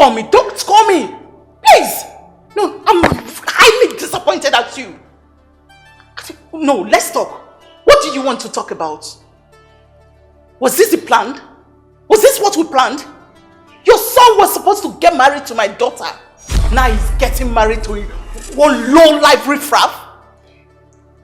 call me. Don't call me. Please. No, I'm highly disappointed at you. No, let's talk. What do you want to talk about? Was this the plan? Was this what we planned? Your son was supposed to get married to my daughter. Now he's getting married to one low-life riffraff.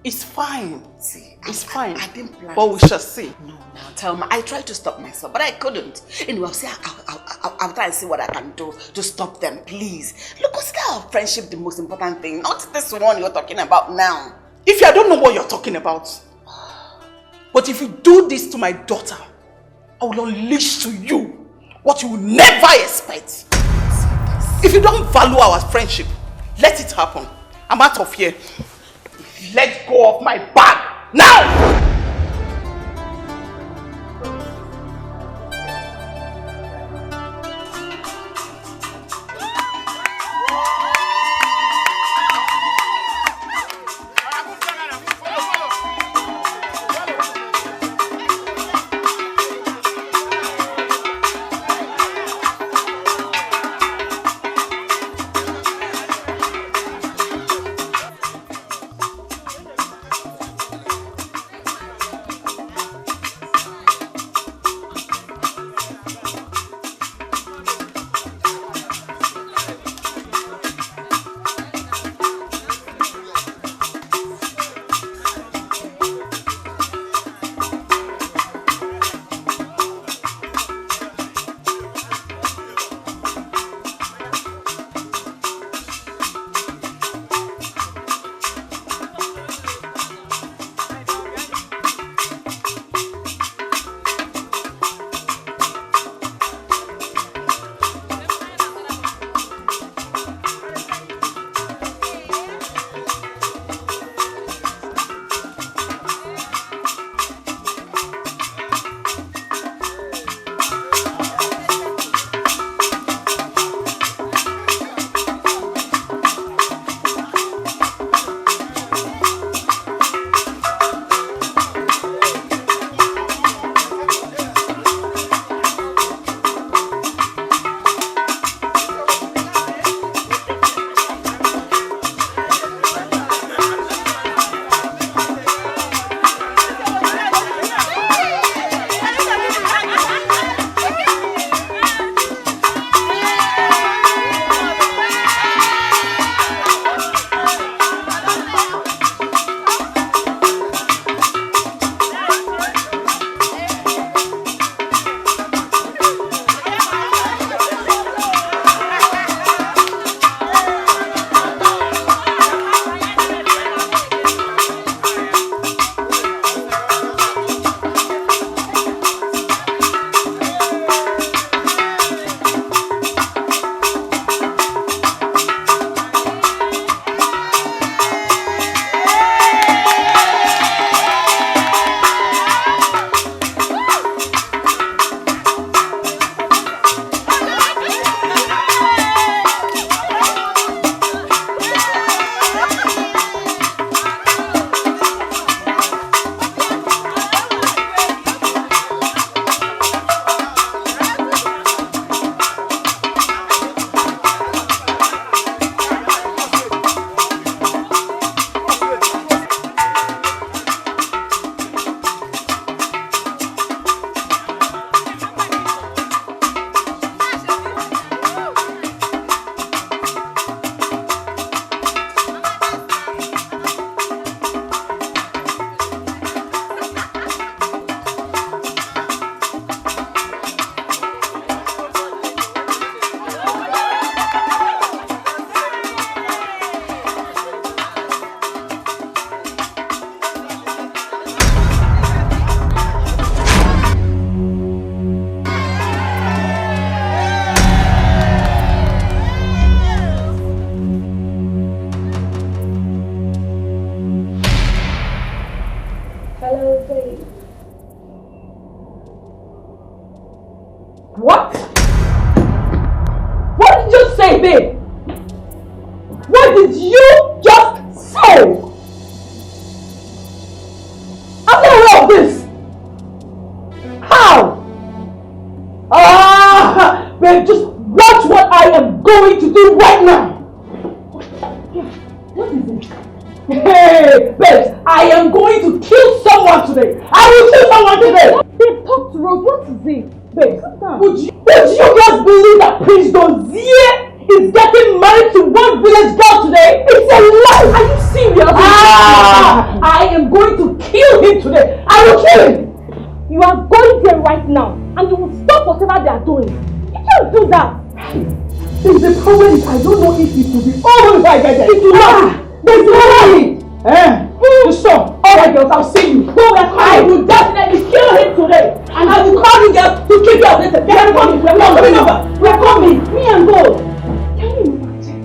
It's fine. See, it's fine. I didn't plan. But we shall see. No, tell me. I tried to stop myself, but I couldn't. Anyway, I'll try and see what I can do to stop them, please. Look, consider our friendship the most important thing, not this one you're talking about now. If I don't know what you're talking about, but if you do this to my daughter, I will unleash to you what you will never expect. If you don't value our friendship, let it happen. I'm out of here. Let go of my bag now! What? What did you say, babe? What did you just say? I'm not aware of this. How? Babe, just watch what I going to do right now? What is it? Hey, babes, I am going to kill someone today. I will kill someone today. Babe, talk to Rose. What is it? Babe, would you just believe that Prince Dozier is getting married to one village girl today? It's a lie. Are you serious? I am going to kill him today. I will kill him. You are going there right now and you will stop whatever they are doing. You can't do that. The problem is I don't know if it will be over if I get there. It will not. There's no way. You stop. Alright girls, I'll see you. I will definitely kill him today. And I will call you girls to keep you updated. We're coming. We're coming over. We're coming. Me and gold. Can you imagine?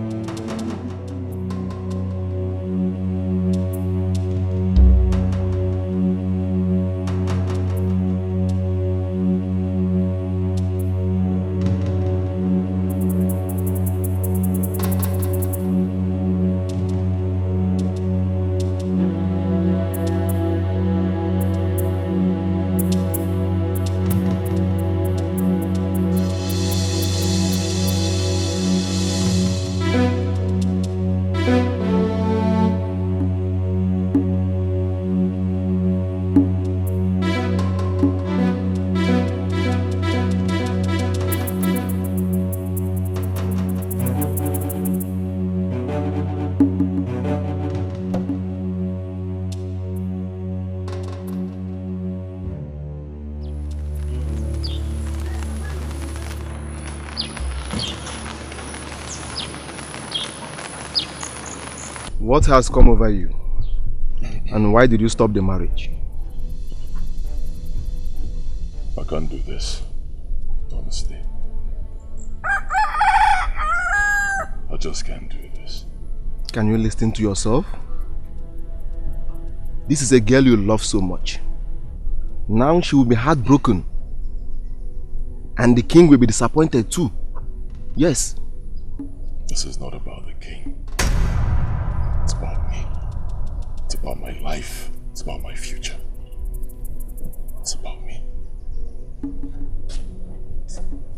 What has come over you? And why did you stop the marriage? I can't do this, honestly. I just can't do this. Can you listen to yourself? This is a girl you love so much. Now she will be heartbroken. And the king will be disappointed too. Yes. This is not about the king. It's about me. It's about my life. It's about my future. It's about me.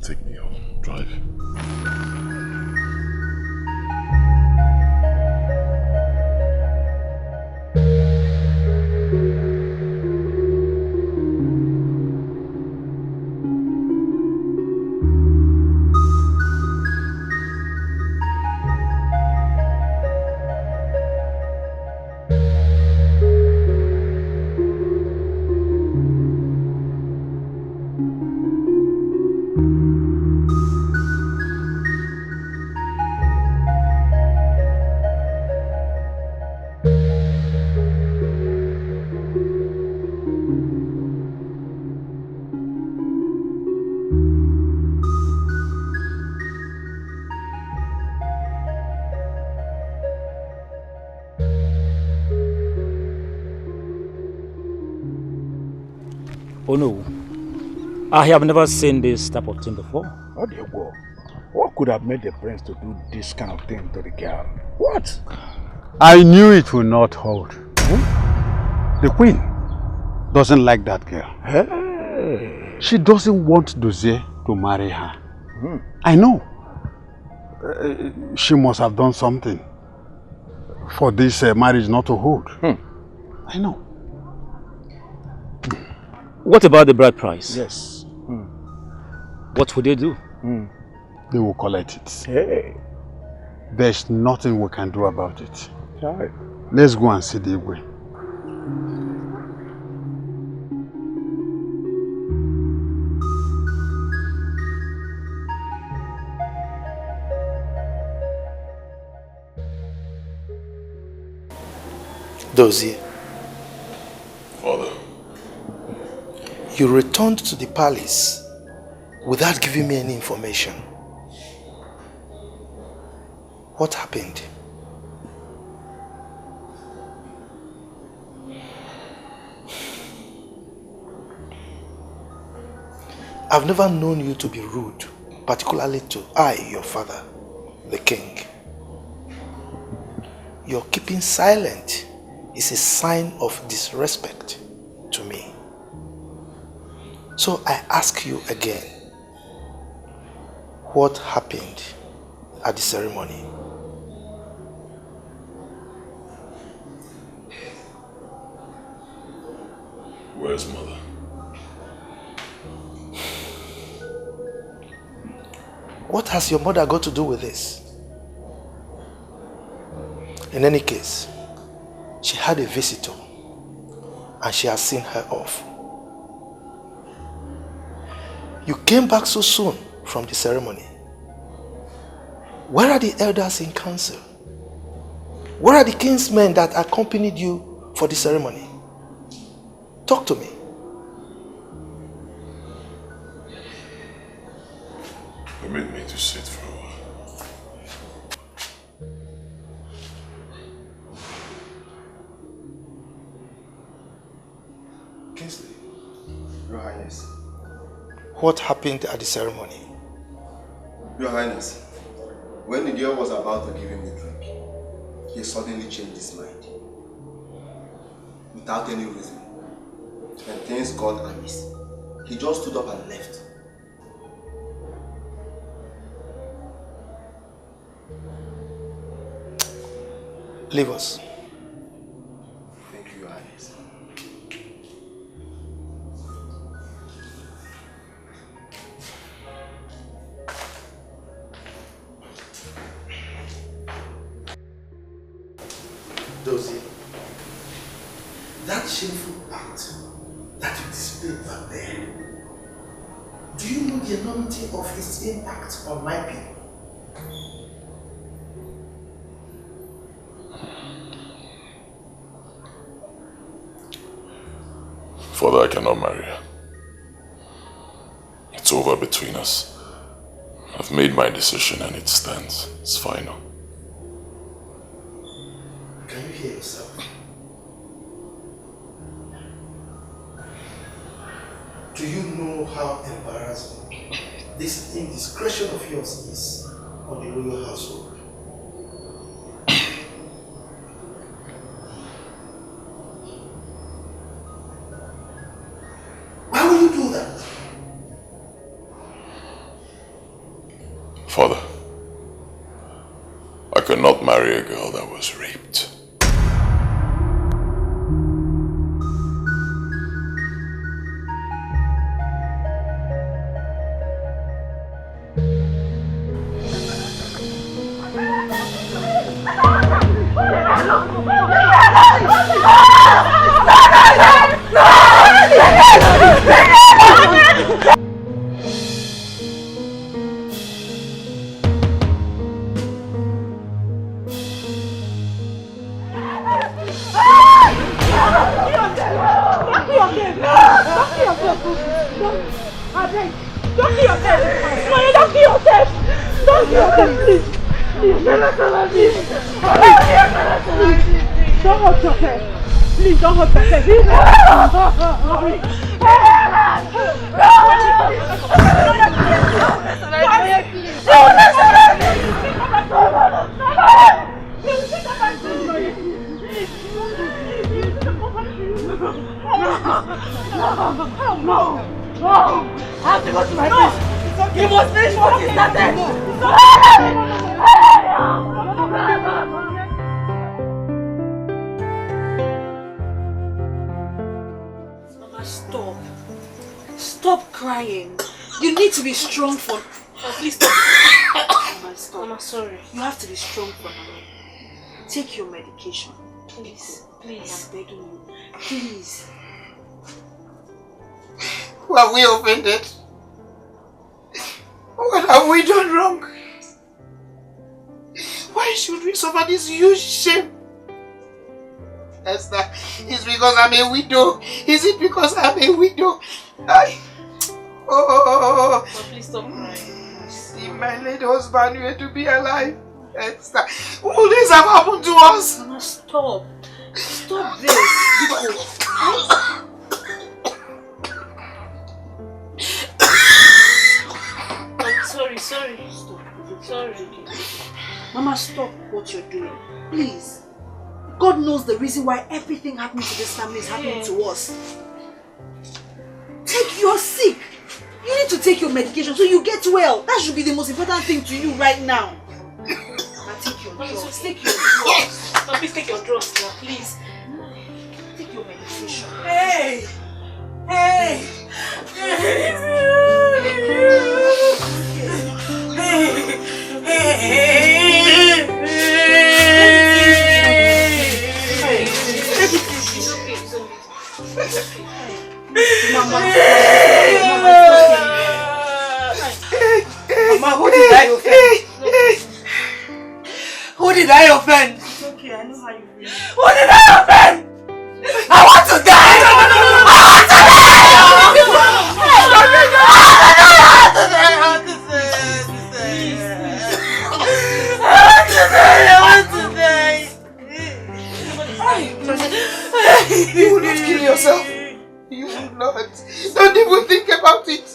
Take me home. Drive. Oh no, I have never seen this type of thing before. Oh dear, what could have made the prince to do this kind of thing to the girl? What? I knew it would not hold. The queen doesn't like that girl. Hey. She doesn't want Dozier to marry her. I know. She must have done something for this marriage not to hold. I know. What about the bride price? Yes. What would they do? They will collect it. Hey. There's nothing we can do about it. Right. Let's go and see the Igwe. Dozier, Father. you returned to the palace without giving me any information. What happened? I've never known you to be rude, particularly to your father, the king. Your keeping silent is a sign of disrespect to me. So I ask you again, what happened at the ceremony? Where's mother? What has your mother got to do with this? In any case, she had a visitor and she has seen her off. You came back so soon from the ceremony. Where are the elders in council? Where are the kinsmen that accompanied you for the ceremony? Talk to me. Permit me to sit for a while. Kingsley, Your Highness. What happened at the ceremony? Your Highness, when the girl was about to give him the drink, he suddenly changed his mind. Without any reason. And things got amiss. He just stood up and left. Leave us. Thank you, Your Highness. Dozie, that shameful act that you displayed back there, do you know the enormity of its impact on my people? Father, I cannot marry her. It's over between us. I've made my decision and it stands. It's final. Can you hear yourself? Do you know how embarrassing this indiscretion of yours is on the royal household? Why will you do that? Father, I could not marry a girl that was raped. Stop crying. You need to be strong for... Please stop. Mama, stop. Mama, sorry. You have to be strong for Mama. Take your medication. Please. Please. I'm begging you. Please. Who have we offended? What have we done wrong? Why should we suffer this huge shame? Esther, it's because I'm a widow. Is it because I'm a widow? Oh, please stop crying. See my late husband were to be alive. Esther, all this have happened to us. Mama, stop. Stop this. I'm sorry. Stop. Sorry. Mama, stop what you're doing. Please. God knows the reason why everything happening to this family is happening to us. You're sick. You need to take your medication so you get well. That should be the most important thing to you right now. Take your drugs. Take your drugs. Mama, please take your drugs now, please. Take your medication. Hey! Hey! Mama, who did I offend? Who did I offend? It's okay, I know how you feel. Who did I offend? I want to die! I want to die! You will not kill yourself. You will not. Don't even think about it.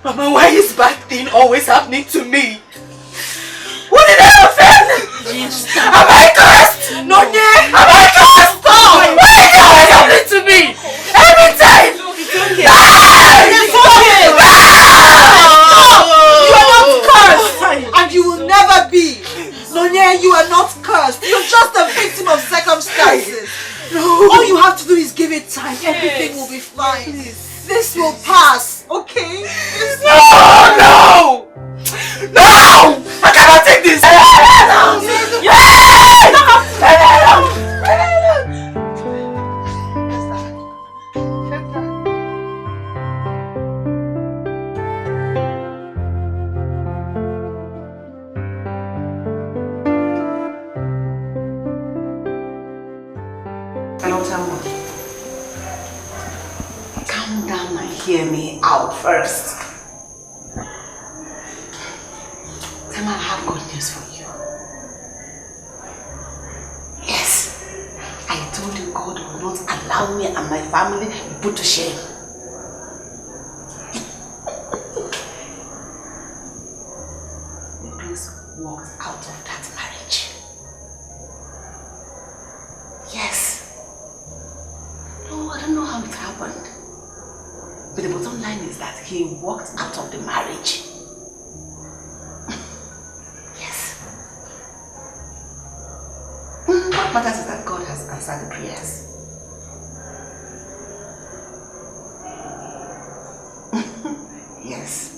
Mama, why is bad thing always happening to me? What did I offend? Am I cursed? No, yeah. Am I cursed? Stop! Why is it always happening to me? Every time! It's okay. It's okay. You are not cursed. And you will never be. Nonya, you are not cursed. You're just a victim of circumstances. No. All you have to do is give it time. Everything will be fine. This will pass, okay? No! No! I cannot take this! Calm down and hear me out first. Tell me I have good news for you. Yes, I told you God will not allow me and my family to be put to shame. The prince walked out of that marriage. Yes. No, I don't know how it happened. But the bottom line is that he walked out of the marriage. Yes. What matters is that God has answered the prayers. Yes.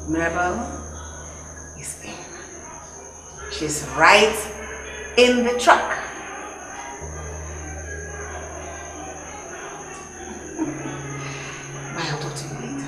Marital is in. She's right in the truck. Bye, I'll talk to you later.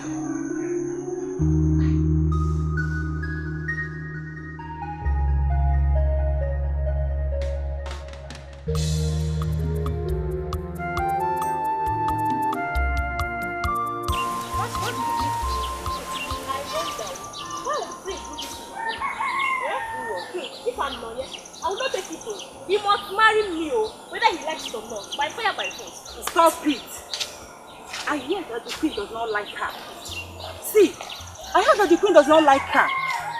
If I'm not yet, I will not take it home. He must marry me, whether he likes it or not, by fire, by force. Stop it. I hear that the queen does not like her. See, I heard that the queen does not like her.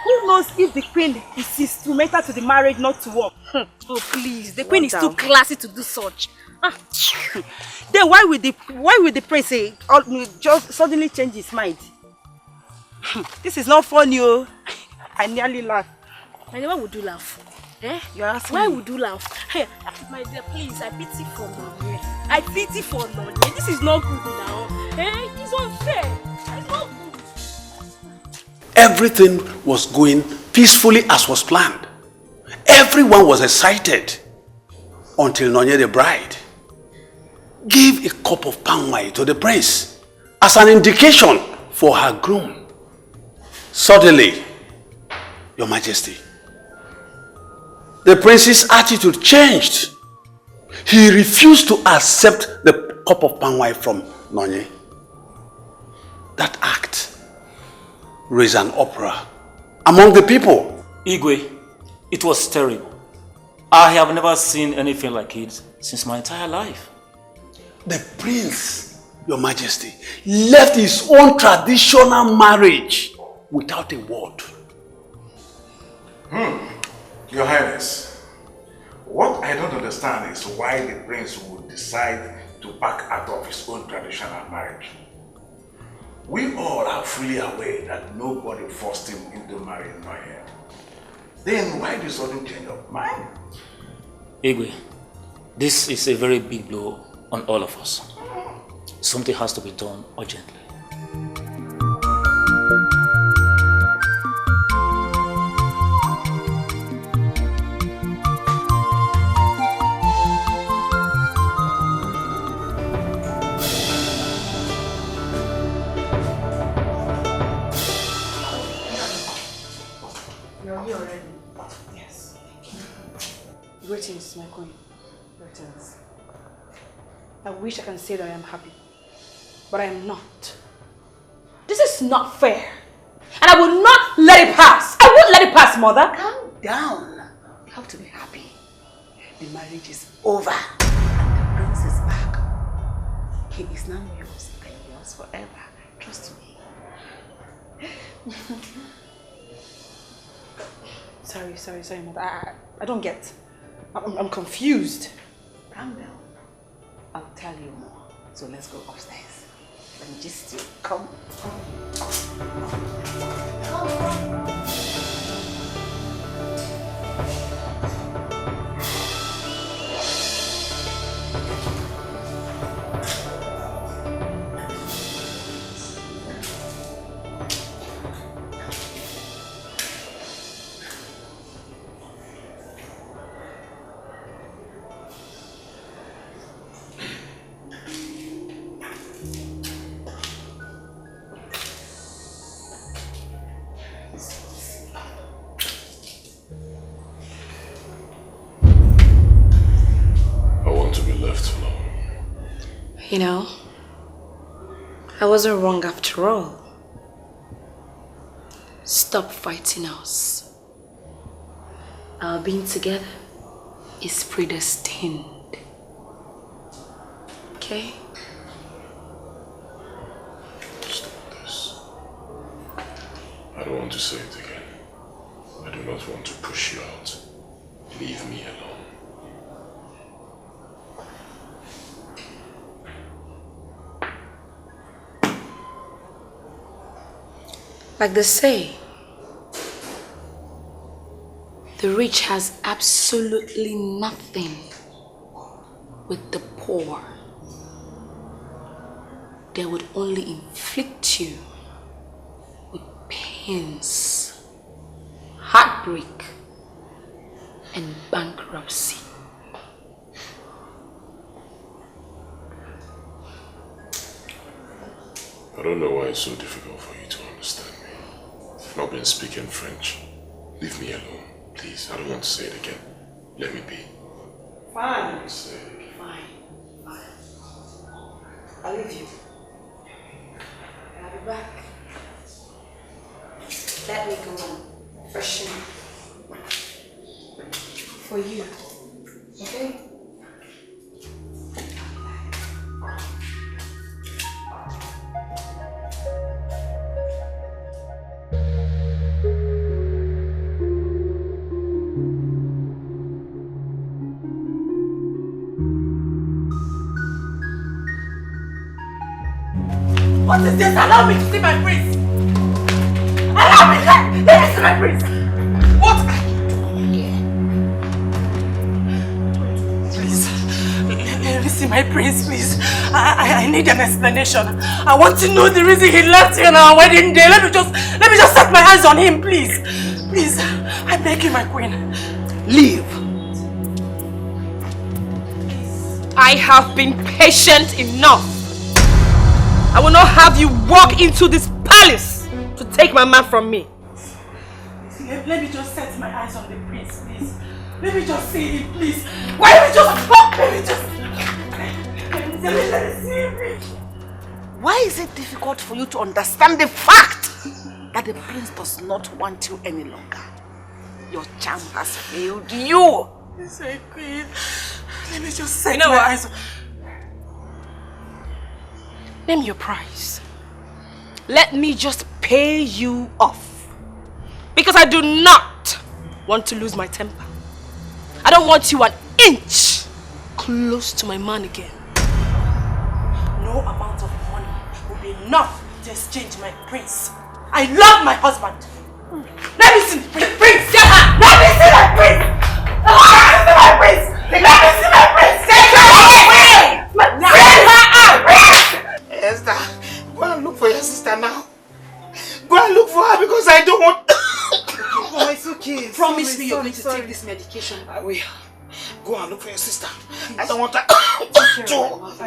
Who knows if the queen is instrumental to the marriage not to work? Oh please, the queen is too classy to do such. Then why would the prince say, just suddenly change his mind? This is not funny, oh. I nearly laughed. And why would you laugh? Eh? You're asking why would you laugh? Hey, my dear, please, I pity for Nollywood. I pity for Nollywood. This is not good now. Eh? It's unfair. It's not good. Everything was going peacefully as was planned. Everyone was excited until Nonye the bride gave a cup of palm wine to the prince as an indication for her groom. Suddenly, Your Majesty, the prince's attitude changed. He refused to accept the cup of palm wine from Nonye. That act raised an uproar among the people. Igwe, it was terrible. I have never seen anything like it since my entire life. The prince, Your Majesty, left his own traditional marriage without a word. Your Highness, what I don't understand is why the prince would decide to back out of his own traditional marriage. We all are fully aware that nobody forced him into marrying Nonye. Then why the sudden change of mind? Igwe, this is a very big blow on all of us. Something has to be done urgently. Greetings, my queen. Greetings. I wish I can say that I am happy, but I am not. This is not fair, and I will not let it pass. I won't let it pass, mother. Calm down. You have to be happy. The marriage is over, and the prince is back. He is now yours and yours forever. Trust me. Sorry, mother. I don't get. I'm confused. Calm down. I'll tell you more. So let's go upstairs. Let me just come. You know, I wasn't wrong after all. Stop fighting us. Our being together is predestined. Okay? Stop this. I don't want to say it again. I do not want to push you out. Leave me alone. Like they say, the rich has absolutely nothing with the poor. They would only inflict you with pains, heartbreak, and bankruptcy. I don't know why it's so difficult for you to understand me. I've not been speaking French. Leave me alone, please. I don't want to say it again. Let me be. Fine. Fine. I'll leave you. I'll be back. Let me go on. Freshen for you. Okay? What is this? Allow me to see my prince! Allow me! Let me see my prince! What are you doing here? Please, let me see my prince, please. I need an explanation. I want to know the reason he left here on our wedding day. Let me just set my eyes on him, please. Please, I beg you, my queen. Leave. I have been patient enough. I will not have you walk into this palace to take my man from me. Let me just set my eyes on the prince, please. Let me just see him, please. Why don't we just talk? Let me see him, please. Why is it difficult for you to understand the fact that the prince does not want you any longer? Your charm has failed you. Yes, I queen. Let me just set my eyes on... Name your price. Let me just pay you off. Because I do not want to lose my temper. I don't want you an inch close to my man again. No amount of money will be enough to exchange my prince. I love my husband. Let me see the prince. Let me see my prince. Let me see my prince. Let me see my prince. Take her away. Bring her out. Esther, go and look for your sister now. Go and look for her because I don't want... Oh, it's okay. Promise me you're going to take this medication. I will. Go and look for your sister. I don't want her to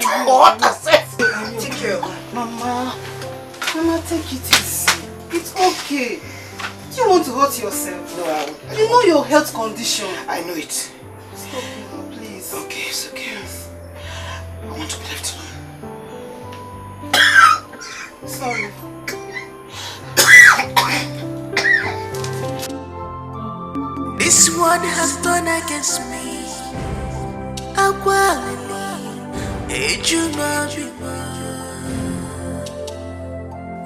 hurt herself. Take care of her. Mama, take it easy. It's okay. Do you want to hurt yourself? No, I won't. You know your health condition. I know it. Stop, Mama, please. Okay, it's okay. Please. I want to be left alone. Sorry. This one has done against me.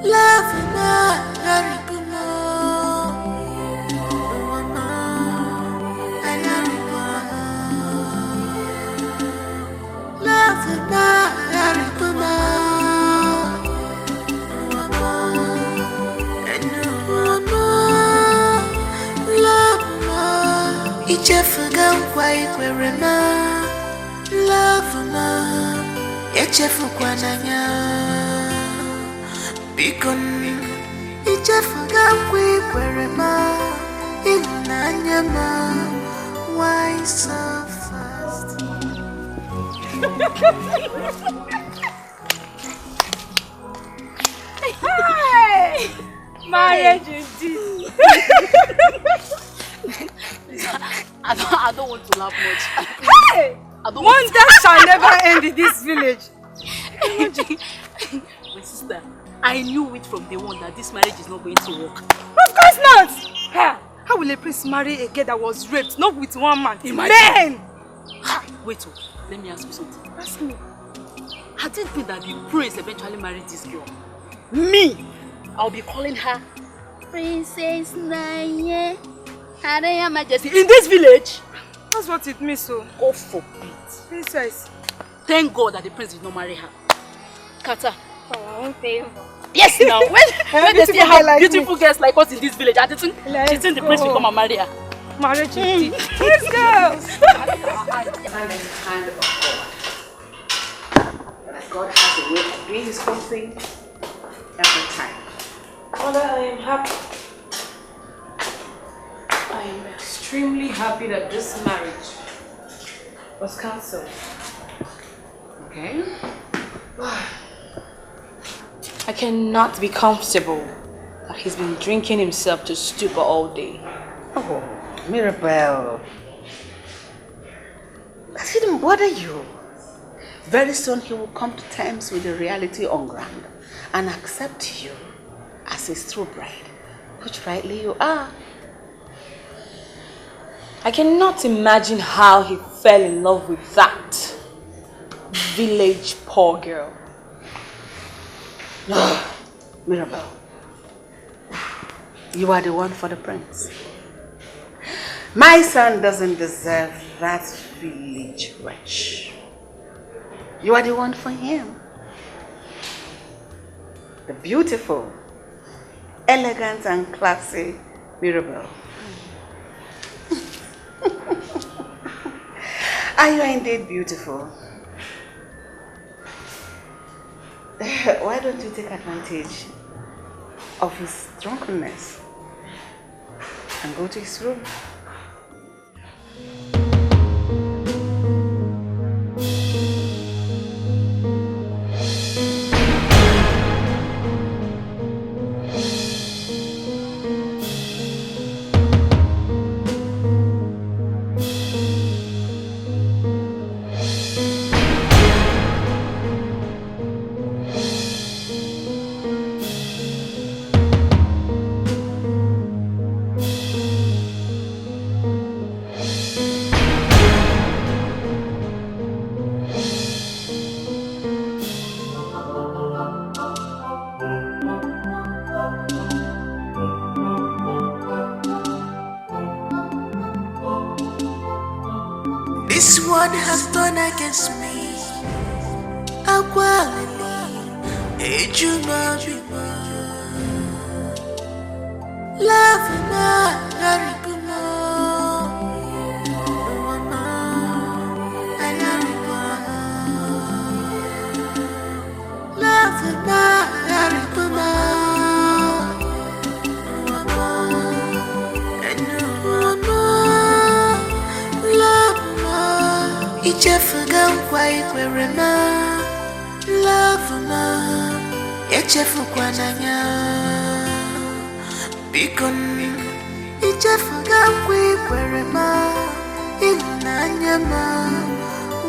Love Ichefuga nkwa ikwere na love na echefukwa n'anya biko ichefuga nkwa ikwere na ịhụnanya ma why so fast. Hey! Marriage indeed. I don't want to laugh much. Hey! Wonder shall never end in this village. My sister, I knew it from day one that this marriage is not going to work. Of course not! How will a prince marry a girl that was raped, not with one man? Imagine. Men! Wait, let me ask you something. Ask me. Had it been that the prince eventually married this girl, me, I'll be calling her Princess Naye, Her Majesty in this village. That's what it means, so. God forbid. Princess. Thank God that the prince did not marry her. Kata. For our own favor. Yes, now. When they still have like beautiful girls like us in this village, I think the prince will come and marry her. Marriage indeed. Let's go. I'm in the hand of God. That God has a way of doing his own thing every time. Mother, I am happy. I am extremely happy that this marriage was cancelled. Okay. I cannot be comfortable that he's been drinking himself to stupor all day. Oh, Marital. That shouldn't bother you. Very soon he will come to terms with the reality on ground and accept you as his true bride, which rightly you are. I cannot imagine how he fell in love with that village poor girl. Marital, you are the one for the prince. My son doesn't deserve that village wretch. You are the one for him. The beautiful, elegant and classy Marital. Are you indeed beautiful? Why don't you take advantage of his drunkenness and go to his room? This one has done against me. Agwalili, ejuma bima.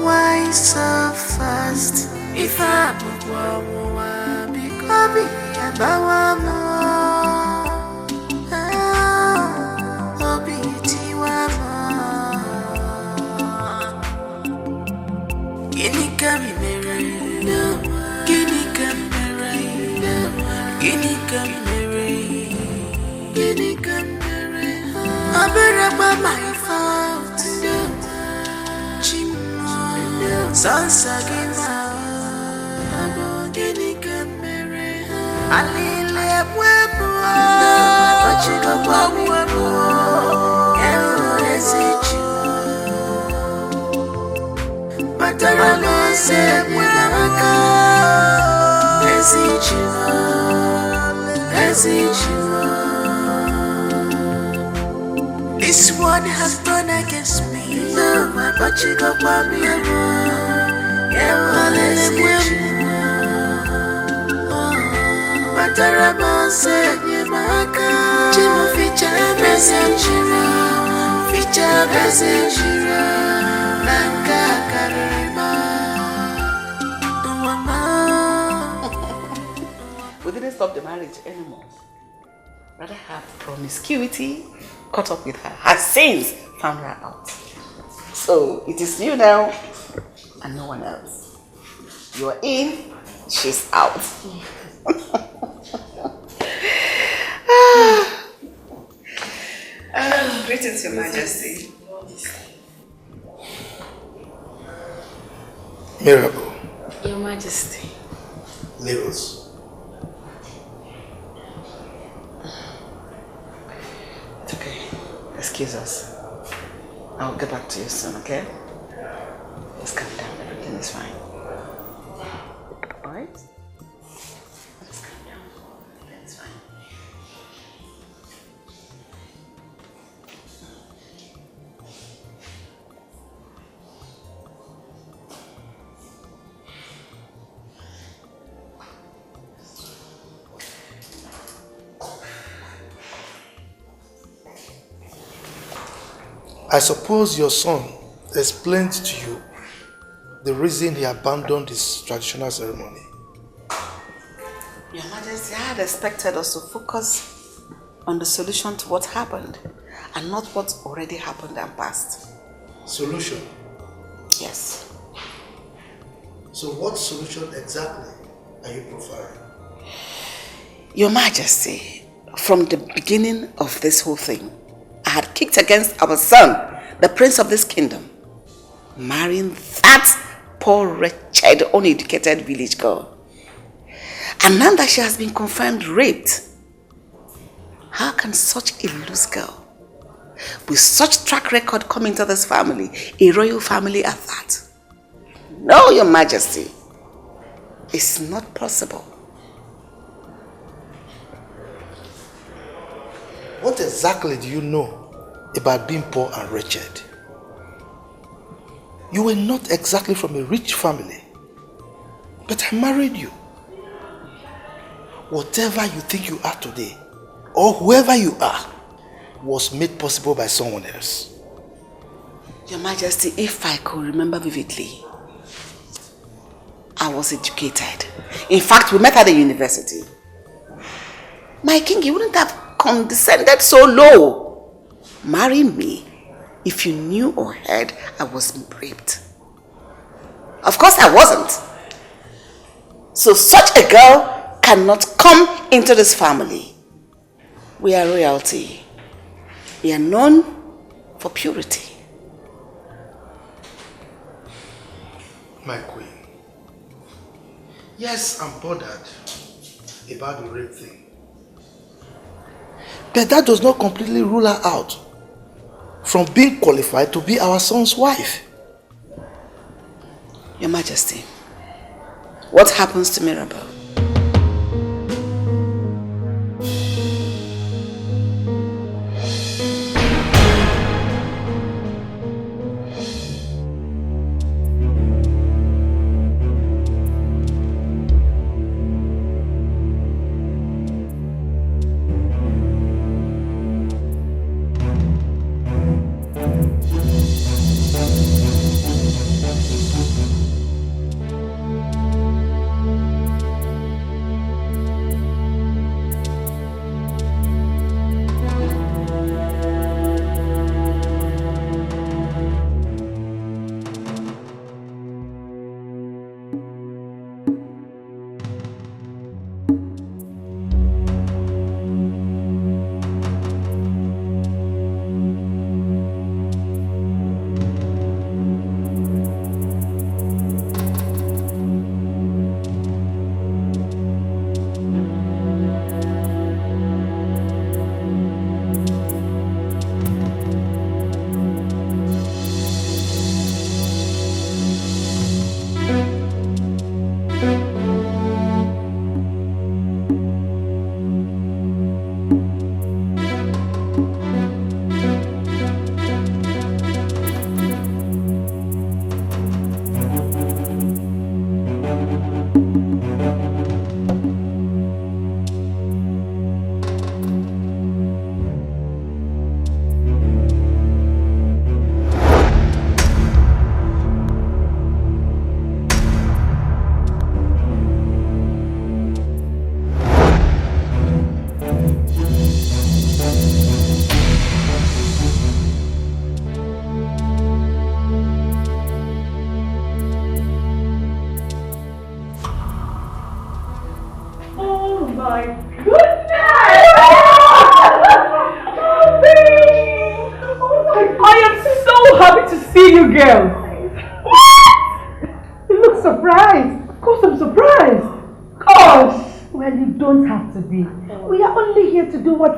Why so fast? If I Obi Abawamo, Obi Tiwamo, Gini Kamere, Gini Kamere, Gini Kamere, Gini Kamere. Aberaba my fault, Chimo, Sansagima, Gini Kamere, Alile Pueblo, Pachigo Pueblo, Esichu, Paternal said, Mwaka, Esichu, Esichu. This one has gone against me. No, my Pachigo Pueblo, Paternal said, Jimo feature message, Nanka Karima. We didn't stop the marriage anymore. Rather have promiscuity caught up with her. Her sins found her out. So it is you now and no one else. You're in, she's out. Greetings, Your Majesty. Miracle. Your Majesty. Levels. It's okay. Excuse us. I'll get back to you soon, okay? Just calm down. Everything is fine. Alright? Just calm down. Everything's fine. I suppose your son explained to you the reason he abandoned his traditional ceremony. Your Majesty, I had expected us to focus on the solution to what happened and not what already happened and passed. Solution? Yes. So what solution exactly are you providing? Your Majesty, from the beginning of this whole thing, I had kicked against our son, the prince of this kingdom, marrying that poor, wretched, uneducated village girl. And now that she has been confirmed raped, how can such a loose girl, with such track record, come into this family, a royal family at that? No, Your Majesty, it's not possible. What exactly do you know about being poor and wretched? You were not exactly from a rich family, but I married you. Whatever you think you are today, or whoever you are, was made possible by someone else. Your Majesty, if I could remember vividly, I was educated. In fact, we met at the university. My king, you wouldn't have condescended so low. Marry me if you knew or heard I was raped. Of course I wasn't. So such a girl cannot come into this family. We are royalty. We are known for purity. My queen, yes, I'm bothered about the rape thing. But that does not completely rule her out from being qualified to be our son's wife. Your Majesty, what happens to Mirabel?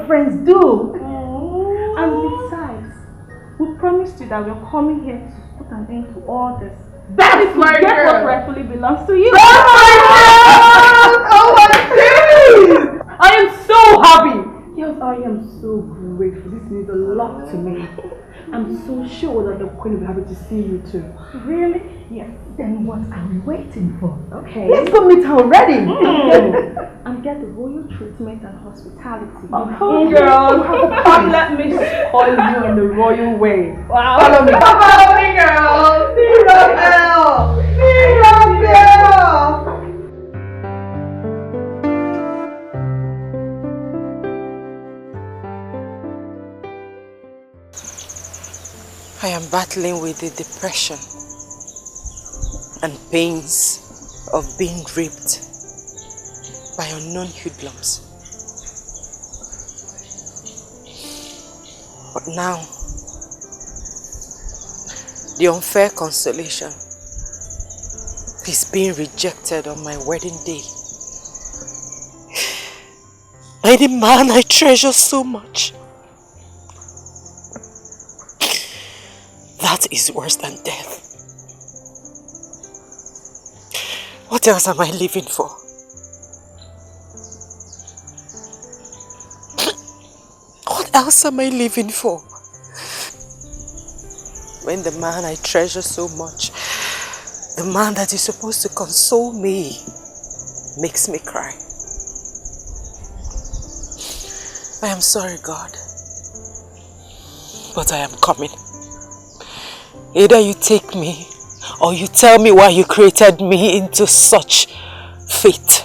Friends do. And besides, we promised you that we're coming here to put an end to all this. That is my girl. What rightfully belongs to you. Oh my God! I am so happy. Yes, I am so grateful. This means a lot to me. I'm so sure that the Queen will be happy to see you too. Really? Yes. Then what are we waiting for? Okay. Let's go meet her already. And get the royal treatment and hospitality. Oh, girl. Come, let me spoil you in the royal way. Wow. Follow me. Follow me, girl. Mirabel. Mirabel. I am battling with the depression and pains of being raped by unknown hoodlums. But now, the unfair consolation is being rejected on my wedding day by the man I treasure so much. That is worse than death. What else am I living for? What else am I living for? When the man I treasure so much, the man that is supposed to console me, makes me cry. I am sorry, God, but I am coming. Either you take me, or you tell me why you created me into such fate.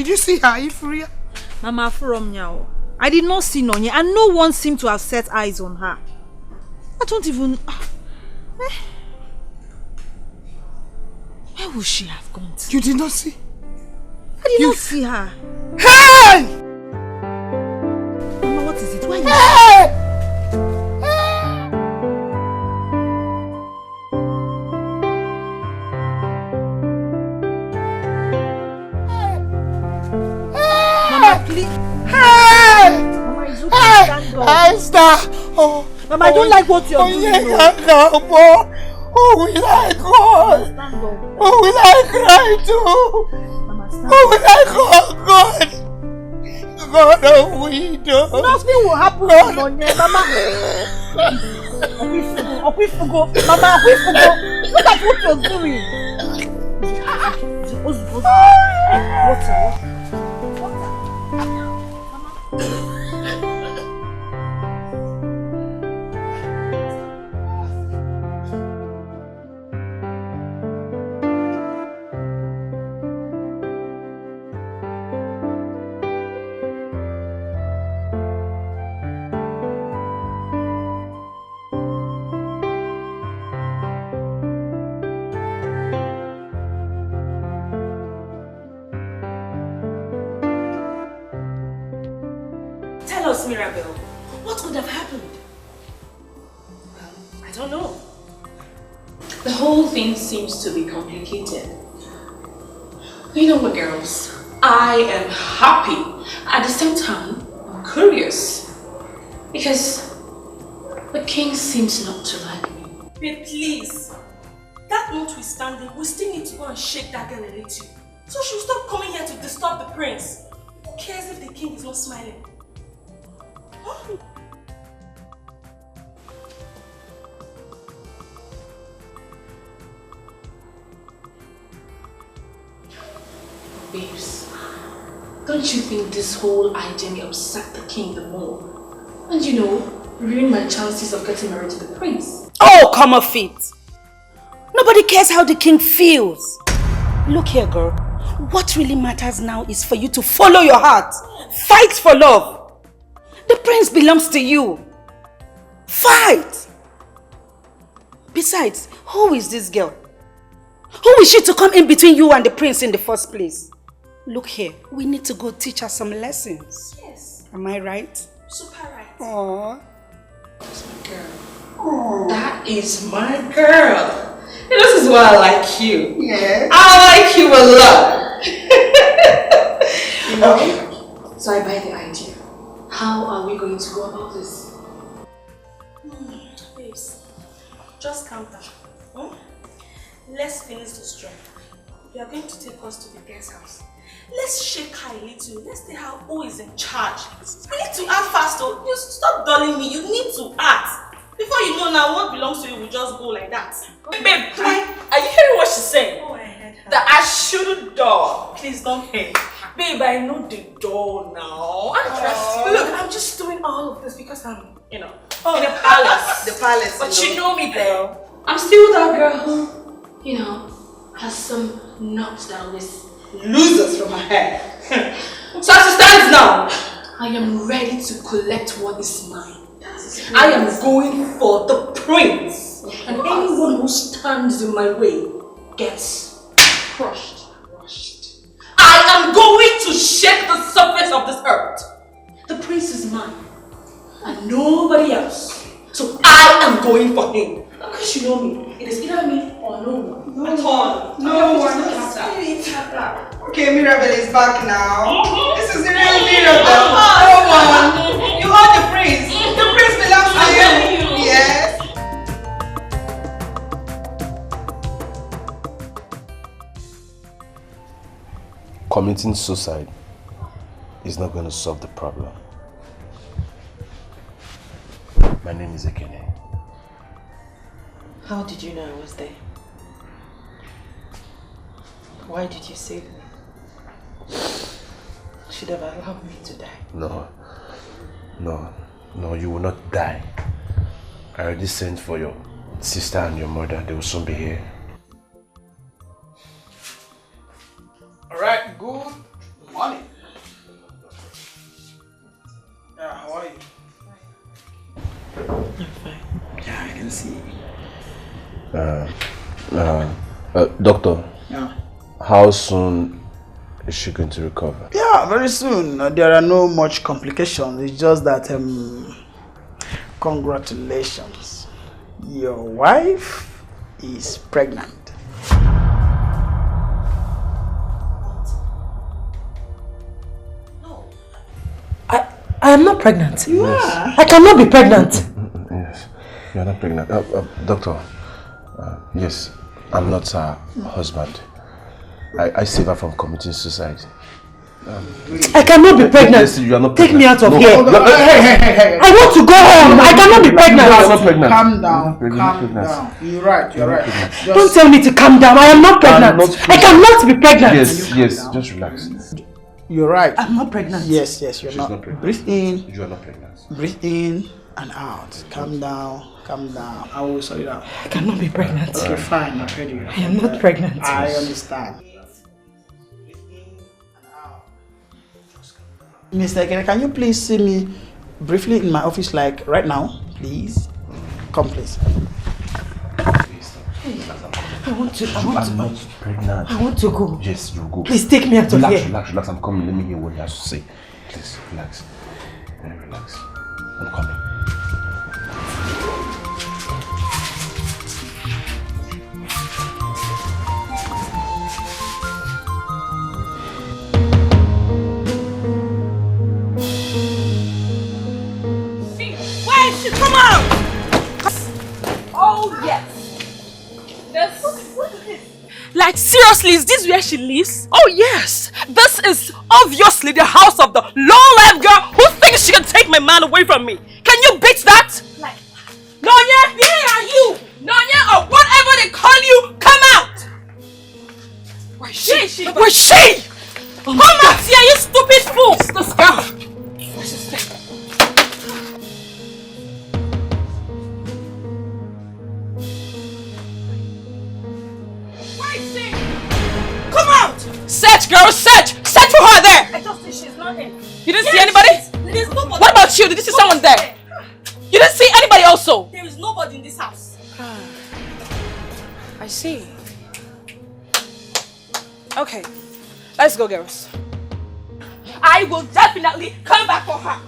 Did you see her, Ifria? Mama, from now, I did not see Nonye, and no one seemed to have set eyes on her. I don't even... Where would she have gone to? You did not see? I did not see her. Hey! Mama, what is it? Why Mama, please. Hey! Mama, it's okay. Stand up. Esther! Oh, Mama, I don't like what you're doing. Oh, will I cry? Oh, will I cry too? Oh, will I call God? God of widow. Nothing will happen to Nonye, Mama. Okwifugo. Mama, Okwifugo. Look at what you're doing. Water. Tell us, Mirabel, what could have happened? I don't know. The whole thing seems to be complicated. You know what, girls? I am happy. At the same time, I'm curious. Because the king seems not to like me. Babe, please. That notwithstanding, we still need to go and shake that girl a little. So she'll stop coming here to disturb the prince. Who cares if the king is not smiling? Babes, don't you think this whole idea may upset the king the more? And you know, ruin my chances of getting married to the prince? Oh, come off it! Nobody cares how the king feels. Look here, girl. What really matters now is for you to follow your heart. Fight for love. The prince belongs to you. Fight! Besides, who is this girl? Who is she to come in between you and the prince in the first place? Look here, we need to go teach her some lessons. Yes. Am I right? Super right. Aww. That's my girl. That is my girl. And this is why I like you. Yeah. I like you a lot. Okay. So I buy the idea. How are we going to go about this? Babes, just calm down. Let's finish this job. You are going to take us to the guest house. Let's shake her a little. Let's see how who is in charge. We need to act fast though. You stop dulling me. You need to act. Before you know now what belongs to you will just go like that. Babe, are you hearing what she's saying? Oh, I heard her. That I shouldn't door. Please don't hate. Babe, I know the door now. Look, I'm just doing all of this because I'm, in a palace. The palace. But you know me, girl. I'm still that girl who, has some knots that always loses from her hair. So as it stands now, I am ready to collect what is mine. I am going for the prince. And anyone who stands in my way gets crushed. I am going to shake the surface of this earth. The prince is mine. And nobody else. So I am going for him. Because you know me, it is either me or no one. No one. Okay, Mirabel is back now. This is the real Mirabel. No one. You are the prince. The prince belongs to you. Yes. Committing suicide is not going to solve the problem. My name is Ekene. How did you know I was there? Why did you save me? You should have allowed me to die. No, you will not die. I already sent for your sister and your mother. They will soon be here. Alright, good morning. How are you? I'm fine. Yeah, I can see. Doctor. Yeah. How soon is she going to recover? Yeah, very soon. There are no much complications. It's just that congratulations. Your wife is pregnant. I am not pregnant. You are. I cannot be pregnant. Yes, you are not pregnant. Doctor, yes, I'm not her husband. I saved her from committing suicide. I cannot be pregnant. Yes, you are not pregnant. Take me out of here. Hey. I want to go home. I cannot be pregnant. You are not pregnant. Calm down. Calm down. You're right. Don't tell me to calm down. I am not pregnant. I cannot be pregnant. Yes, just relax. You're right. I'm not pregnant. Yes, you're not. Breathe in. You are not pregnant. Breathe in and out. Calm down. I will sort it out. I cannot be pregnant. Okay, fine. I heard you. I am not pregnant. I understand. Mr. Dikeh, can you please see me briefly in my office, like right now, please? Come, please. I want to. I'm not pregnant. I want to go. Yes, you go. Please take me out of here. Relax. I'm coming. Let me hear what you have to say. Please, relax. Very relax. I'm coming. Where is she? Come out! Oh, yes. What is this? Like, seriously, is this where she lives? Oh, yes. This is obviously the house of the low-life girl who thinks she can take my man away from me. Can you beat that? Like, Nonya, where are you? Nonya, or whatever they call you, come out! Where's she? Where's she? Come out here, you stupid fool! This girl. Where's she staying? Come out! Search, girl, search! Search for her there! I just think she's not in. You didn't see anybody? There's nobody. What about you? Did you see someone there? You didn't see anybody also? There is nobody in this house. I see. Okay, let's go, girls. I will definitely come back for her.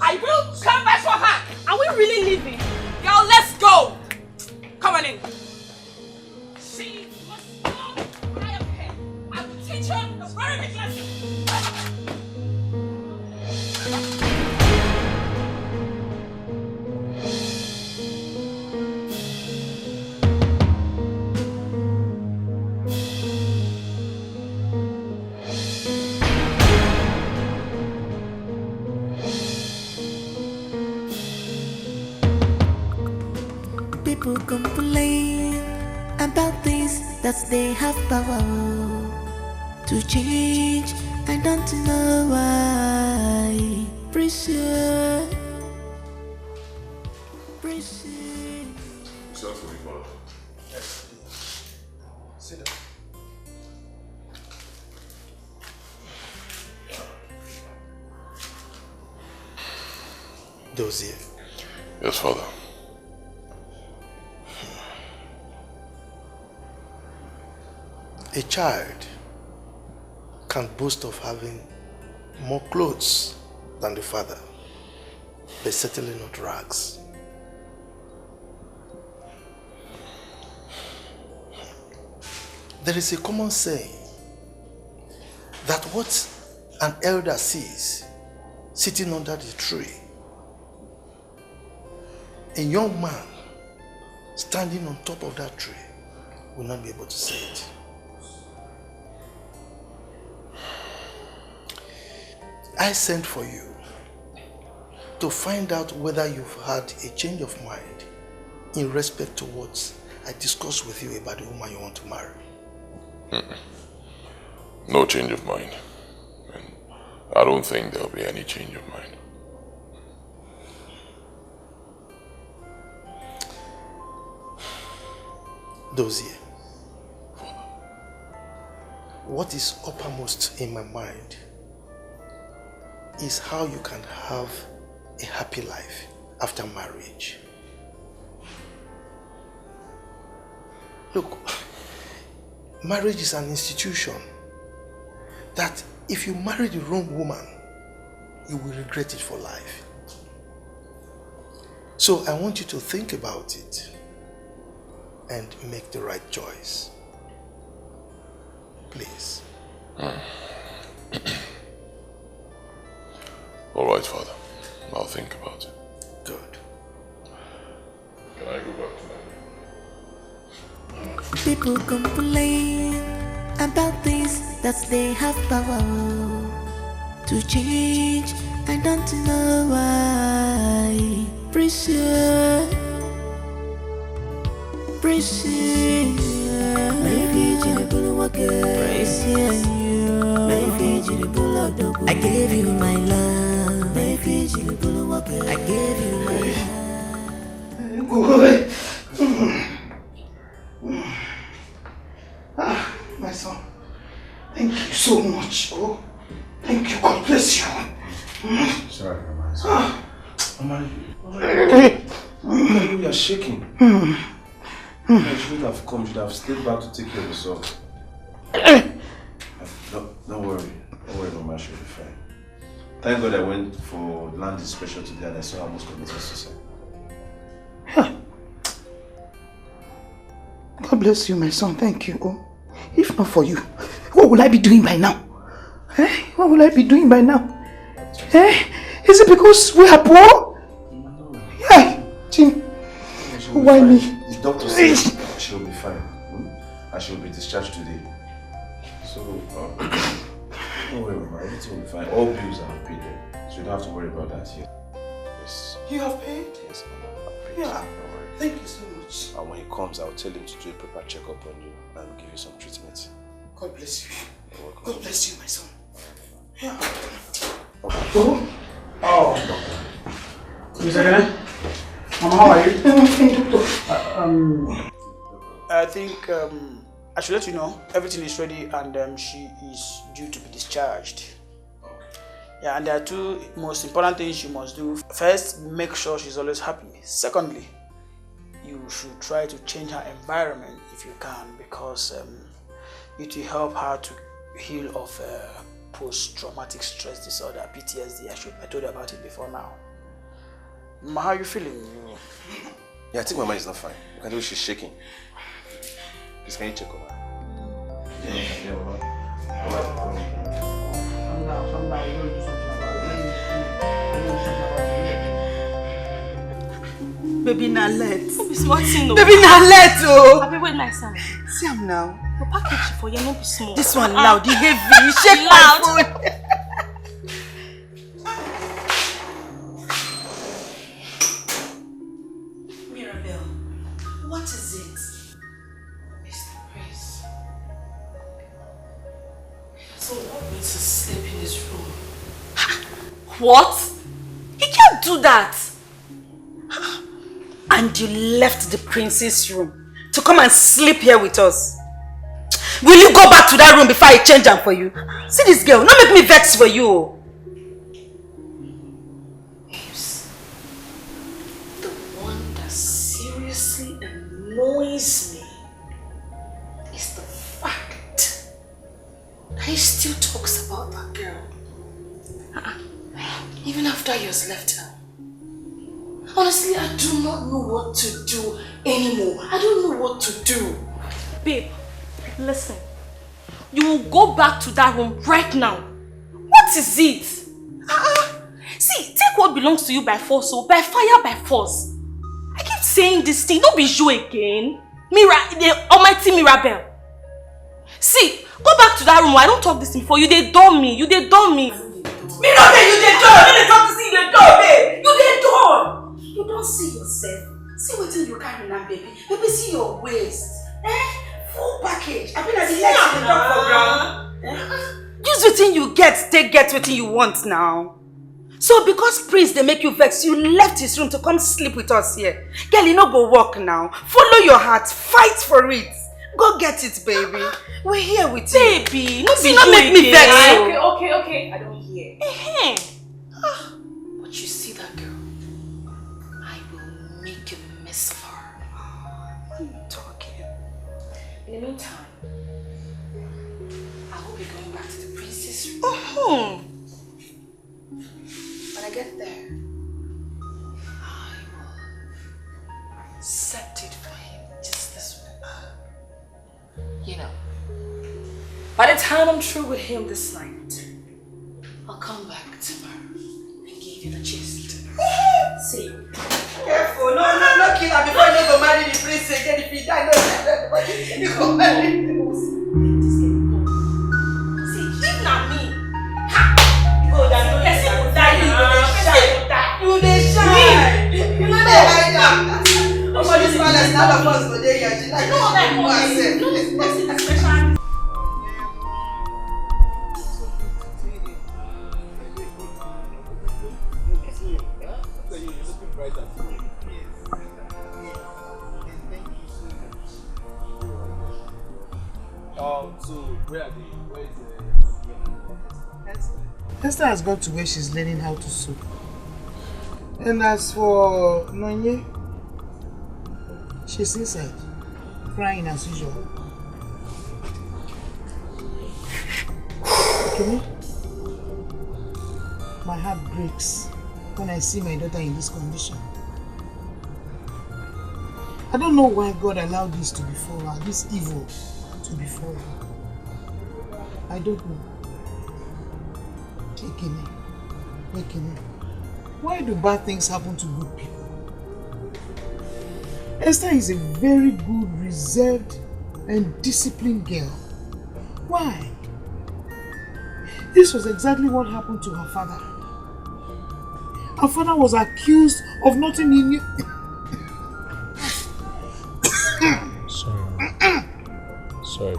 I will come back for her. Are we really leaving? Girl, let's go. Come on in. She must know I am here. I will teach her a very big lesson. People complain about things that they have power to change. I don't know why. Pressure. Sit down. Dozier. Yes, Father. A child can boast of having more clothes than the father, but certainly not rags. There is a common saying that what an elder sees sitting under the tree, a young man standing on top of that tree will not be able to see it. I sent for you to find out whether you've had a change of mind in respect to what I discussed with you about the woman you want to marry. No change of mind. And I don't think there'll be any change of mind. Dozier, what is uppermost in my mind is how you can have a happy life after marriage. Look, marriage is an institution that if you marry the wrong woman, you will regret it for life. So I want you to think about it and make the right choice. Please. All right, Father. I'll think about it. Good. Can I go back to my... People complain about things that they have power to change. I don't know why. Pressure. I gave you my love. I gave you my love. My son, thank you so much. Oh, thank you. God bless you. Sorry, Mama. You are shaking. You shouldn't have come. You should have stayed back to take care of yourself. Don't worry. Don't worry, Mama. She'll be fine. Thank God I went for land inspection today and I saw almost committed suicide. God bless you, my son. Thank you. Oh, if not for you, what will I be doing by now? What will I be doing by now? Is it because we are poor? No. Yeah, Tim. Why me? The doctor says she'll be fine. And she'll be discharged today. So, don't worry, Mama. Everything will be fine. All bills are paid. So you don't have to worry about that here. Yes. You have paid? Yes, Mama. I've paid. Yeah. Don't worry. Thank you so much. And when he comes, I'll tell him to do a proper checkup on you and give you some treatment. God bless you. You're welcome. God bless you, my son. Yeah. Oh. Miss Agane? Mama, how are you? I think I should let you know everything is ready and she is due to be discharged. Yeah, and there are two most important things you must do. First, make sure she's always happy. Secondly, you should try to change her environment if you can, because it will help her to heal of post-traumatic stress disorder, PTSD. I told you about it before now. Mama, how are you feeling? Yeah, I think Mama is not fine. You can do she's shaking. Please, can you check on her? Yeah, Mama. Come now, we're going to do something about it. Baby, now let. Don't be smart, no. Baby, now let, oh. I'll be waiting my son. See him now. The package for you, not be small. This one loud, the heavy. Shake my phone. Mirabel, what is it? Mr. Prince. So what means to sleep in this room? What? He can't do that. And you left the prince's room to come and sleep here with us. Will you go back to that room before I change them for you? See this girl, don't make me vex for you. Babes, the one that seriously annoys me is the fact that he still talks about that girl. Even after he has left her. Honestly, I do not know what to do anymore. I don't know what to do. Babe, listen. You will go back to that room right now. What is it? See, take what belongs to you by force, or by fire, by force. I keep saying this thing. Don't be you again. The almighty Mirabel. See, go back to that room. I don't talk this thing for you. They dumb me. You they dumb me. Mirabel, you they dumb. You they talk to see you they dumb, babe. You they dumb. You don't see yourself. See what you carry now, baby. Baby, see your waist. Full package. I mean, as the legs in the top for ground. Use the thing you get what you want now. So because Prince they make you vex, you left his room to come sleep with us here. Girl, you no go walk now. Follow your heart. Fight for it. Go get it, baby. We're here with you. Baby, no make me vex. Okay. I don't hear. But you see that girl, I will make a mess of her. What are you talking? In the meantime, I will be going back to the princess room. Oh. When I get there, I will set it for him just this way. You know, by the time I'm through with him this night, I'll come back tomorrow and give you the gist. See? Careful, no kill her before you go marry the prince again. If you die, no, you go marry him. See, if not me, go down, person will die, you dey shine. You know they hide am. All this palace, none of us go there yet. You know, especially. So where are they? Where is Esther has gone to where she's learning how to sew. And as for Nonye, she's inside, crying as usual. Okay? My heart breaks when I see my daughter in this condition. I don't know why God allowed this to befall her, this evil to befall her. I don't know. Ekene, why do bad things happen to good people? Esther is a very good, reserved and disciplined girl. Why? This was exactly what happened to her father. Her father was accused of nothing he knew. Sorry.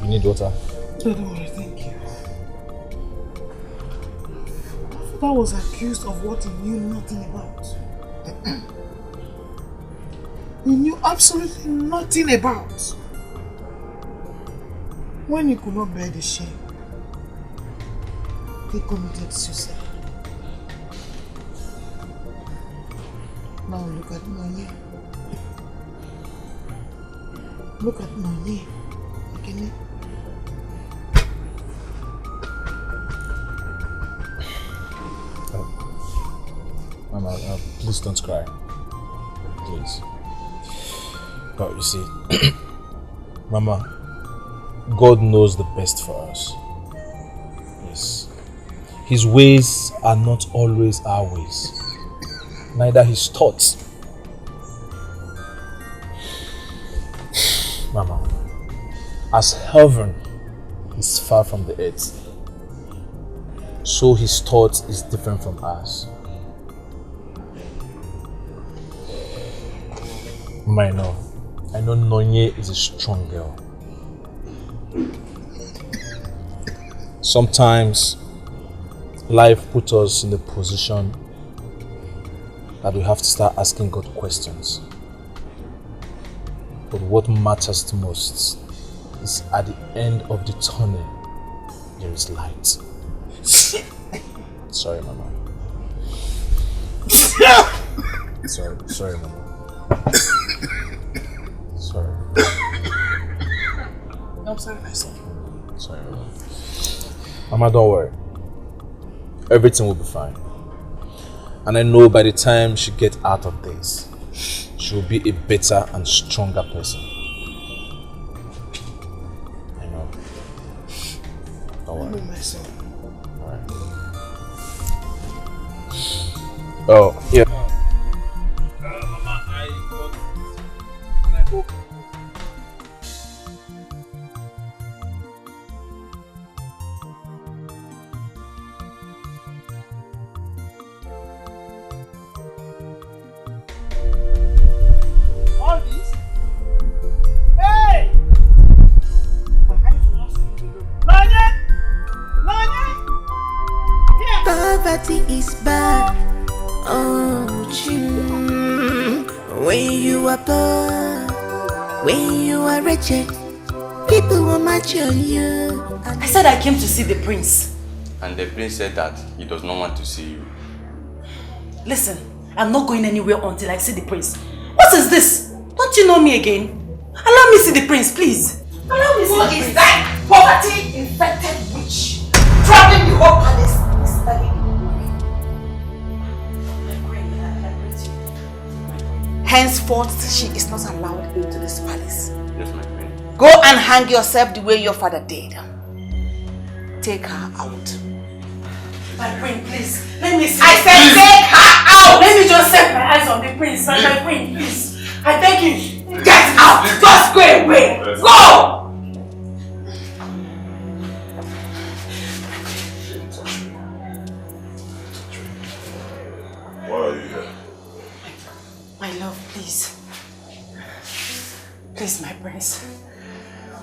You need water? No, don't worry, thank you. Her father was accused of what he knew nothing about. He knew absolutely nothing about. When he could not bear the shame, he committed suicide. Now look at Nonye. Look at Nonye. Okay? Mama, please don't cry. Please. But you see, Mama, God knows the best for us. Yes. His ways are not always our ways. Neither his thoughts. Mama, as heaven is far from the earth, so his thought is different from ours. Mama, I know Nonye is a strong girl. Sometimes life puts us in a position that we have to start asking God questions. But what matters the most is at the end of the tunnel, there is light. Sorry, Mama. Sorry, Mama. Sorry. I'm sorry, my son. Sorry, Mama. Mama, don't worry. Everything will be fine. And I know by the time she gets out of this, she will be a better and stronger person. I know. Don't worry. I know, my son. Alright. Oh, yeah. Mama, I got this. And I hope. All this? Hey! Poverty is bad. Oh, when you you are poor, when you are wretched, people will match on you. I said I came to see the prince. And the prince said that he does not want to see you. Listen, I'm not going anywhere until I see the prince. What is this? Don't you know me again? Allow me see the prince, please. Allow me see the prince. Who is that poverty-infected witch traveling the whole palace? Henceforth, she is not allowed into this palace. Yes, my friend. Go and hang yourself the way your father did. Take her out. My queen, please. Let me see. I said take her out! Let me just set my eyes on the prince. My queen, please. I beg you. Get out! Just go away! Go! Why are you here? My love, please. Please, my prince.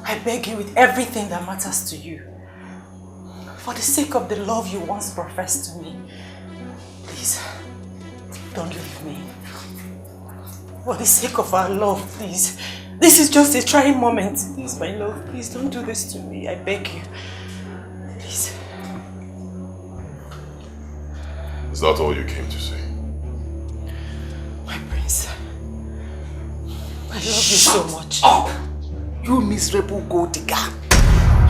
I beg you with everything that matters to you. For the sake of the love you once professed to me. Please, don't leave me. For the sake of our love, please. This is just a trying moment. Please, my love, please don't do this to me. I beg you. Please. Is that all you came to say? My prince. I love you so much. Up! You miserable gold digger.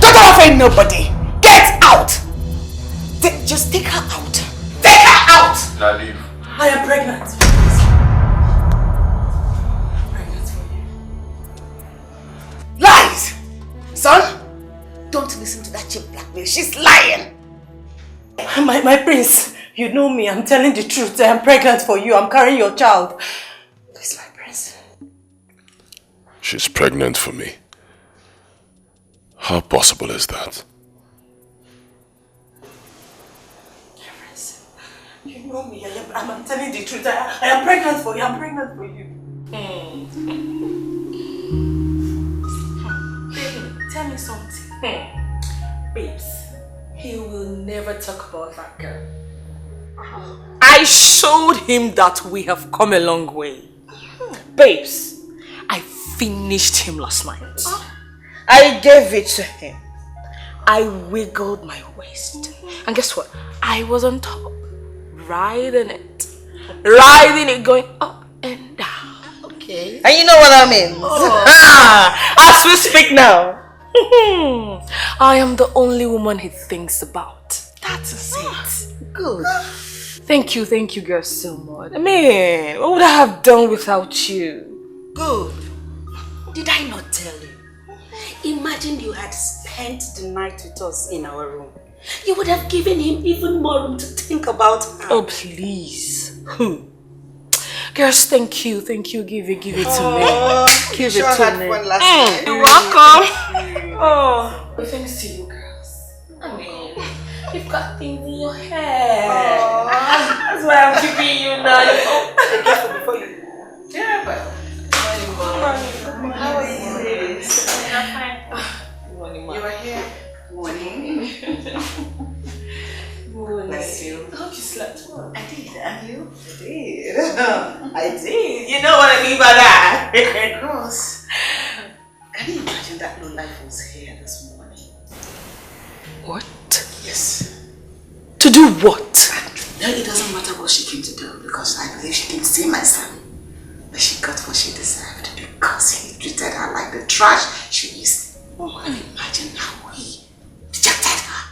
Don't offend nobody. Get out! Just take her out. Take her out! Now leave. I am pregnant. Lies! Son, don't listen to that cheap blackmail. She's lying. My prince, you know me. I'm telling the truth. I am pregnant for you. I'm carrying your child. Please, my prince. She's pregnant for me. How possible is that? You know me. I'm telling the truth. I am pregnant for you. I'm pregnant for you. Baby, tell me something. Babes, he will never talk about that girl. I showed him that we have come a long way. Babes, I finished him last night. I gave it to him. I wiggled my waist. And guess what? I was on top. Riding it, going up and down. Okay. And you know what that means? As we speak now, I am the only woman he thinks about. That is it. Good. Thank you girls so much. I mean, what would I have done without you? Good. Did I not tell you? Imagine you had spent the night with us in our room. You would have given him even more room to think about her. Oh, please. Girls, thank you. Give it to me. Give it to me. Fun last night. You're welcome. Oh, thanks to you, girls. I mean, you've got things in your hair. That's why I'm keeping you now. Before you. Yeah, but. How are you? I'm fine. You are here. Morning. Bless you. I hope you slept well. I did. And you? I did. I did. You know what I mean by that. Of course. Can you imagine that no life was here this morning? What? Yes. To do what? No, it doesn't matter what she came to do because I believe she can see my son. But she got what she deserved because he treated her like the trash she is. Oh, and imagine how he rejected her.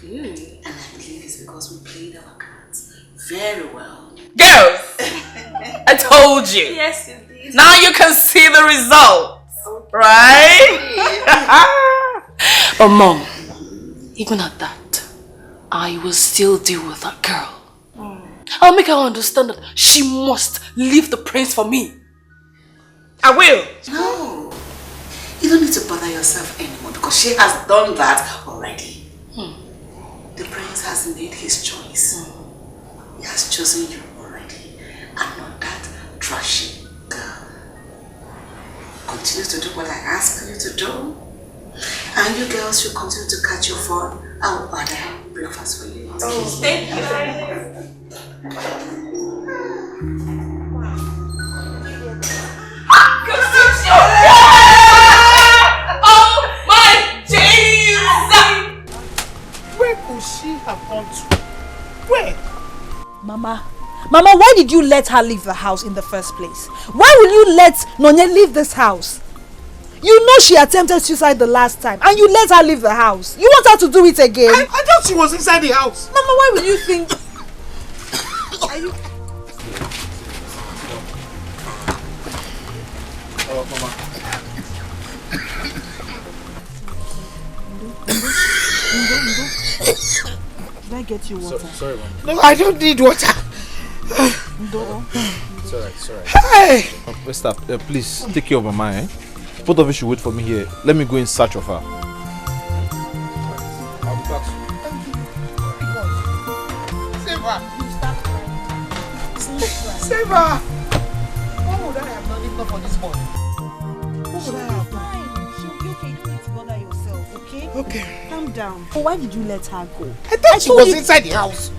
And I believe it's because we played our cards very well. Girls! I told you. Yes, you did. Now you can see the results. Okay. Right? But Mom, even at that, I will still deal with that girl. I'll make her understand that she must leave the prince for me. I will. No. You don't need to bother yourself anymore because she has done that already. The prince has made his choice. He has chosen you already and not that trashy girl. Continue to do what I ask you to do. And you girls should continue to catch your phone. I will order breakfast for you. Oh, thank you. Mama, why did you let her leave the house in the first place? Why will you let Nonye leave this house? You know she attempted suicide the last time and you let her leave the house. You want her to do it again? I thought she was inside the house. Mama, why will you think... Are you... Oh, Mama. Can I get you water? Sorry, Mama. No, I don't need water. It's alright, it's alright. Hey! Stop. Please, take care of Mama, eh? Both of you should wait for me here. Let me go in search of her. I'll be back soon. Save her! Save her! What would I have done if not for this boy? What would I have done? She'll be okay. You don't need to bother yourself, okay? Okay. Calm down. But why did you let her go? I thought she was inside the house.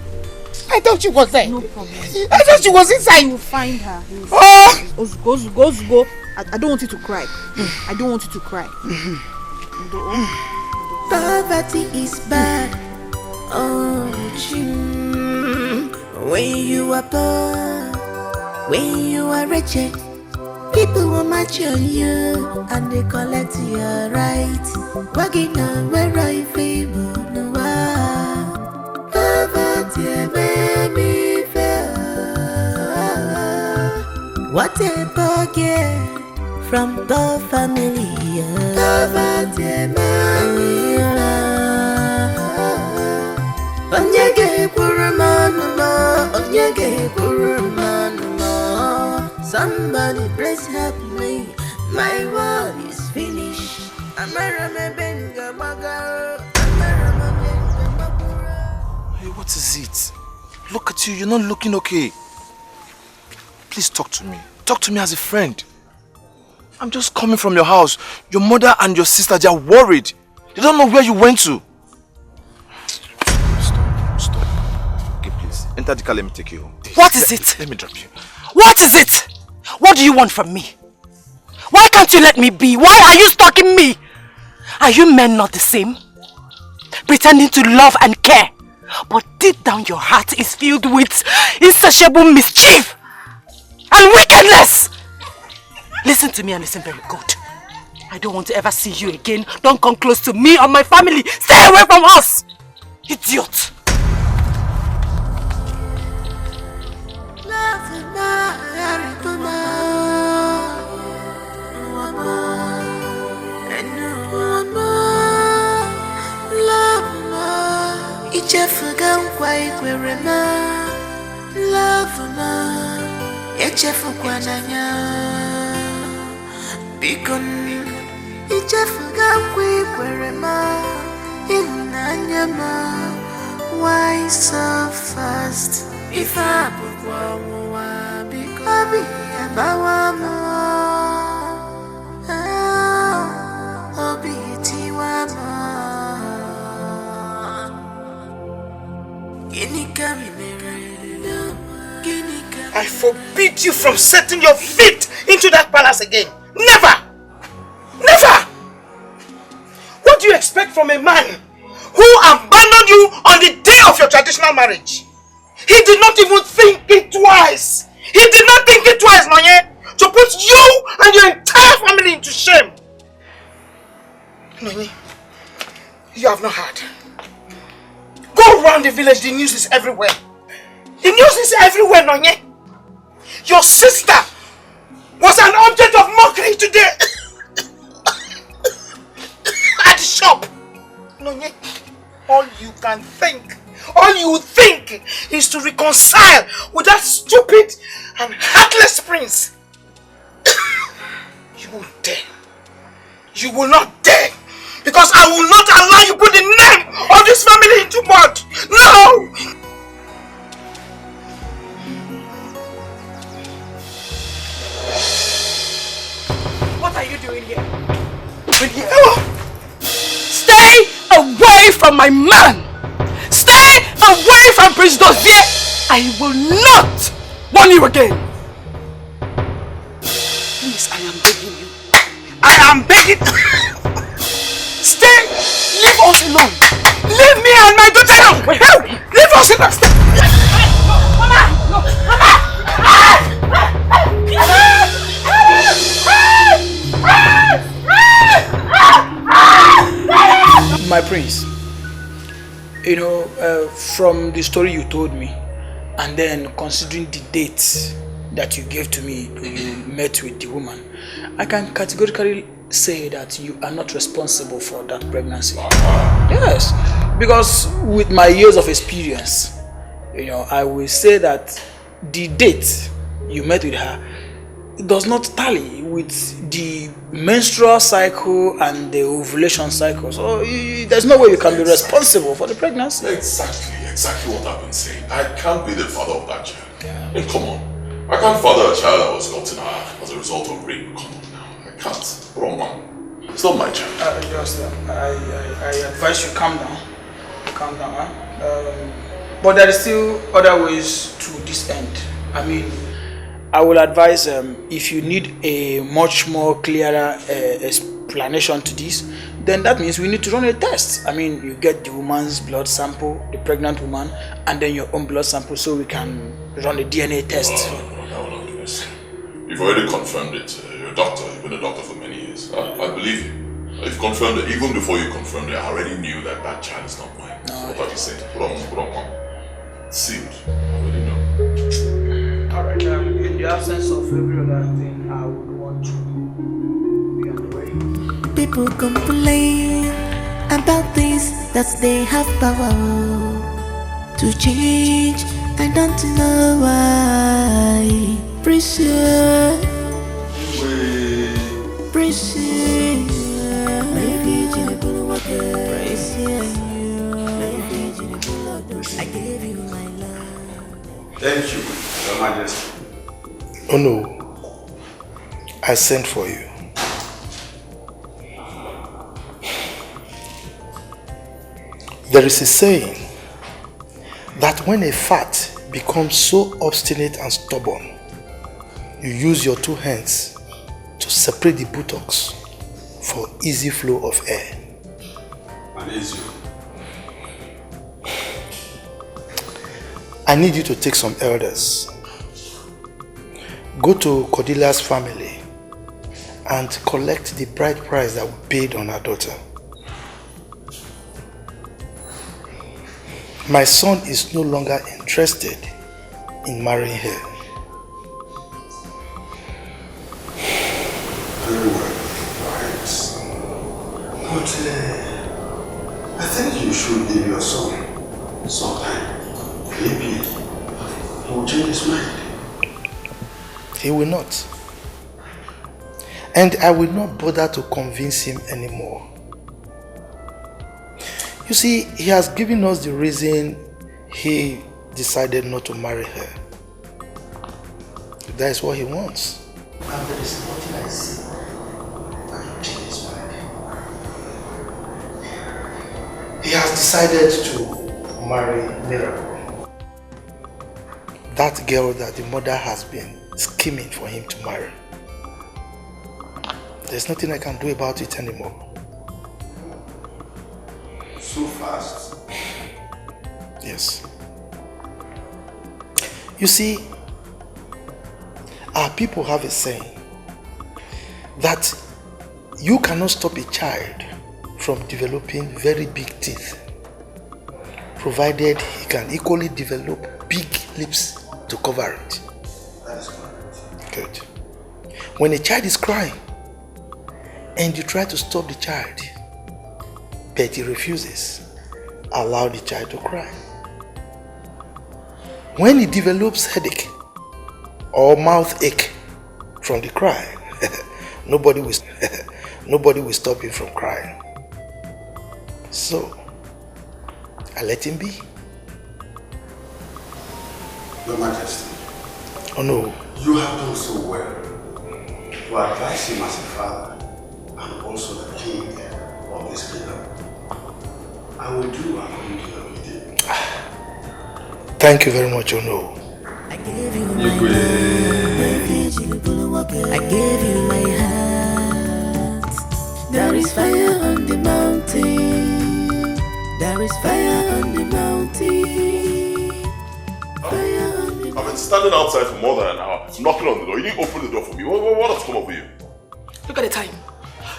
I thought she was there. No problem. I thought she was inside. You will find her. Oh! Go. I don't want you to cry. I don't want you to cry. Poverty is bad. Oh, when you are poor, when you are wretched, people will match on you and they collect your rights. Wagging on where I favor no one. Poverty made me fail. What a forget from the family. Poverty made me fail. Onyege kurumanuma, onyege kurumanuma. Somebody please help me. My world is finished. Hey, what is it? Look at you, you're not looking okay. Please talk to me. Talk to me as a friend. I'm just coming from your house. Your mother and your sister, they are worried. They don't know where you went to. Stop. Okay, please. Enter the car, let me take you home. What is it? Let me drop you. What is it? What do you want from me? Why can't you let me be? Why are you stalking me? Are you men not the same? Pretending to love and care, but deep down your heart is filled with insatiable mischief and wickedness. Listen to me and listen very good. I don't want to ever see you again. Don't come close to me or my family. Stay away from us! Idiot! Ichefuga nkwa ikwere ma love ma echefukwa n'anya bikon ichefuga nkwa ikwere ma ịhụnanya ma why so fast if abụkwa ọnwụnwa biko obi abawa m obi tiwa m. I forbid you from setting your feet into that palace again. Never! Never! What do you expect from a man who abandoned you on the day of your traditional marriage? He did not even think it twice. He did not think it twice, Nonye, to put you and your entire family into shame. Nonye, you have not heard. Go around the village, the news is everywhere. The news is everywhere, Nonye. Your sister was an object of mockery today at the shop. Nonye, all you can think, all you think is to reconcile with that stupid and heartless prince. You will dare. You will not dare. Because I will not allow you put the name of this family into mud. No! What are you doing here? Stay away from my man! Stay away from Prince Dozier! I will not warn you again! Please, I am begging you. I am begging. Stay! Leave us alone! Leave me and my daughter alone! Leave us alone! Mama! Prince, you know, from the story you told me, and then considering the date that you gave to me when you met with the woman, I can categorically say that you are not responsible for that pregnancy. Yes, because with my years of experience, you know, I will say that the date you met with her does not tally with the menstrual cycle and the ovulation cycle. So there's no way you can be responsible for the pregnancy. Exactly what I've been saying. I can't be the father of that child. I mean, come on. I can't father a child that was gotten as a result of rape. Come on now. I can't. Wrong man. It's not my child. I advise you calm down. Calm down, huh? But there is still other ways to this end. I mean, I will advise if you need a much more clearer explanation to this, then that means we need to run a test. I mean, you get the woman's blood sample, the pregnant woman, and then your own blood sample, so we can run a DNA test. No, you've already confirmed it. You're a doctor. You've been a doctor for many years. I believe you. You've confirmed it. Even before you confirmed it, I already knew that that child is not mine. So what have you said? Put on. Sealed. I already know. Alright, in the absence of every other thing, I would want to be on the way. People complain about things that they have power to change. I don't know why. Pressure. I gave you my love. Thank you, Your Majesty. Oh no, I sent for you. There is a saying that when a fat becomes so obstinate and stubborn, you use your two hands to separate the buttocks for easy flow of air. And easy. I need you to take some elders. Go to Cordelia's family and collect the bride price that we paid on our daughter. My son is no longer interested in marrying her. Very well, right. But I think you should give your son some time. Maybe he will change his mind. He will not. And I will not bother to convince him anymore. You see, he has given us the reason he decided not to marry her. That is what he wants. And there is nothing I see that will change his mind. He has decided to marry Marital. That girl that the mother has been scheming for him to marry. There's nothing I can do about it anymore. So fast? Yes. You see, our people have a saying that you cannot stop a child from developing very big teeth, provided he can equally develop big lips to cover it. That is correct. Good. When a child is crying and you try to stop the child, but he refuses, allow the child to cry. When he develops headache or mouth ache from the cry, nobody will stop him from crying. So, I let him be. Your Majesty. Oh no. You have done so well to advise him as a father and also the king of this kingdom. I will do according to your bidding. Thank you very much, Ono. I gave you my love. I gave you my heart. There is fire on the mountain. There is fire on the mountain. Fire on the I've been standing outside for more than an hour, knocking on the door. You didn't open the door for me. What has come up with you? Look at the time.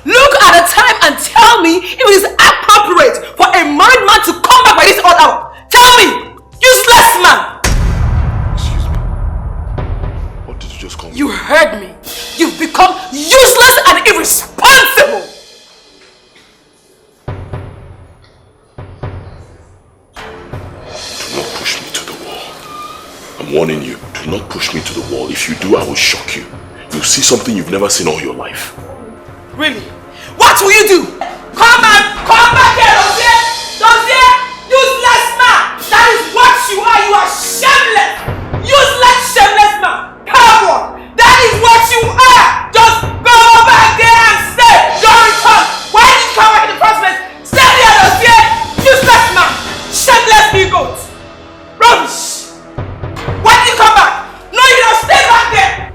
Look at the time and tell me if it is appropriate for become useless and irresponsible. Do not push me to the wall. I'm warning you, do not push me to the wall. If you do, I will shock you. You'll see something you've never seen all your life. Really? What will you do? Come back here, Dozier! Useless man! That is what you are! You are shameless! Useless, shameless man! Come on! That is what you are! Just go back there and stay! Don't return! Why did you come back in the first place? Stay there, Dozier! Useless man! Shameless bigot! Rubbish! Why did you come back? No, you don't stay back there!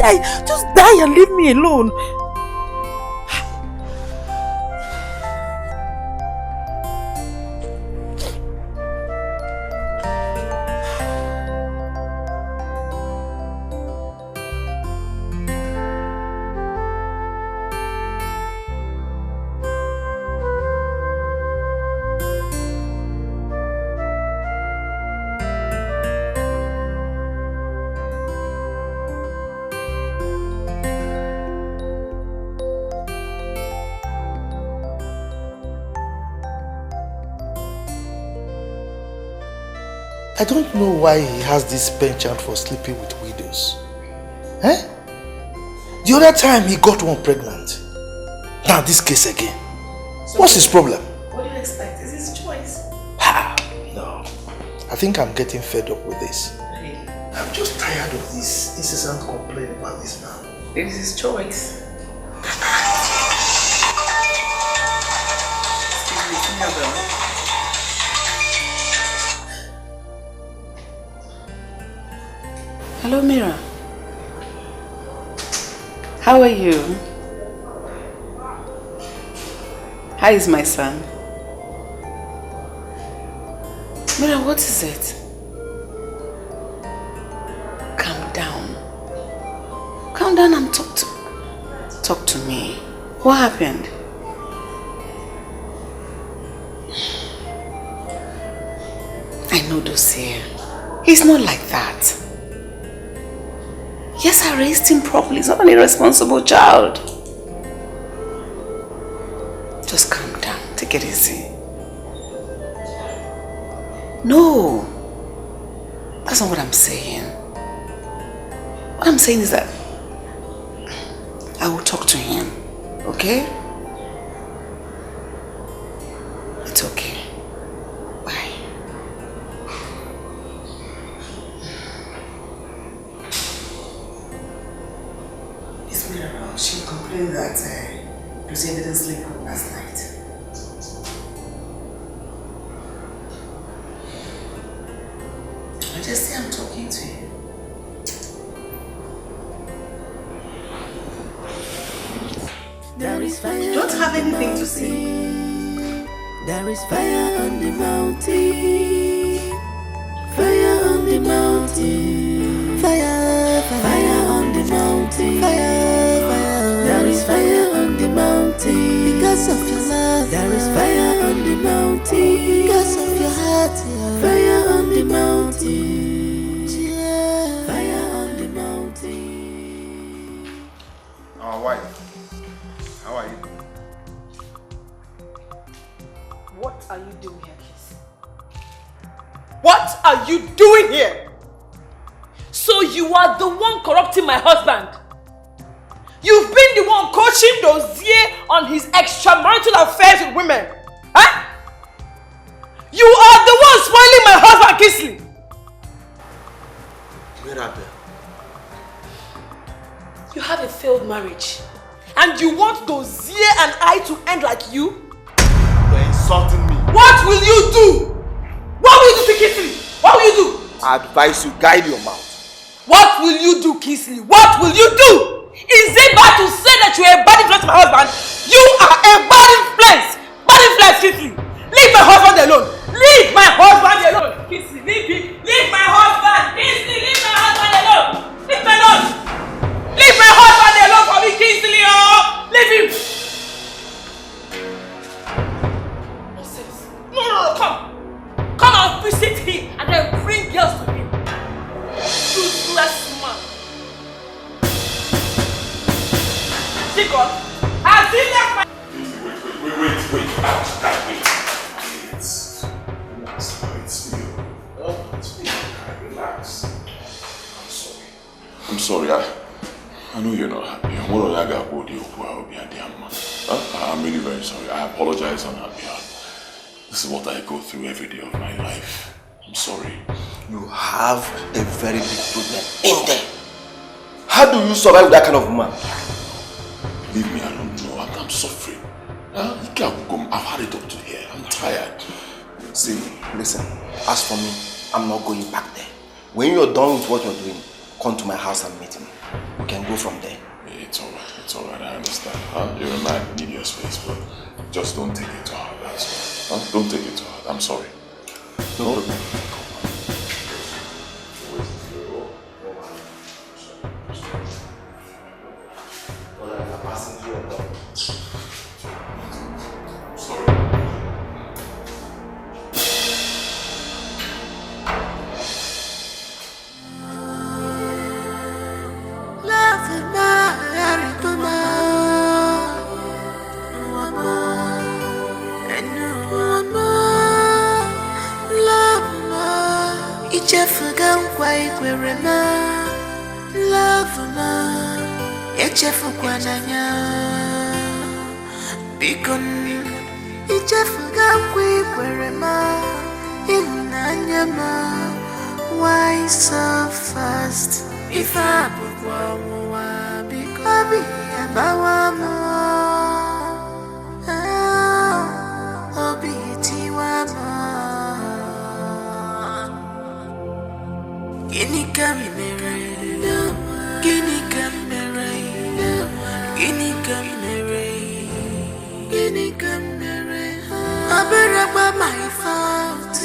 Die. Just die and leave me alone. I don't know why he has this penchant for sleeping with widows. Eh? The other time he got one pregnant. Now this case again. So what's his problem? What do you expect? It's his choice. No. I think I'm getting fed up with this. Really? I'm just tired of this incessant complaint about this man. It is his choice. Hello, Mira. How are you? How is my son? Mira, what is it? Calm down. Calm down and talk to me. What happened? I know Dossier. He's not like that. Yes, I raised him properly. He's not an irresponsible child. Just calm down. Take it easy. No. That's not what I'm saying. What I'm saying is that I will talk to him. Okay? It's okay. Bye. It's Mira. She complained that Lucia didn't sleep good last night. I just say I'm talking to you. You don't have anything to say. There is fire on the mountain. Fire on the mountain. Fire, fire on the mountain. Fire, fire. There is fire on the mountain. Because of your love. There is fire on the mountain. Because of your heart. Fire on the mountain. Yeah. Fire on the mountain. Our wife. How are you? are you doing here, Kiss? What are you doing here? So you are the one corrupting my husband? You've been the one coaching Dozier on his extramarital affairs with women. Huh? You are the one spoiling my husband, Kisley. Marital. You have a failed marriage. And you want Dozier and I to end like you? You're insulting me. What will you do? What will you do to Kisley? What will you do? I advise you, guide your mouth. What will you do, Kisley? What will you do? Is it bad to say that you are a bad influence to my husband? You are a bad influence! Bad influence, Kisley! Leave my husband alone! Leave my husband alone! Kisley, leave me! Leave my husband! Kisley, leave my husband alone! Leave me alone! Leave my husband alone for me, Kisley! Oh! Leave him! Nonsense! No, come! Come and visit him and then bring girls to him! Useless man! Jacob, has he left my... Wait. It's me. Relax. I'm sorry. I know you're not happy. I'm really very sorry. I apologize on her behalf. This is what I go through every day of my life. I'm sorry. You have a very big problem in there. How do you survive with that kind of woman? Leave me alone. No, I'm suffering. I've had it up to here. I'm tired. See, listen. As for me, I'm not going back there. When you're done with what you're doing, come to my house and meet me. We can go from there. It's alright. I understand. You're a man, you need your space, but just don't take it to heart. That's all. Don't take it to heart. I'm sorry. No problem. Why so fast? If I put one because I be about one more, I'll be one more. Guinea camera, guinea camera, guinea camera, guinea camera. I better about my fault.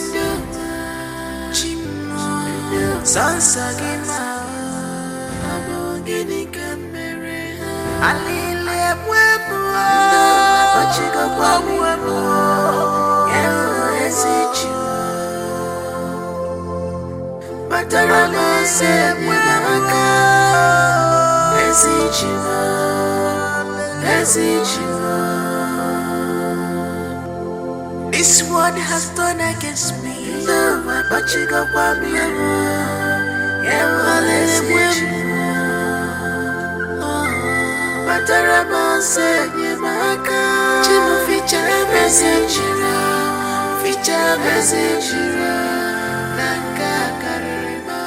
Sansagima, Guinea camera, Alile Pueblo, Pachico Pueblo, Esichu, Paternal said, Esichu. This one has done against me. But you go for me, but the Ramon said, Jim feature message, Nanka Karima.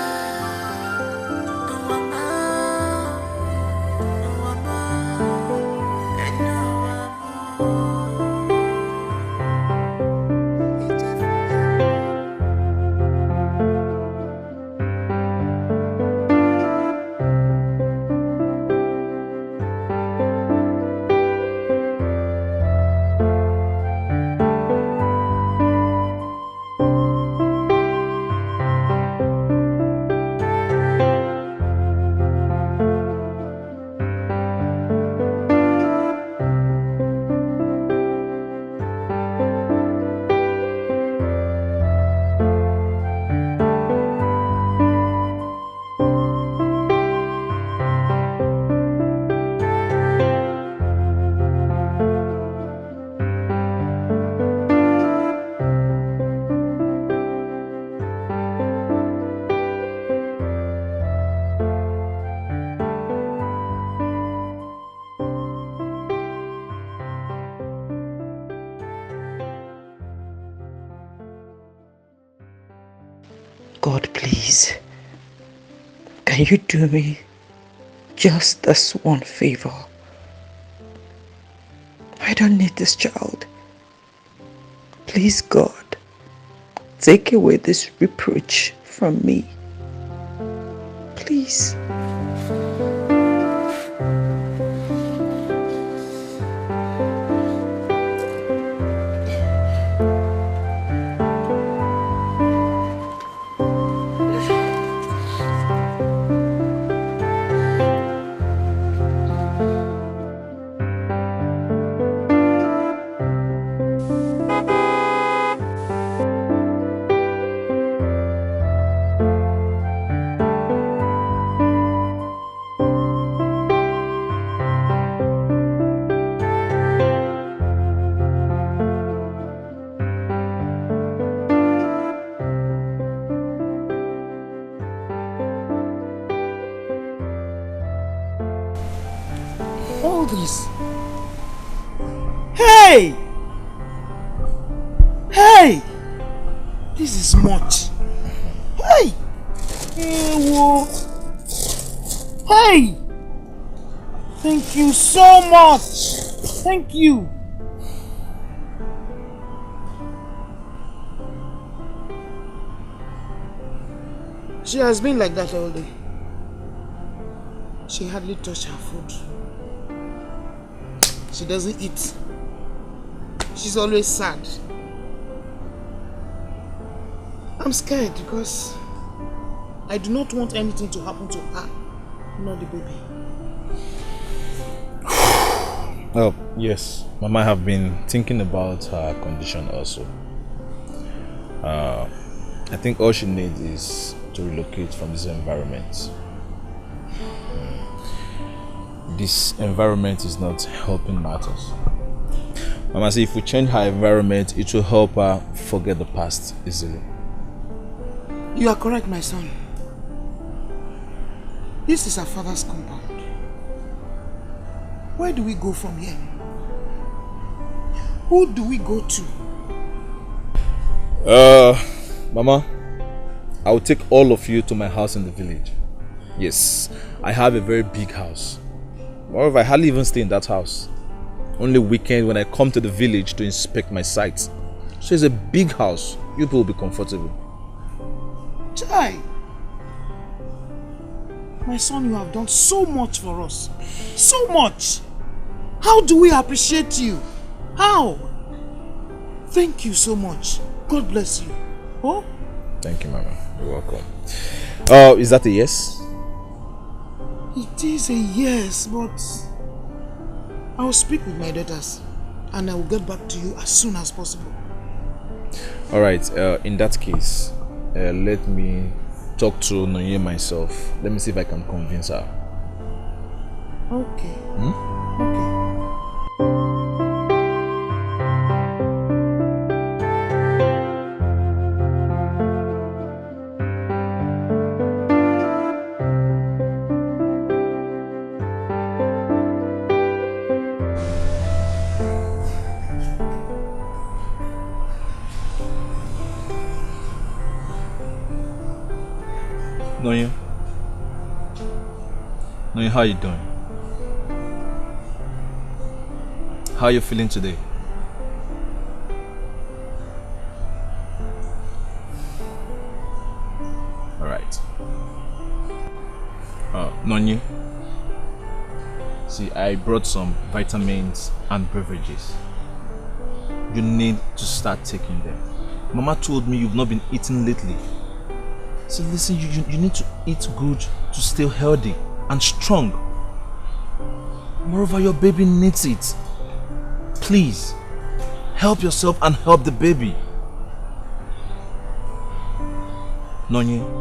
God, please, can you do me just this one favor? I don't need this child. Please, God, take away this reproach from me. Please. All this. Hey! Hey! This is much. Hey! Hey, whoa. Hey! Thank you so much. Thank you. She has been like that all day. She hardly touched her food. She doesn't eat. She's always sad. I'm scared because I do not want anything to happen to her, not the baby. Oh, yes. Mama have been thinking about her condition also. I think all she needs is to relocate from this environment. This environment is not helping matters. Mama said if we change her environment, it will help her forget the past easily. You are correct, my son. This is her father's compound. Where do we go from here? Who do we go to? Mama, I will take all of you to my house in the village. Yes, I have a very big house. Moreover, I hardly even stay in that house. Only weekend when I come to the village to inspect my sites. So it's a big house. You people will be comfortable. Chai! My son, you have done so much for us. So much! How do we appreciate you? How? Thank you so much. God bless you. Oh? Thank you, Mama. You're welcome. Is that a yes? It is a yes, but I will speak with my daughters and I will get back to you as soon as possible. Alright, in that case, let me talk to Nonye myself. Let me see if I can convince her. Okay. Okay. Nonye, how are you doing? How are you feeling today? Alright. Nonye, see, I brought some vitamins and beverages. You need to start taking them. Mama told me you've not been eating lately. So listen, you need to eat good to stay healthy and strong. Moreover, your baby needs it. Please, help yourself and help the baby. Nonye.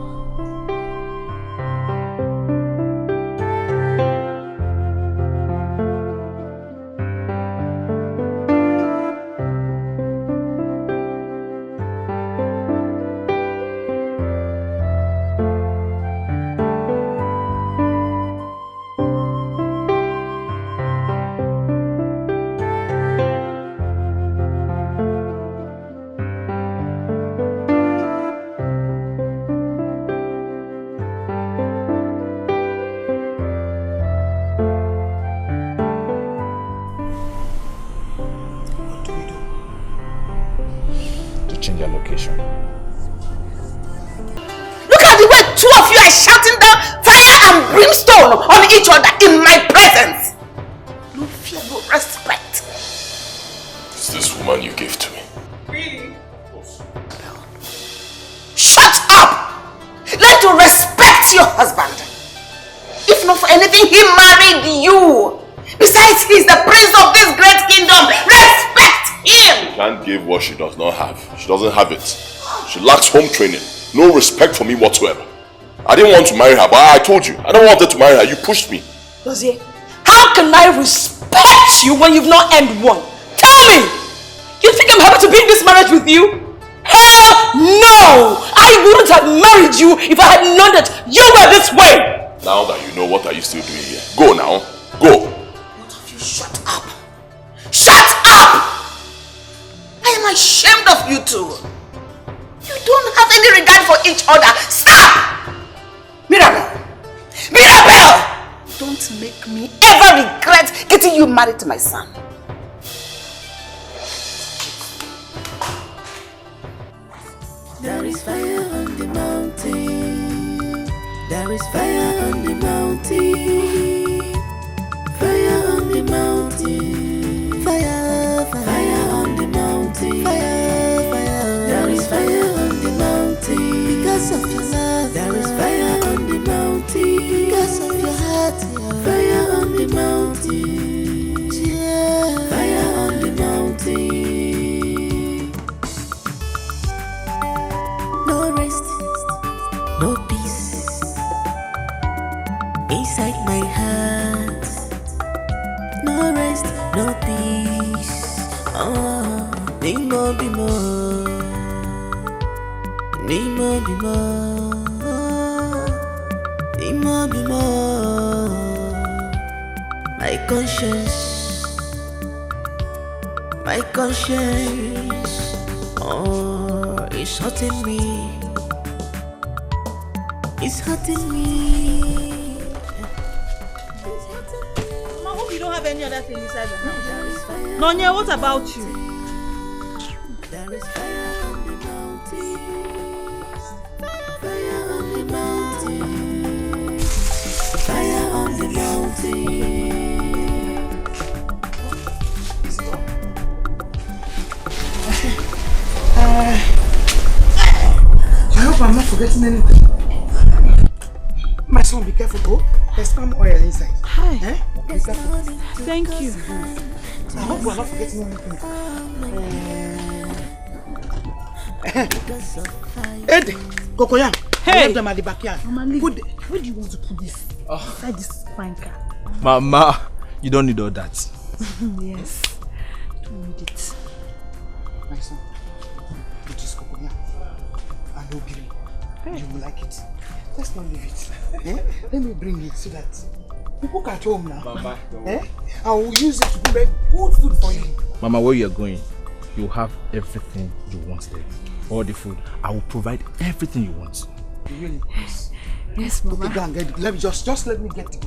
their location. Look at the way two of you are shouting down fire and brimstone on each other in my presence. No fear, no respect. It's this woman you gave to me. Really? Shut up! Learn to respect your husband. If not for anything, he married you. Besides, he's the prince of this great kingdom. Respect him! She can't give what she does not have. She doesn't have it. She lacks home training. No respect for me whatsoever. I didn't want to marry her, but I told you. I don't want to marry her. You pushed me. Dozie, how can I respect you when you've not earned one? Tell me! You think I'm happy to be in this marriage with you? Hell no! I wouldn't have married you if I had known that you were this way! Now that you know, what are you still doing here? Go now. Go. Shut up! Shut up! I am ashamed of you two. You don't have any regard for each other. Stop! Mirabel! Mirabel! Don't make me ever regret getting you married to my son. There is fire on the mountain. There is fire on the mountain. Fire on the mountain. Fire, fire, fire on the mountain. Fire, fire. There is fire on the mountain. Because of your love. There is fire on the mountain. Because of your heart. Fire on the mountain. Yeah. Fire on the mountain. No rest, no peace inside my heart. No rest, no peace. Oh, need more, be more. Need more, be more. Need more, be more. My conscience, oh, it's hurting me. It's hurting me. I hope you don't have any other thing inside the house. Nonya, what about you? There is fire on the mountain. Fire on the mountain. Fire on the mountain. I hope I'm not forgetting anything. My son, be careful, oh. There's palm oil inside. Hi. Eh? Be careful. Thank you. I hope we're not forgetting anything. Ed, Cocoyam. Hey. I left them at the backyard. Mama, where do you want to put this? Inside this fine car. Mama, you don't need all that. Yes. Don't need it. My son, it is Cocoyam. I know Billy. You will like it. Let's not leave it. Eh? Let me bring it so that you cook at home now. Mama, eh? I will use it to make good food for you. Mama, where you're going, you have everything you want there. All the food. I will provide everything you want. Really? Yes. Yes, Mama. Okay, go and get it. Let me just let me get it.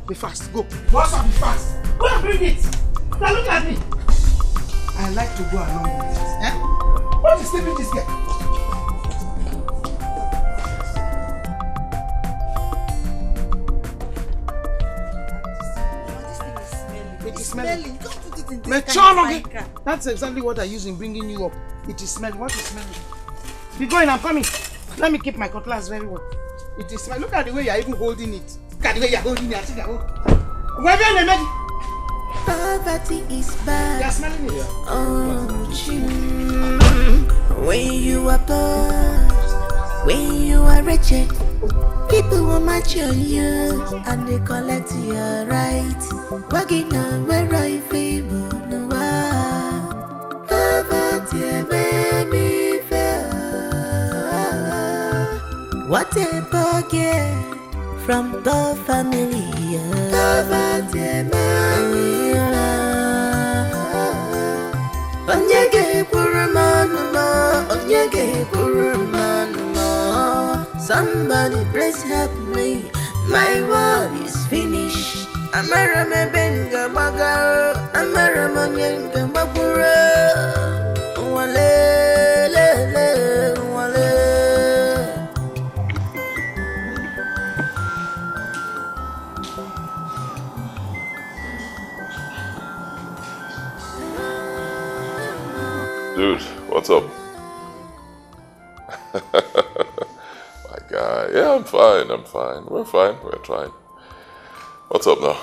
Be fast. Go. What's up? Be fast. Go and bring it. Now look at me. I like to go along with it. Eh? What is sleeping this girl? It is smelling. Don't put it in this kind of car. That's exactly what I use in bringing you up. It is smelling. What is smelling? Be going, I'm coming. Let me keep my cutlass very well. It is smelling. Look at the way you're even holding it. Look at the way you're holding it. I think I hold. Wherever you're ready. Poverty is bad. You're smelling it. Oh, when you are poor, when you are wretched, people will match on you and they collect your right. Working on where I favor no one. Poverty made me fail. What a forget from the family. Poverty made me somebody please help me. My world is finished. I'm a Benga Baga. I'm a Ramanyenga Babura. Dude, what's up? My guy. Yeah, I'm fine. We're fine. We're trying. What's up now?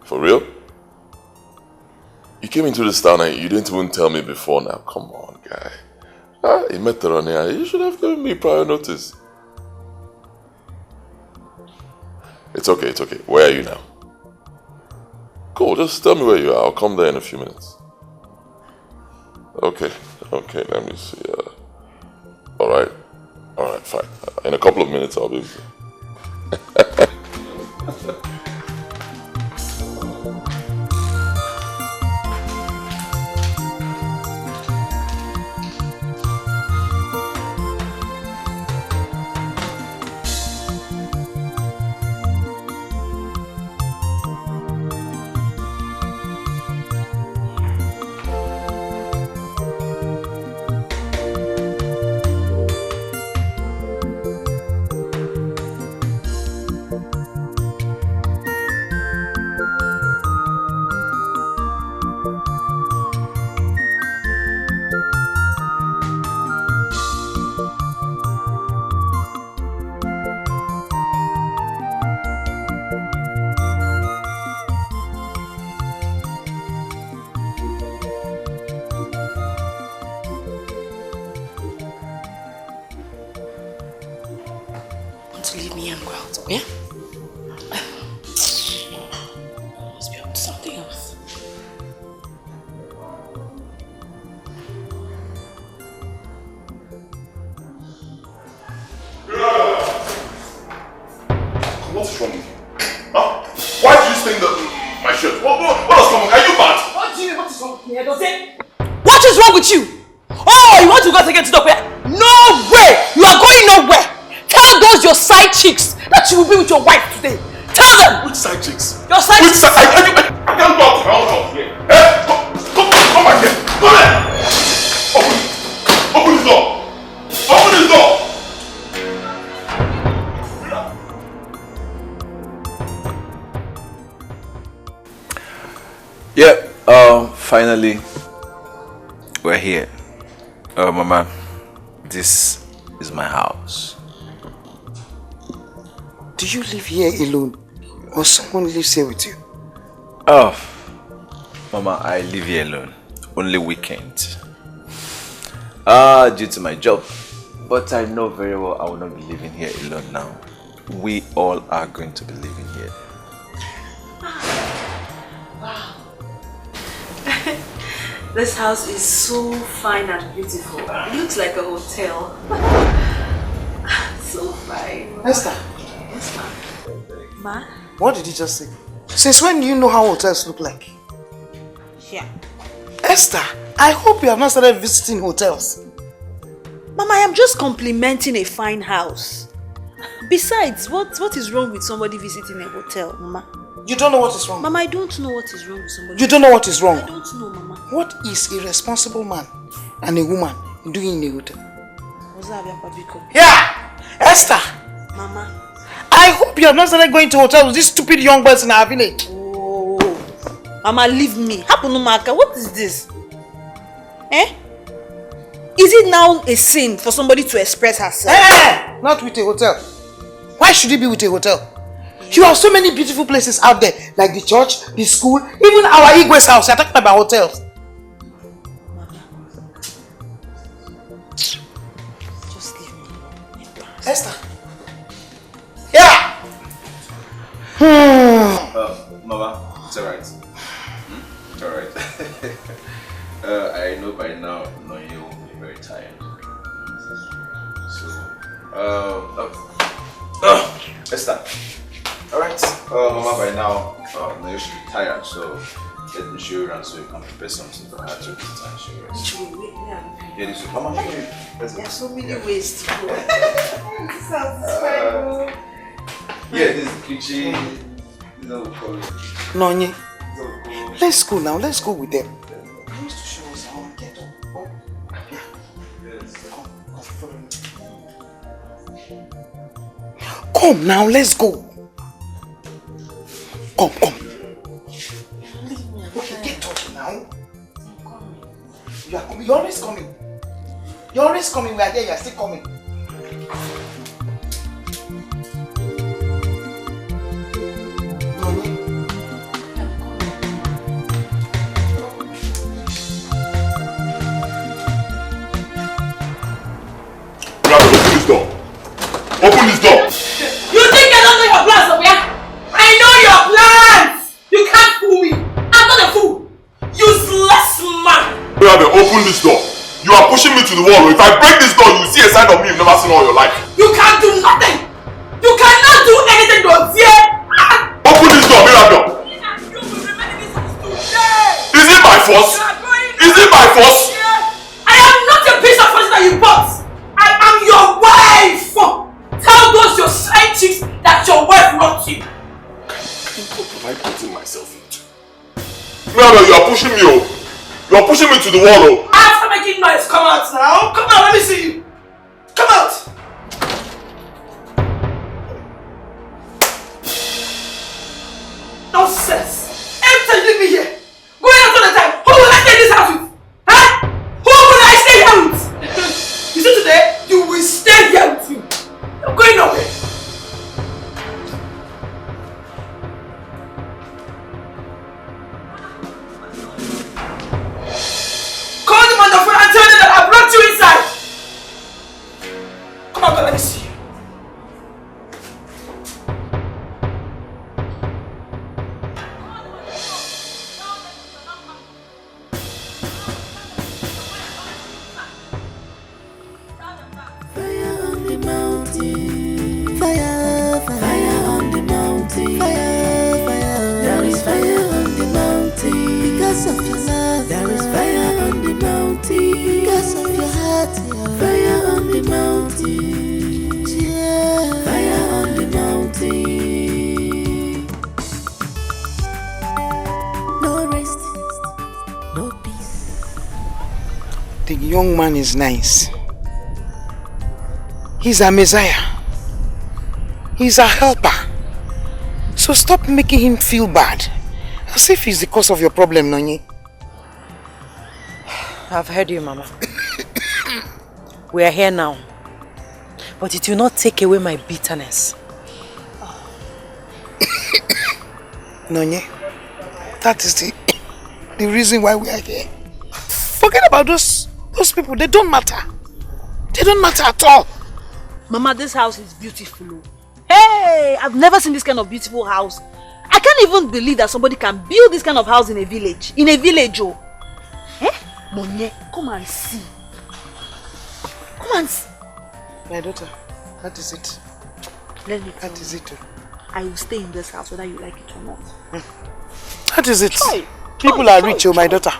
For real? You came into this town and you didn't even tell me before now. Come on, guy. You met her on here. You should have given me prior notice. It's okay. Where are you now? Cool, just tell me where you are. I'll come there in a few minutes. Okay, let me see. Alright, fine. In a couple of minutes I'll be with you. Chicks that you will be with your wife today. Tell them! Which side chicks? Your side chicks! I can't talk here. Come back here. Come here! Open this door. Open this door. Yeah, finally, we're here. Mama, this is my house. Do you live here alone? Or someone lives here with you? Oh, Mama, I live here alone. Only weekends. Due to my job. But I know very well I will not be living here alone now. We all are going to be living here. Wow. This house is so fine and beautiful. It looks like a hotel. So fine. Esther. Ma? What did you just say? Since when do you know how hotels look like? Yeah. Esther, I hope you have not started visiting hotels. Mama, I am just complimenting a fine house. Besides, what is wrong with somebody visiting a hotel, Mama? You don't know what is wrong? Mama, I don't know what is wrong with somebody. You don't know what is wrong? I don't know, Mama. What is a responsible man and a woman doing in a hotel? Yeah! Esther! Mama. I hope you have not started going to hotels with these stupid young boys in our village. Oh, Mama, leave me. Hapunumaka, what is this? Eh? Is it now a sin for somebody to express herself? Not with a hotel. Why should it be with a hotel? You have so many beautiful places out there, like the church, the school, even our Igwe's house. You're talking about hotels. Just leave me. Esther. Yeah! Mama, it's alright. It's alright. I know by now Noye will be very tired. So, Esther. Alright. Mama, by now Noye should be tired, so let me show you around so you can prepare something for her to eat and show you rest. Yeah, this is Mama, show you. There are so many ways to go. This sounds fine. Yeah, this is the kitchen. Nonye, let's go now. Let's go with them. He wants to show us how to get up. Oh. Yeah. Yes. Come now, let's go. Come. Okay, get up now. You are coming. You're always coming. You're always coming. We are here. You are still coming. Open this door. Open this door. You think I don't know your plans, Sophia? I know your plans. You can't fool me. I'm not a fool. Useless man. Open this door. You are pushing me to the wall. If I break this door, you will see a side of me you've never seen all your life. You can't do nothing. You cannot do anything, Dozier. Open this door, Mirabel. Is it by force? Is it by force? I am not a piece of furniture that you bought. I am your wife. Tell those your side chicks that your wife wants you. What am I putting myself into? Mirabel, you are pushing me. You are pushing me to the wall. After making noise, come out now. Come on, let me see you. Come out. Nonsense. Every time you leave me here, going out all the time. Who will I stay in this house with? Huh? Who will I stay here with? You see today, you will stay here with me. You're going nowhere. Call them on the phone and tell them that I brought you inside. Come on, let me see you. Fire on the mountain. Fire, fire on the mountain. Fire, fire. There is fire on the mountain. Because of your love. There is fire on the mountain. Because of your heart. Fire on the mountain. Yeah. Fire on the mountain. No rest. No peace. The young man is nice. He's a messiah. He's a helper. So stop making him feel bad. As if he's the cause of your problem, Nonye. I've heard you, Mama. We are here now. But it will not take away my bitterness. Nonye, that is the reason why we are here. Forget about those people. They don't matter. They don't matter at all. Mama, this house is beautiful. Hey, I've never seen this kind of beautiful house. I can't even believe that somebody can build this kind of house in a village. In a village, oh. Eh? Monye, come and see. Come and see. My daughter, that is it. Let me That is it. I will stay in this house whether you like it or not. That is it. People are rich, oh my daughter.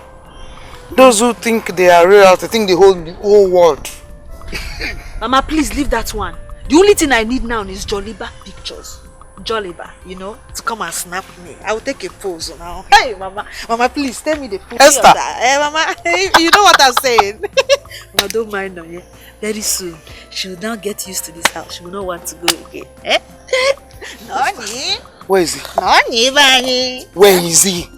Those who think they are real, they think the whole world. Mama, please leave that one. The only thing I need now is Jolliba pictures. Jolliba, you know, to come and snap me. I will take a pose now. Hey, Mama. Mama, please tell me the picture Esther. of that. Hey, Mama, you know what I'm saying. Mama, don't mind her, yeah? Very soon, she will now get used to this house. She will not want to go again. Eh? Nani? Where is he? Nani, Bani? Where is he?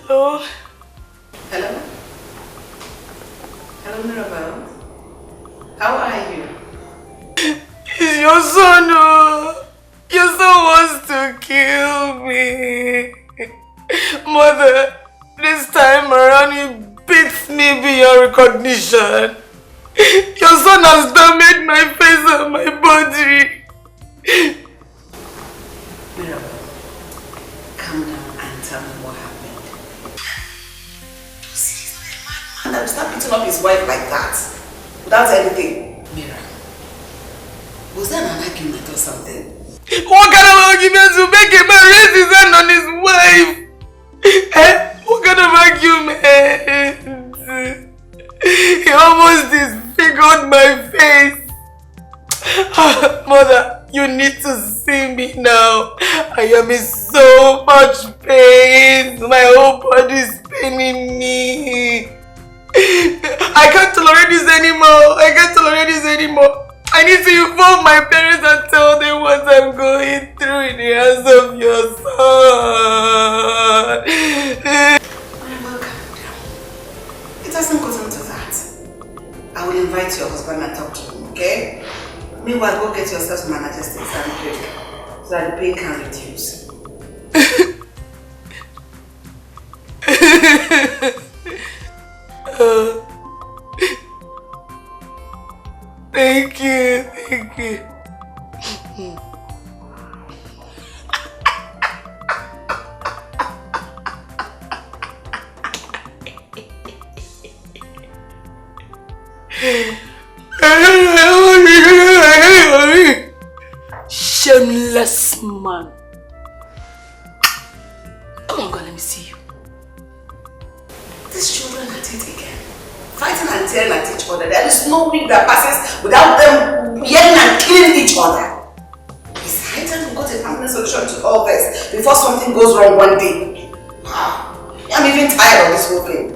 Hello? Hello? Hello, Mirabel. How are you? It's your son, oh. Your son wants to kill me. Mother, this time around he beats me beyond recognition. Your son has damaged my face and my body. Mirabel, calm down and tell me what happened. See, he's not a madman that will start beating up his wife like that. without anything. Mira, was there an argument or something? What kind of argument to make a man raise his hand on his wife? What kind of argument? He almost disfigured my face. Mother, you need to see me now. I am in so much pain. My whole body is paining me. I can't tolerate this anymore. I need to inform my parents and tell them what I'm going through in the hands of your son. Well, calm down. It doesn't go down to that. I will invite your husband and talk to him, okay? Meanwhile, go get yourself some analgesics and drink so that the pain can reduce. Thank you. Shameless man. Come on, God, let me see you. These children at it again. Fighting and tearing at each other. There is no week that passes without them yelling and killing each other. It's high time we got a permanent solution to all this before something goes wrong one day. Wow. I'm even tired of this whole thing.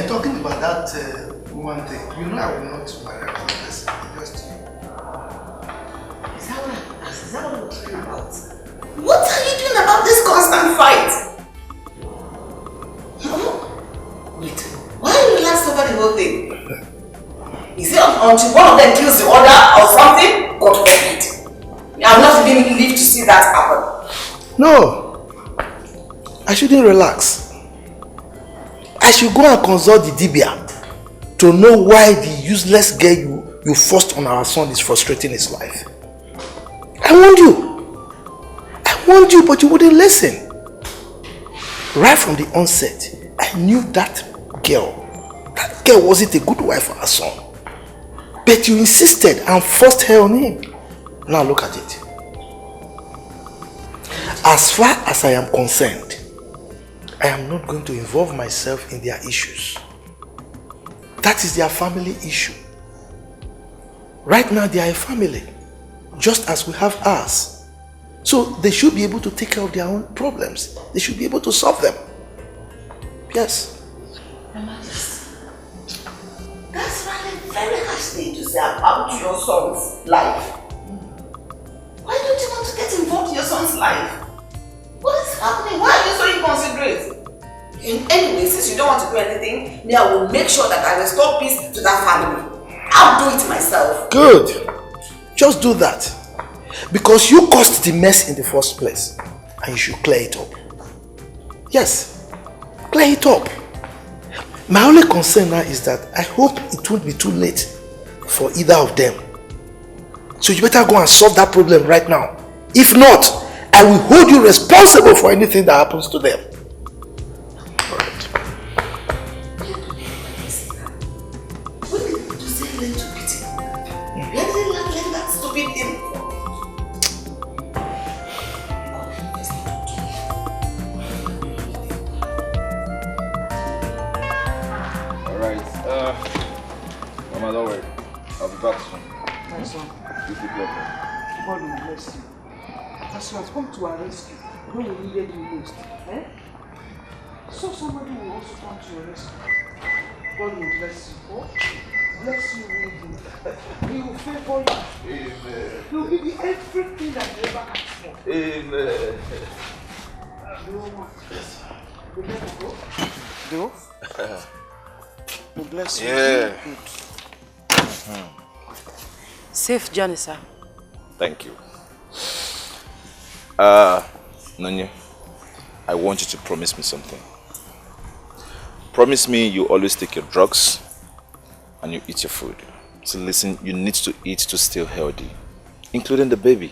Talking about that one thing, you know I will not marry another person, just you. Is that what we're talking about? What are you doing about this constant fight? Wait, why are you relaxed over the whole thing? Is it until one of them kills the other or something? God forbid. I'm not even live to see that happen. No, I shouldn't relax. I should go and consult the Dibia to know why the useless girl you forced on our son is frustrating his life. I warned you, but you wouldn't listen. Right from the onset, I knew that girl wasn't a good wife for our son. But you insisted and forced her on him. Now look at it. As far as I am concerned, I am not going to involve myself in their issues. That is their family issue. Right now they are a family, just as we have ours. So they should be able to take care of their own problems. They should be able to solve them. Yes. That's really very harsh thing to say about your son's life. Why don't you want to get involved in your son's life? What is happening? Why are you so inconsiderate? Anyway, since you don't want to do anything, I will make sure that I restore peace to that family. I'll do it myself. Good. Just do that. Because you caused the mess in the first place. And you should clear it up. Yes. Clear it up. My only concern now is that I hope it won't be too late for either of them. So you better go and solve that problem right now. If not, I will hold you responsible for anything that happens to them. Alright. What did you say learn to pity? Where did you learn that stupid thing? Alright, Mama, don't worry. I'll be back soon. My son, You keep your phone. God will bless you. As you have come to our rescue, when we needed you most, so somebody will also come to your rescue. God will bless you. Oh? Bless you, really. He will favor you. Amen. He will give you everything that you ever asked for. Amen. You never go? No? God bless you. Yeah. Safe journey, sir. Thank you. Nonye, I want you to promise me something. Promise me you always take your drugs and you eat your food. So listen, you need to eat to stay healthy, including the baby.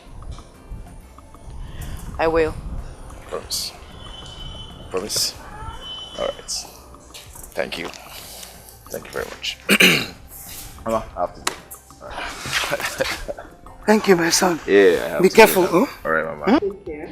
I will. Promise. Promise? Alright. Thank you. Thank you very much. Mama, I have to go. Right. Thank you, my son. Yeah, I have Be to careful, go. huh? Alright, Mama. Take care.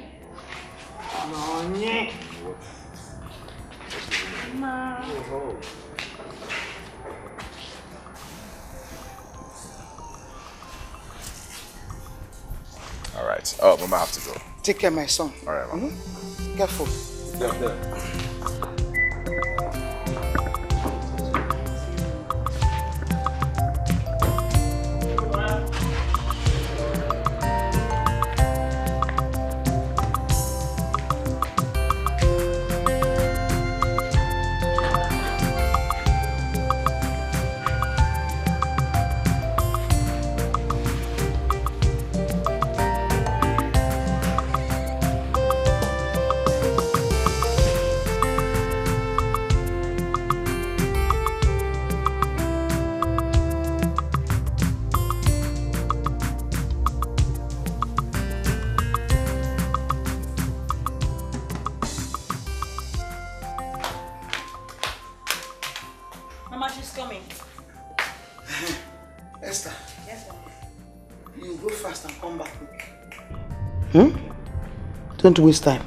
Alright. Oh, Mama, I have to go. Take care, my son. Alright, Mama. Careful. Don't waste time.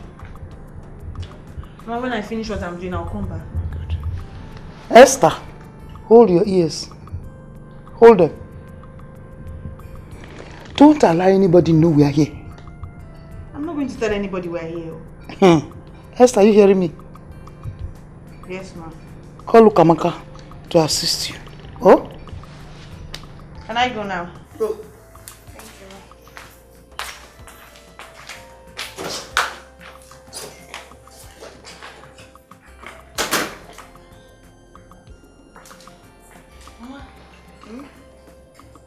Now when I finish what I'm doing, I'll come back. Good. Esther, hold your ears. Hold them. Don't allow anybody know we are here. I'm not going to tell anybody we're here. Esther, are you hearing me? Yes, ma'am. Call Lukamaka to assist you. Oh? Can I go now? Go.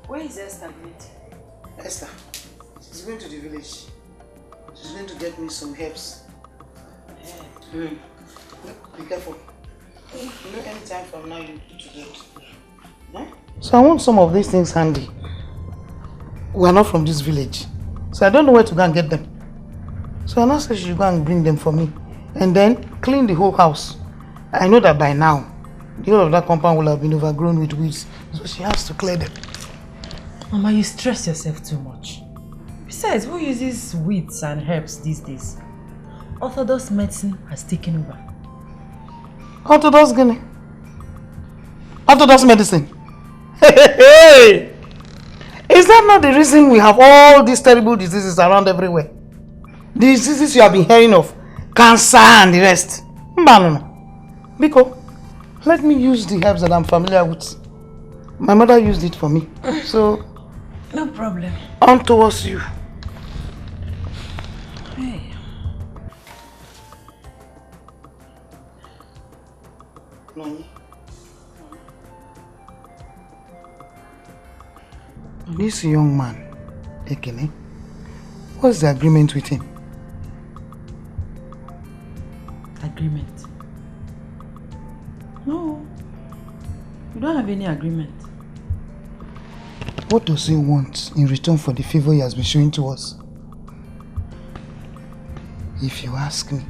Where is Esther going? Esther, she's going to the village. She's going to get me some herbs. Be careful. You know, any time from now you need to get. Huh? So I want some of these things handy. We are not from this village, so I don't know where to go and get them. So I now say she should go and bring them for me, and then clean the whole house. I know that by now, the whole of that compound will have been overgrown with weeds, so she has to clear them. Mama, you stress yourself too much. Besides, who uses weeds and herbs these days? Orthodox medicine has taken over. Orthodox Guinea? Orthodox medicine? Hey! Is that not the reason we have all these terrible diseases around everywhere? The diseases you have been hearing of, cancer and the rest. No. Biko, let me use the herbs that I'm familiar with. My mother used it for me, so... No problem. On towards you. Hey. Nani? This young man, Ekene, what's the agreement with him? Agreement? No. We don't have any agreement. What does he want in return for the favor he has been showing to us? If you ask me,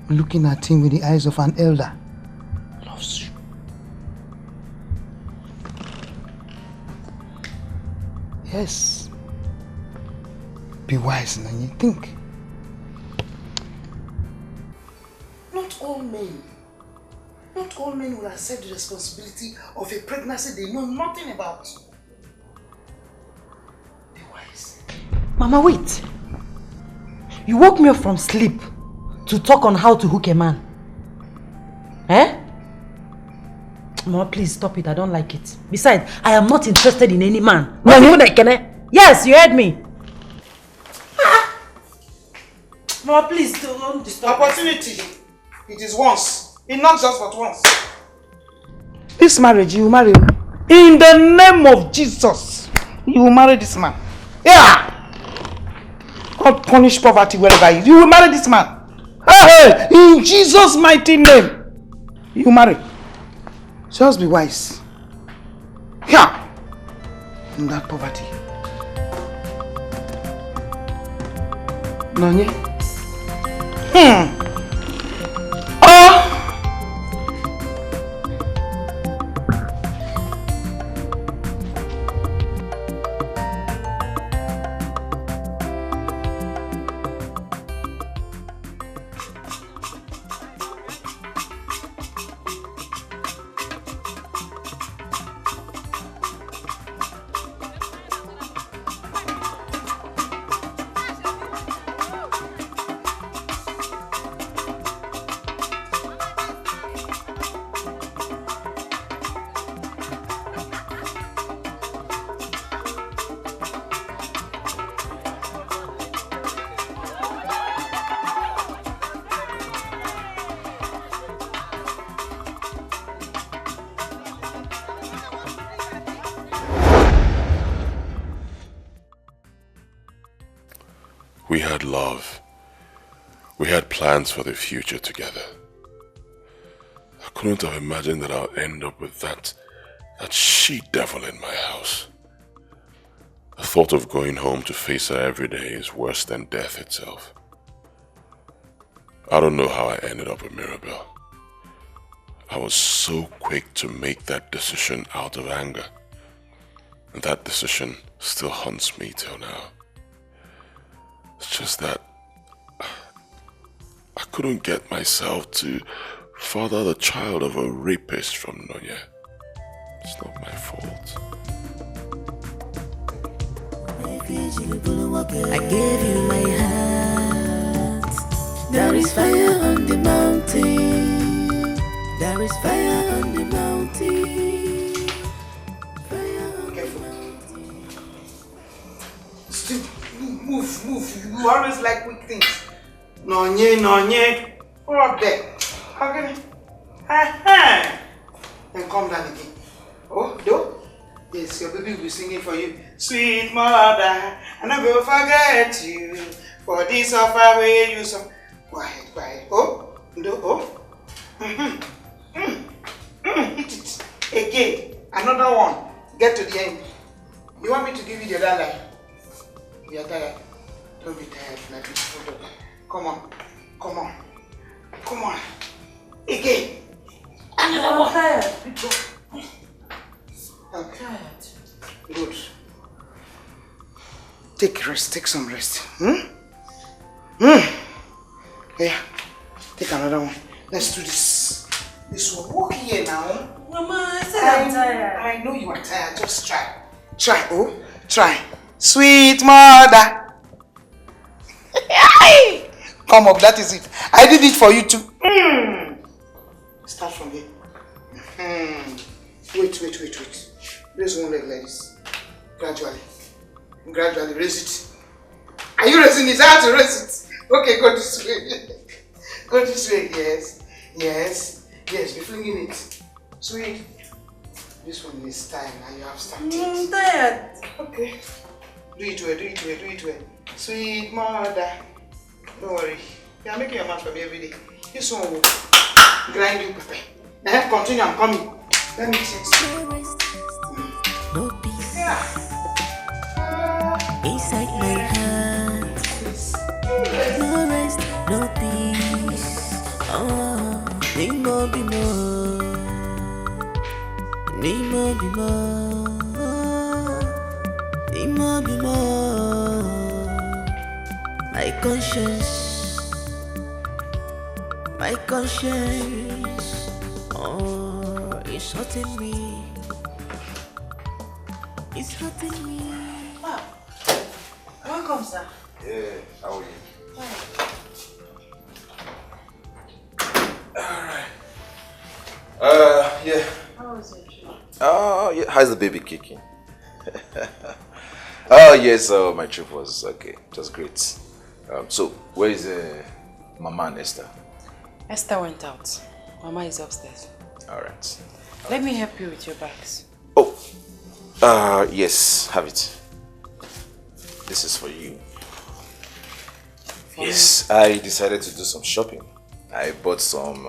looking at him with the eyes of an elder, loves you. Yes. Be wise and you think. Not all men will accept the responsibility of a pregnancy they know nothing about. Be wise. Mama, wait. You woke me up from sleep to talk on how to hook a man. Eh? Mama, please stop it. I don't like it. Besides, I am not interested in any man. Not even Ekene. Yes, you heard me. Mama, please don't disturb. Opportunity. It is once. It's not just but once. This marriage, you will marry. In the name of Jesus, you will marry this man. Yeah. God punish poverty wherever he is. You will marry this man. Hey, in Jesus' mighty name, you will marry. Just be wise. Yeah. In that poverty. Nanye, We had love. We had plans for the future together. I couldn't have imagined that I'll end up with that she-devil in my house. The thought of going home to face her every day is worse than death itself. I don't know how I ended up with Mirabel. I was so quick to make that decision out of anger. And that decision still haunts me till now. It's just that I couldn't get myself to father the child of a rapist from Nonya. It's not my fault. I gave you my heart. There is fire on the mountain. There is fire on the mountain. Fire on the mountain. Still, move. You always like quick things. Nonye. Go up there. Okay. Then come down again. Oh, do? Yes, your baby will be singing for you. Sweet mother, I never will forget you. For this offer way you so. Quiet. Oh, do. Oh. Hit it. Again. Another one. Get to the end. You want me to give you the other line? You are tired. Don't be tired like this. Come on. Again. Another one. Tired. Okay. Good. Take some rest. Yeah. Take another one. Let's do this. This one. Walk here now. Mama, I said I'm tired. I know you are tired. Just try. Try. Sweet mother. Come up, that is it. I did it for you too. Start from here. Wait. Raise one leg like this. Gradually raise it. Are you raising it? I have to raise it. Okay, go this way. Go this way. Yes. Be flinging it. Sweet. This one is time and you have started. I'm tired. Okay. Do it well. Sweet mother. Don't worry. You are making your mouth for me every day. This one will grind you, Papa. Continue, I'm coming. Let me see. No peace. Inside my heart. No rest, no peace. Need more. My conscience, it's hurting me. Wow. Welcome, sir. Yeah, how are you? Alright. Yeah. How was your trip? Oh, yeah. How's the baby kicking? Oh, yes. My trip was okay. It was great. So, where is Mama and Esther? Esther went out. Mama is upstairs. Alright. Let me help you with your bags. Oh. Yes. Have it. This is for you. Yes. I decided to do some shopping. I bought some...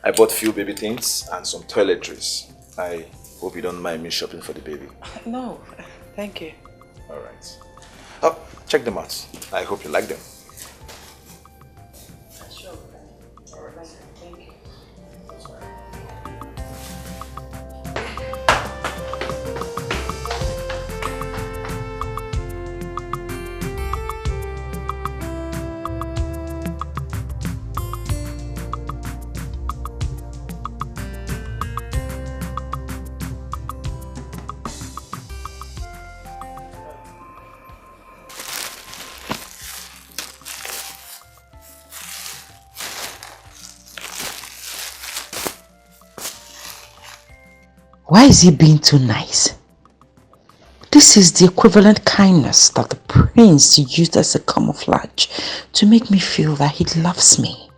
I bought few baby things and some toiletries. I hope you don't mind me shopping for the baby. No, thank you. Alright. Oh, check them out. I hope you like them. Why is he being too nice? This is the equivalent kindness that the prince used as a camouflage to make me feel that he loves me,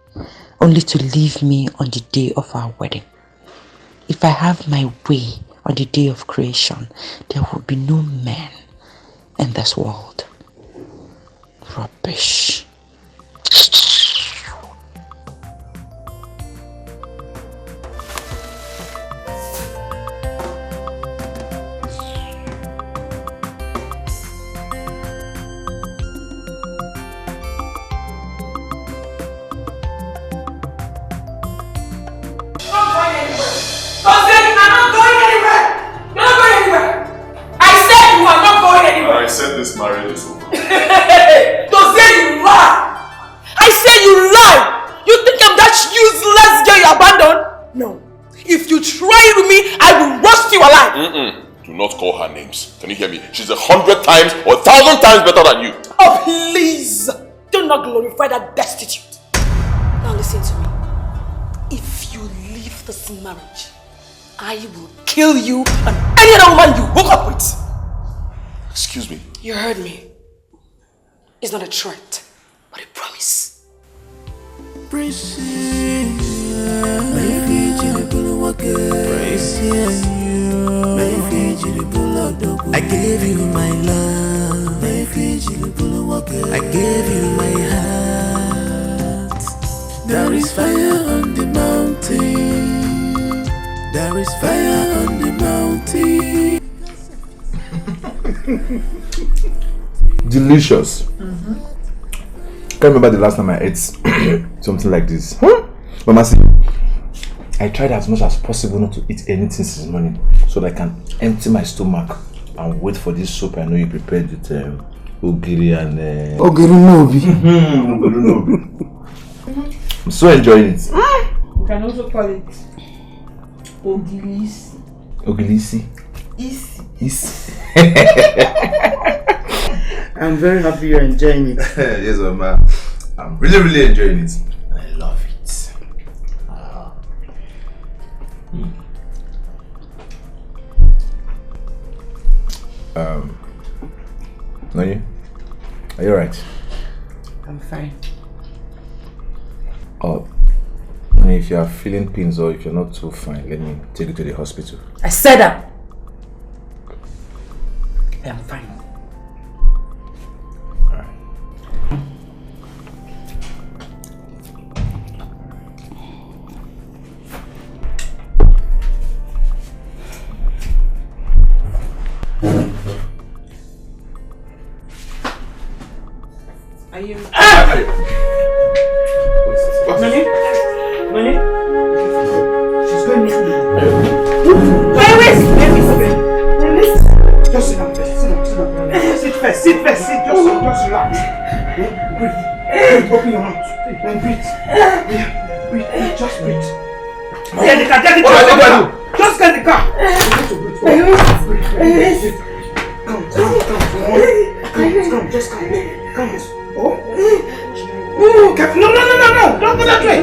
only to leave me on the day of our wedding. If I have my way on the day of creation, there will be no man in this world. Rubbish. I said this marriage is over. To say you lie! I say you lie! You think I'm that useless girl you abandoned? No. If you try with me, I will roast you alive. Do not call her names. Can you hear me? She's 100 times or 1,000 times better than you. Oh, please! Do not glorify that destitute. Now listen to me. If you leave this marriage, I will kill you and any other woman you hook up with. Excuse me. You heard me. It's not a threat, but a promise. I gave you my love. I gave you my heart. There is fire on the mountain. There is fire on the mountain. Delicious. Can't remember the last time I ate something like this. Mama, see, I tried as much as possible not to eat anything since morning so that I can empty my stomach and wait for this soup I know you prepared with ogiri and ogiri nobi. I'm so enjoying it. You can also call it ogilisi. Ogilisi? Isi. I'm very happy you're enjoying it. Yes, Mama. I'm really enjoying it. I love it. Nani? Are you alright? I'm fine. Oh, Nani, if you are feeling pains or if you're not too fine, let me take you to the hospital. I said that. I am fine. Are you... Nani? She's going to Just sit down first. Sit first. Just relax. Breathe. Open your mouth. Then breathe. Breathe. Just breathe. Get the car. Just get the car. Come. Just come. Oh. No. Don't go that way.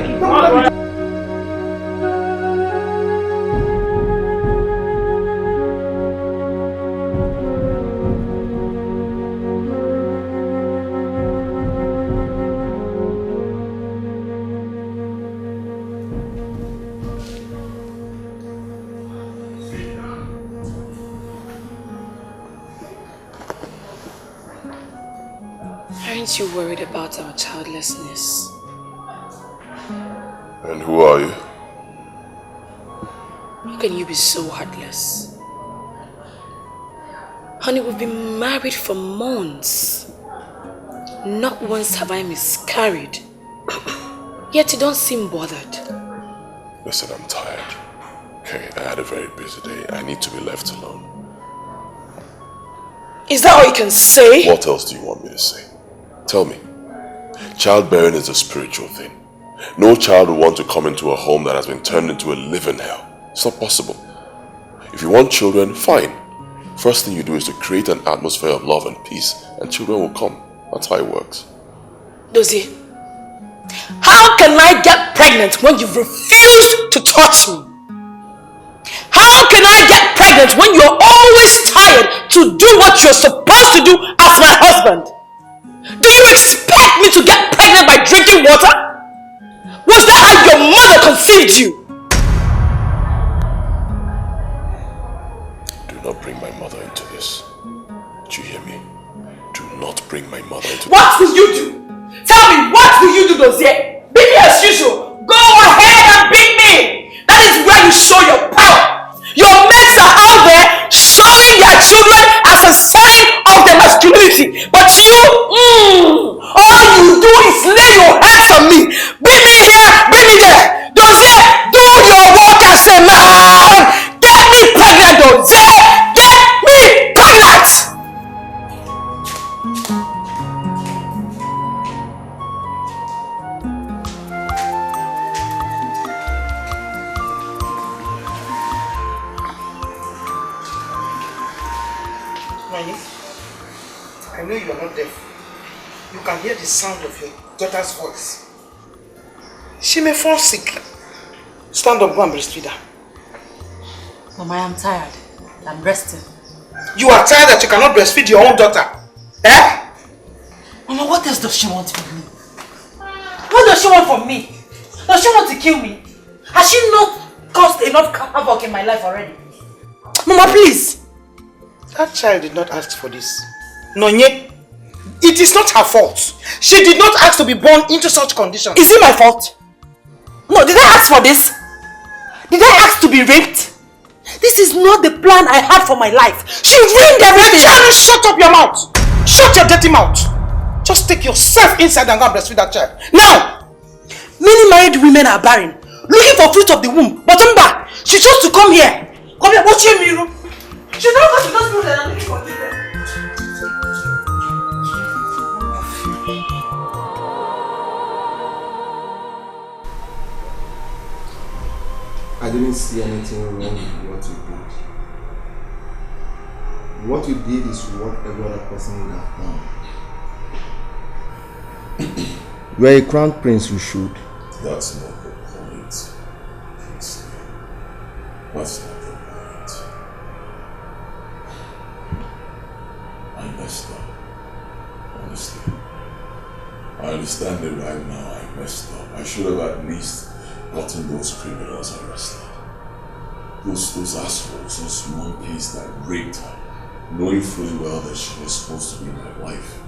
Aren't you worried about our childlessness? And who are you? How can you be so heartless? Honey, we've been married for months. Not once have I miscarried. Yet you don't seem bothered. Listen, I'm tired. Okay, I had a very busy day. I need to be left alone. Is that all you can say? What else do you want me to say? Tell me. Childbearing is a spiritual thing. No child will want to come into a home that has been turned into a living hell. It's not possible. If you want children, fine. First thing you do is to create an atmosphere of love and peace, and children will come. That's how it works. Dozie, how can I get pregnant when you've refused to touch me? How can I get pregnant when you're always tired to do what you're supposed to do as my husband? Do you expect me to get pregnant by drinking water? Was that how your mother conceived you? Do not bring my mother into this. Do you hear me? Do not bring my mother into this. What will you do? Tell me, what will you do, Dozier? Beat me as usual. Go ahead and beat me. That is where you show your power. Your mates are out there showing their children as a sign of their masculinity. But you, all you do is lay your hands on me. Beat me here, beat me there. Dozier, do your work as a man. Get me pregnant, Dozier. Get me pregnant. I know you are not deaf. You can hear the sound of your daughter's voice. She may fall sick. Stand up, go and breastfeed her. Mama, I am tired. I'm resting. You are tired that you cannot breastfeed your own daughter? Eh? Mama, what else does she want from me? What does she want from me? Does she want to kill me? Has she not caused enough havoc in my life already? Mama, please. That child did not ask for this. Nonye, it is not her fault. She did not ask to be born into such conditions. Is it my fault? No, did I ask for this? Did I ask to be raped? This is not the plan I had for my life. She ruined everything. Child, shut up your mouth. Shut your dirty mouth. Just take yourself inside and go and breastfeed that child. Now! Many married women are barren, looking for fruit of the womb. But Mba, she chose to come here. Come here, watch me. She never got to those people that are looking for children. I didn't see anything wrong with what you did. What you did is what every other person would have done. You are a crown prince, you should. That's not the point. That's not the point. I messed up. Honestly. I understand it right now. I messed up. I should have at least gotten those criminals arrested. Those assholes, those monkeys that raped her, knowing fully well that she was supposed to be my wife.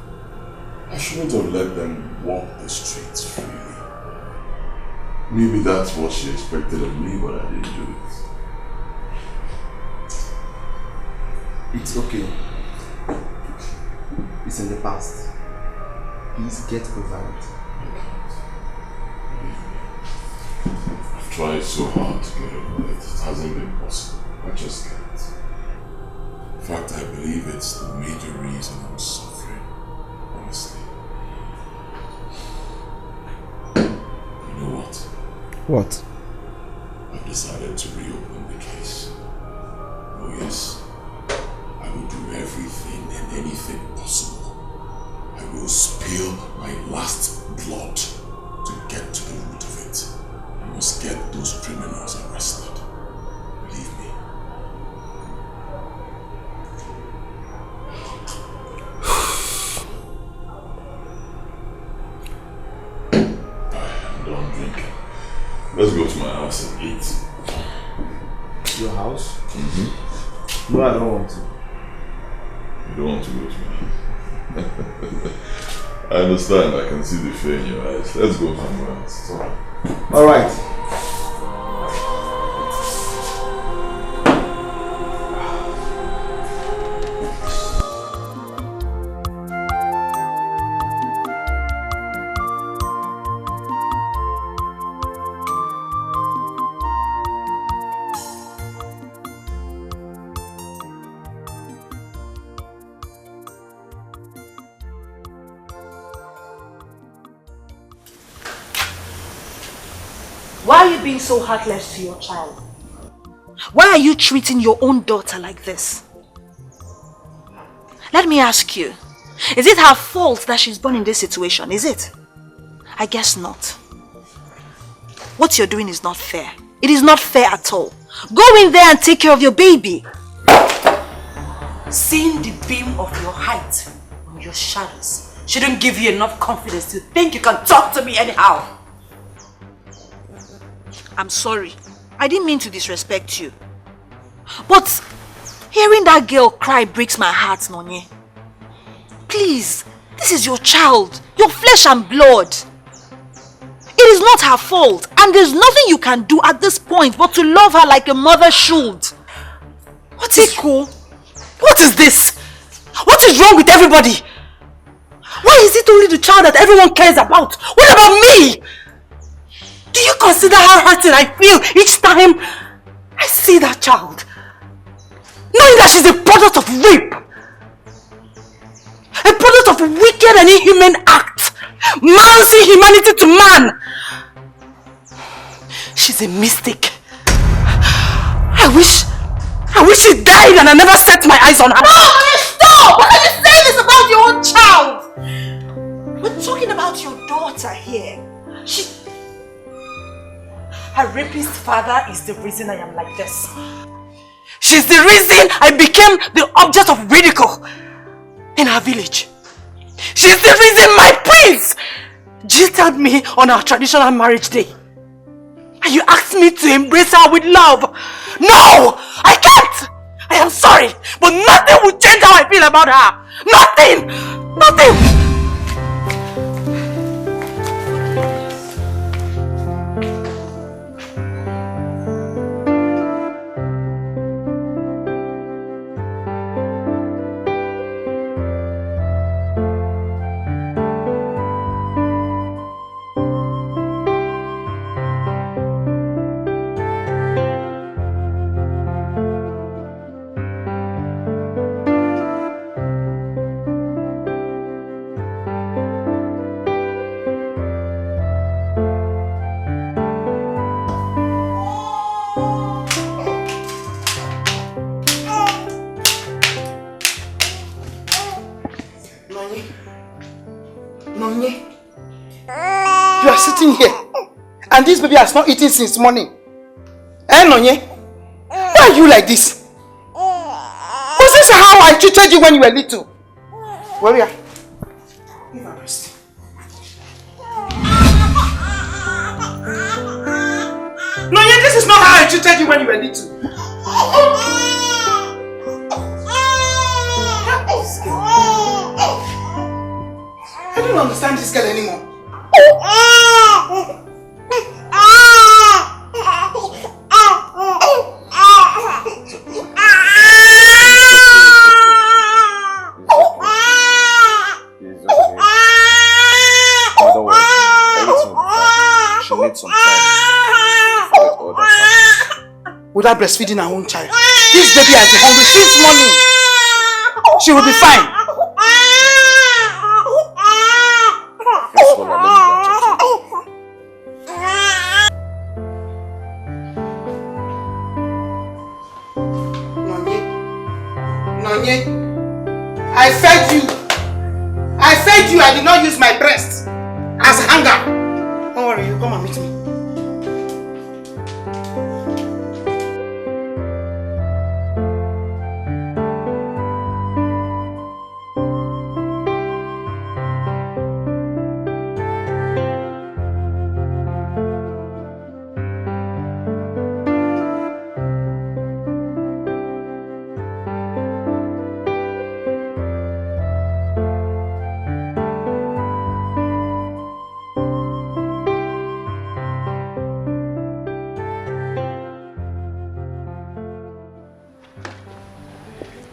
I shouldn't have let them walk the streets freely. Maybe that's what she expected of me, but I didn't do it. It's okay. It's in the past. Please get over it. I've tried so hard to get over it. It hasn't been possible. I just can't. In fact, I believe it's the major reason I'm suffering. Honestly. You know what? What? I've decided to reopen the case. Oh yes. I will do everything and anything possible. I will spill my last blood to get to the root of it. I must get those criminals arrested. Believe me. I'm done drinking. Let's go to my house and eat. Your house? Mm-hmm. No, I don't want to. You don't want to go to my house? I understand. I can see the fear in your eyes. Let's go somewhere else. It's alright. Alright. Why are you being so heartless to your child? Why are you treating your own daughter like this? Let me ask you, is it her fault that she's born in this situation? Is it? I guess not. What you're doing is not fair. It is not fair at all. Go in there and take care of your baby. Seeing the beam of your height on your shadows shouldn't give you enough confidence to think you can talk to me anyhow. I'm sorry. I didn't mean to disrespect you. But hearing that girl cry breaks my heart, Nonye. Please, this is your child, your flesh and blood. It is not her fault, and there's nothing you can do at this point but to love her like a mother should. What is cool? What is this? What is wrong with everybody? Why is it only the child that everyone cares about? What about me? Do you consider how hurting I feel each time I see that child? Knowing that she's a product of rape. A product of a wicked and inhuman act. Man's inhumanity to man. She's a mistake. I wish she died and I never set my eyes on her. No, stop! What are you saying this about your own child? We're talking about your daughter here. Her rapist father is the reason I am like this. She's the reason I became the object of ridicule in her village. She's the reason my prince jilted me on our traditional marriage day. And you asked me to embrace her with love. No! I can't! I am sorry, but nothing will change how I feel about her. Nothing! Nothing! You are sitting here and this baby has not eaten since morning. Eh, Nonye? Why are you like this? Was this how I treated you when you were little? Warrior, give her breast. Nonye, this is not how I treated you when you were little. I don't understand this girl anymore. Without breastfeeding her own child, this baby has been hungry since morning. She will be fine. Nonye, I fed you. I did not use my breast as a hanger. Don't worry, you come and meet me.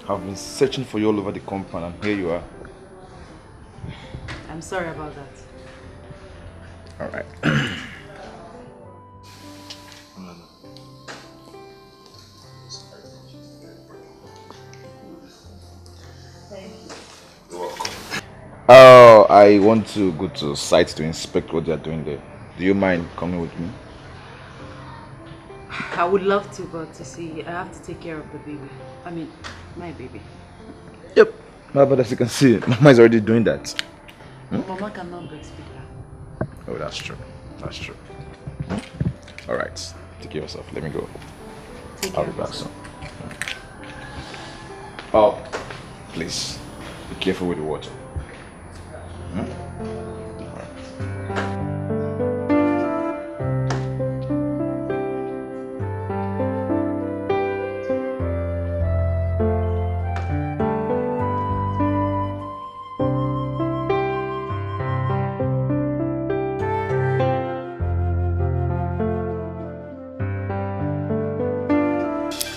I've been searching for you all over the compound and here you are. I'm sorry about that. Alright. Oh, I want to go to site to inspect what they are doing there. Do you mind coming with me? I would love to, but you see, I have to take care of the baby. I mean, my baby. Yep. But as you can see, Mama is already doing that. Mama cannot breastfeed her. Oh, that's true. That's true. Alright. Take care of yourself. Let me go. I'll be back soon. Oh, please, be careful with the water.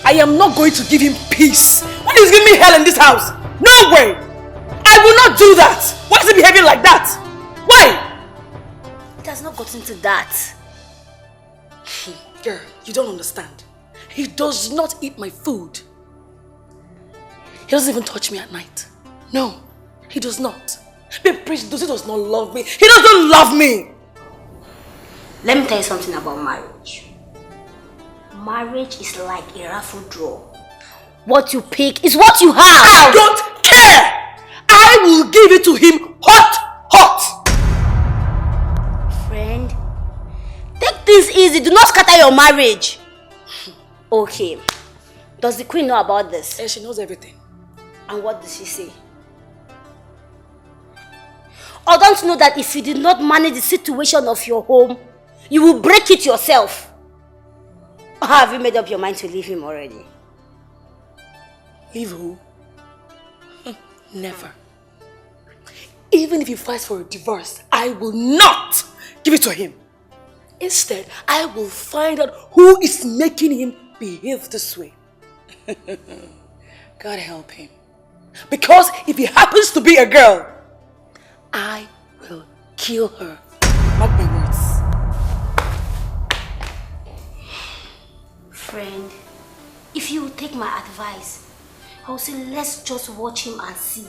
I am not going to give him peace when he's giving me hell in this house. No way! I will not do that! Why is he behaving like that? Why? It has not gotten to that. Girl, you don't understand. He does not eat my food. He doesn't even touch me at night. No, he does not. Babe, Prince he does not love me. He doesn't love me! Let me tell you something about marriage. Marriage is like a raffle draw. What you pick is what you have. I don't care! I will give it to him hot! Friend, take things easy. Do not scatter your marriage. Okay. Does the queen know about this? Yeah, she knows everything. And what does she say? Or don't you know that if you did not manage the situation of your home, you will break it yourself? Or have you made up your mind to leave him already? Leave who? Never. Even if he fights for a divorce, I will not give it to him. Instead, I will find out who is making him behave this way. God help him. Because if he happens to be a girl, I will kill her. Mark my words. Friend, if you would take my advice, I would say let's just watch him and see.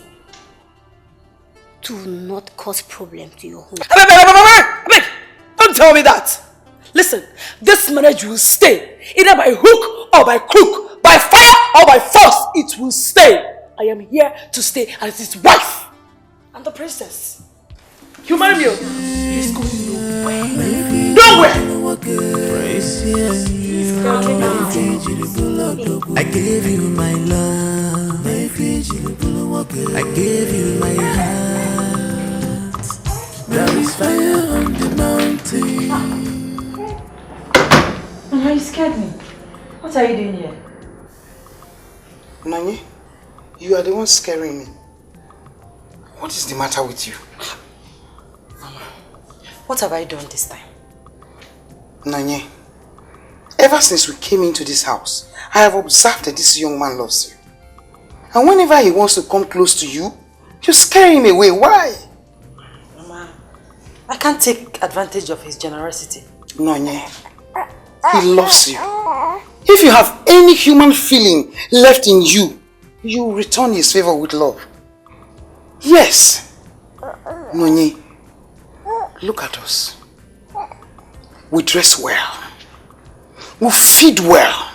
Do not cause problem to your home. Don't tell me that. Listen, this marriage will stay. Either by hook or by crook, by fire or by force, it will stay. I am here to stay as his wife. I'm the princess. You marry me. He's going nowhere. Nowhere! I gave you my love. I gave you my heart. There is fire on the mountain. Mama, you scared me. What are you doing here? Nani, you are the one scaring me. What is the matter with you? Mama, what have I done this time? Nanye, ever since we came into this house, I have observed that this young man loves you. And whenever he wants to come close to you, you scare him away. Why? Mama, I can't take advantage of his generosity. Nanye, he loves you. If you have any human feeling left in you, you return his favor with love. Yes. Nanye, look at us. We dress well. We feed well.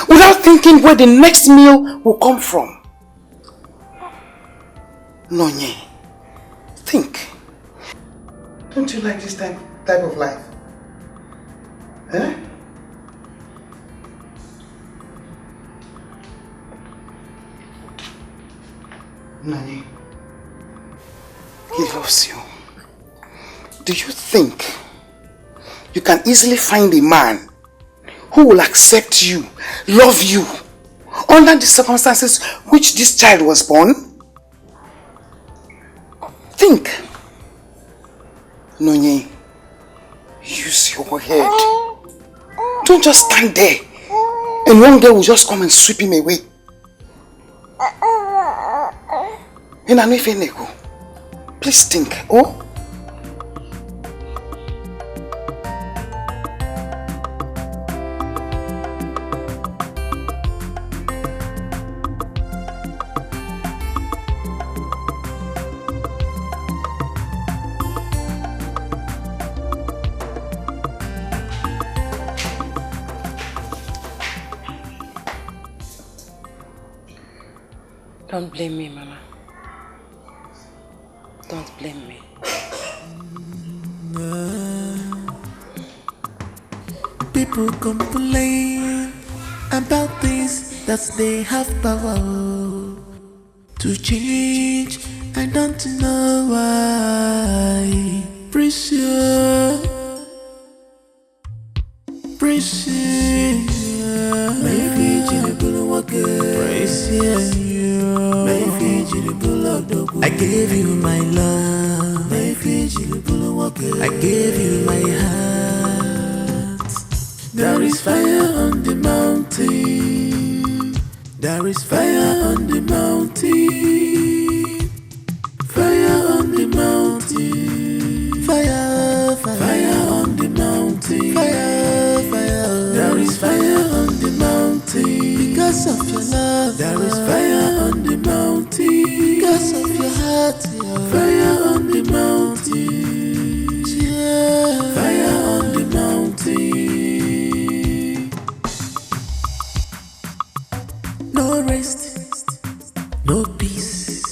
Without thinking where the next meal will come from. Nonye, think. Don't you like this type of life? Eh? Nonye, he loves you. Do you think you can easily find a man who will accept you, love you, under the circumstances which this child was born? Think. Nonye, use your head. Don't just stand there and one day will just come and sweep him away. Please think, oh? Don't blame me, Mama. Don't blame me. People complain about things that they have power to change. I don't know why. Precious, precious. Maybe precious. I gave you my love. I gave you my heart. There is fire on the mountain. There is fire on the mountain. Fire on the mountain. Fire, fire, fire on the mountain. Fire, fire. There is fire on the mountain. Because of your love. There is fire on the mountain. Because of your heart. Yeah. Fire on the mountain. Yeah. Fire on the mountain. No rest. No peace.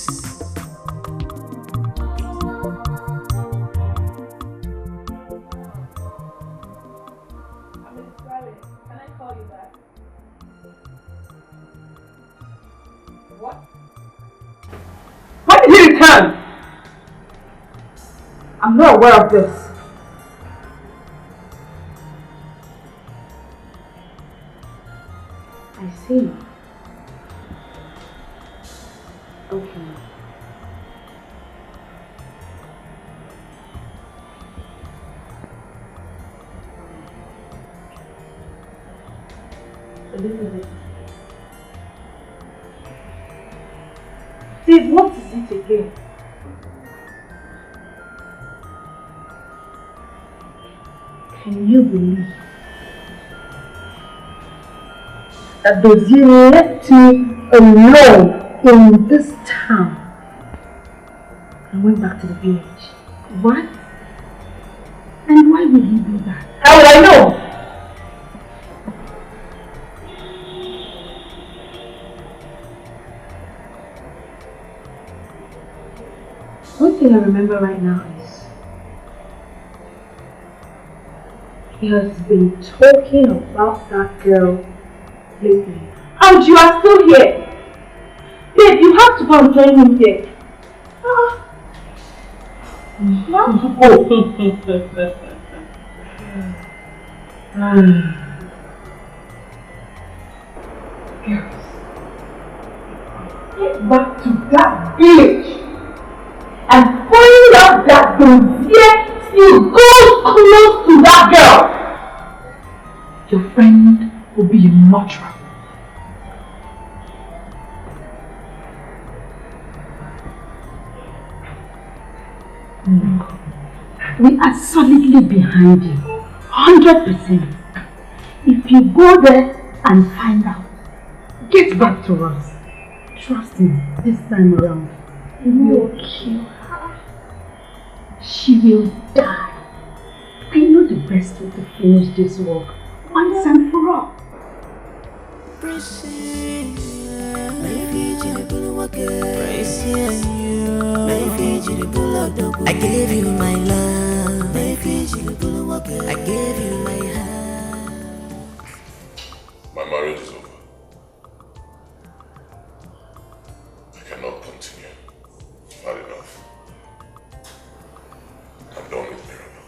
What? When did he return? I'm not aware of this. I see. Okay. Elizabeth. Steve, what is it again? Can you believe that Dozie left me alone in this town and went back to the village? What? And why would he do that? How would I know? One thing I remember right now is he has been talking about that girl lately. And you are still here. Babe, you have to go and join him here. Girls, get back to that village and find out that Dozie still goes close to that girl. Your friend will be a murderer. We are solidly behind you, 100%. If you go there and find out, get back to us. Trust me, this time around, we will kill her. She will die. I know the best way to finish this work once and for all. I gave you my love. I gave you my heart. My marriage is over. I cannot continue. Not enough. I'm done with Marital.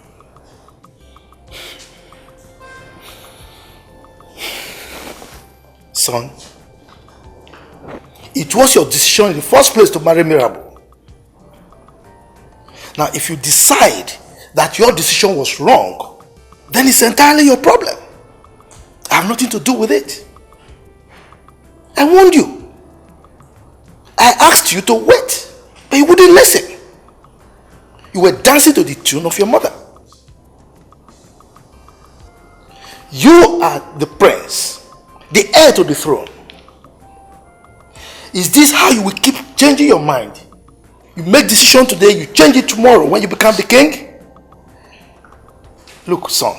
Son, it was your decision in the first place to marry Marital. Now, if you decide that your decision was wrong, then it's entirely your problem. I have nothing to do with it. I warned you. I asked you to wait, but you wouldn't listen. You were dancing to the tune of your mother. You are the prince, the heir to the throne. Is this how you will keep changing your mind? You make decision today, you change it tomorrow when you become the king? Look, son,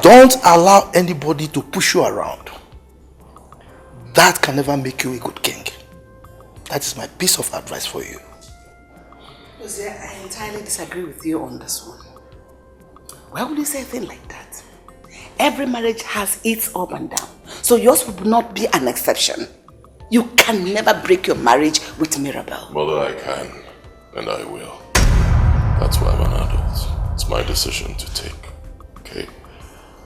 don't allow anybody to push you around. That can never make you a good king. That is my piece of advice for you. Jose, I entirely disagree with you on this one. Why would you say a thing like that? every marriage has its up and down. So yours will not be an exception. You can never break your marriage with Mirabel. Mother, I can, and I will. That's why I'm an adult. It's my decision to take, okay?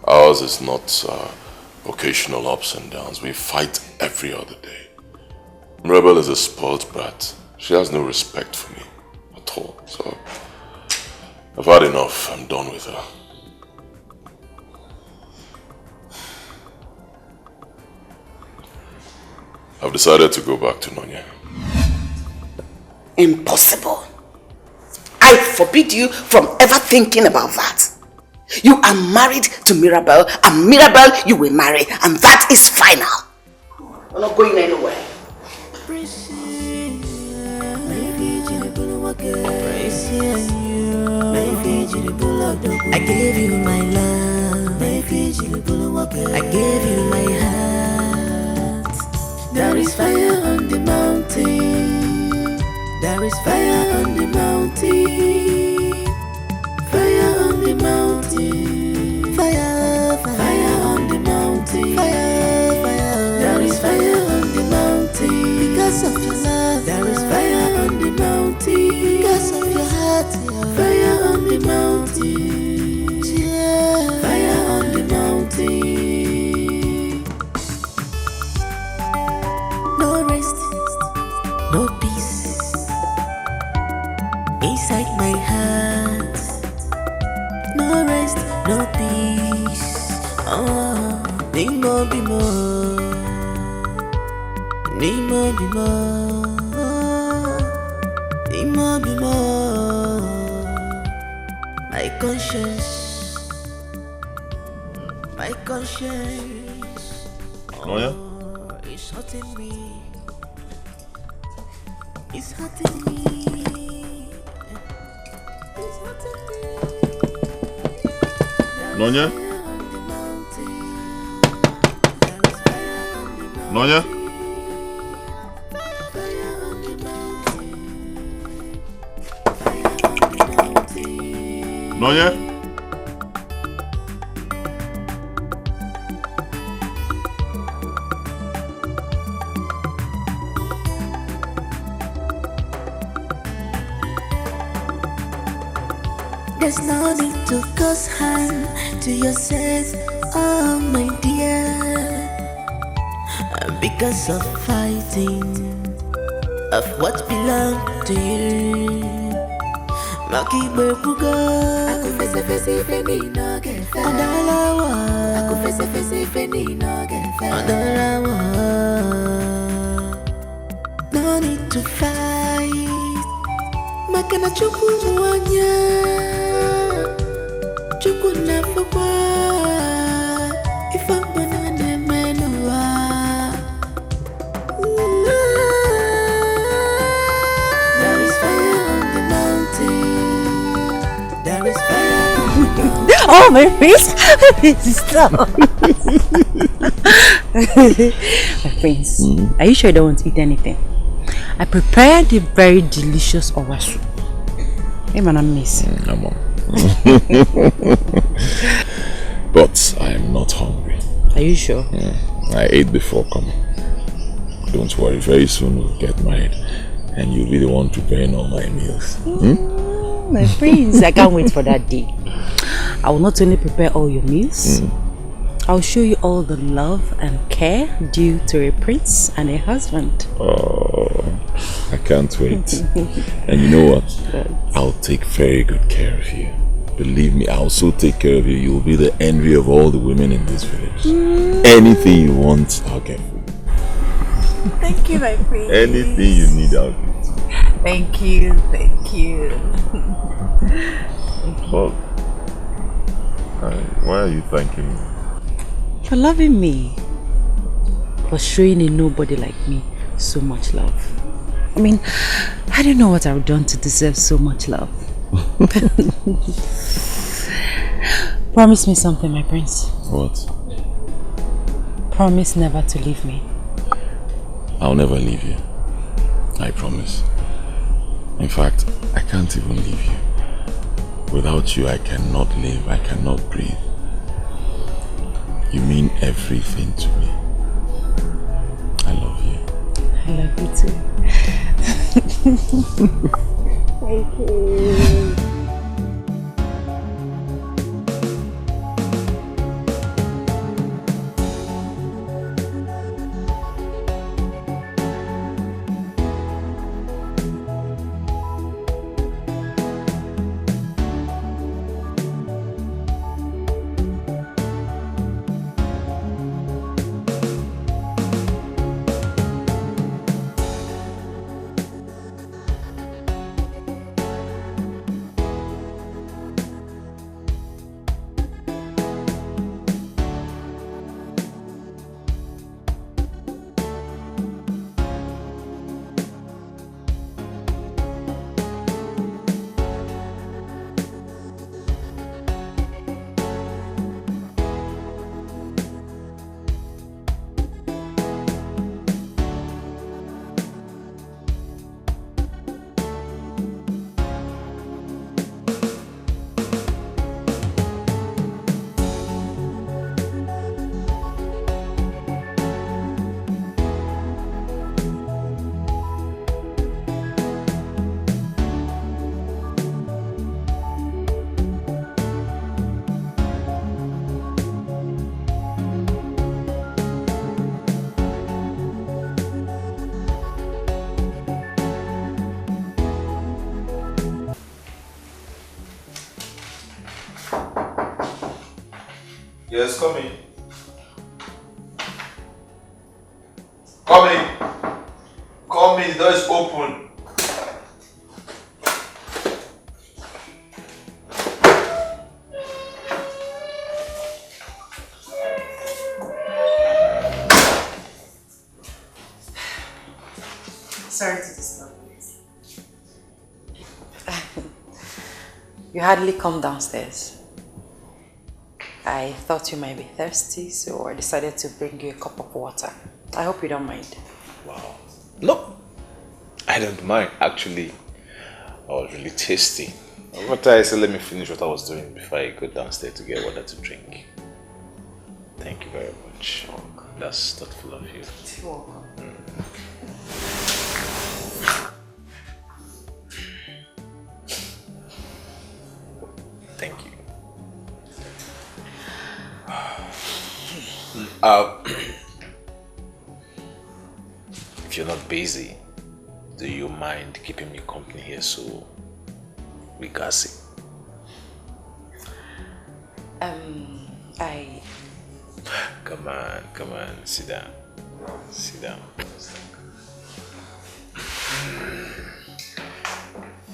Ours is not occasional ups and downs. We fight every other day. Mirabel is a spoiled brat. She has no respect for me at all. So, I've had enough. I'm done with her. I've decided to go back to Nonya. Impossible. I forbid you from ever thinking about that. You are married to Mirabel, and Mirabel you will marry, and that is final. We're not going anywhere. I gave you my love, I gave you my heart. There is fire on the mountain. There is fire on the mountain. Fire on the mountain. Fire, fire on the mountain. Fire, fire. There is fire on the mountain. Because of your love. There is fire on the mountain. Because of your heart. Fire on the mountain. Yeah. Fire on the mountain. No rest, no peace inside my heart. No rest, no peace. Oh, need more, be more. Need more, be more. Need more, be more. My conscience. Nonya? It's hurting me. It's hurting me. It's hurting me. Nonya? Nonya? Nonya? There's no need to cause harm to yourself, oh my dear. Because of fighting of what belonged to you. Maki Bebuga, aku face if any no get fair. Aku face if any no get fair. No need to fight. Makana chuku mwanya. Chuku nafukwa. If I'm banana menua. There is fire on the mountain. There is fire. Oh, my face! Stop! My friends, are you sure you don't want to eat anything? I prepared a very delicious owasu. Hey man, I'm missing. I'm on. But I am not hungry. Are you sure? I ate before coming. Don't worry, very soon we'll get married and you'll be the one preparing all my meals. My friends, I can't wait for that day. I will not only prepare all your meals, I'll show you all the love and care due to a prince and a husband. Oh, I can't wait. And you know what? I'll take very good care of you. Believe me, I'll so take care of you. You'll be the envy of all the women in this village. Anything you want, I'll get for you. Thank you, my prince. Anything you need, I'll get. Thank you, thank you. Well, why are you thanking me? For loving me. For showing a nobody like me so much love. I mean, I don't know what I've done to deserve so much love. Promise me something, my prince. What? Promise never to leave me. I'll never leave you. I promise. In fact, I can't even leave you. Without you, I cannot live. I cannot breathe. You mean everything to me. I love you. I love you too. Thank you. Yes, come in. Come in. Come in, the door is open. Sorry to disturb you. You hardly come downstairs. I thought you might be thirsty, so I decided to bring you a cup of water. I hope you don't mind. Wow. No, I don't mind. Actually, I was really tasty. But I said, let me finish what I was doing before I go downstairs to get water to drink. Thank you very much. That's thoughtful of you. You're welcome. Thank you. If you're not busy, do you mind keeping me company here so we gossip? Come on, sit down. Sit down.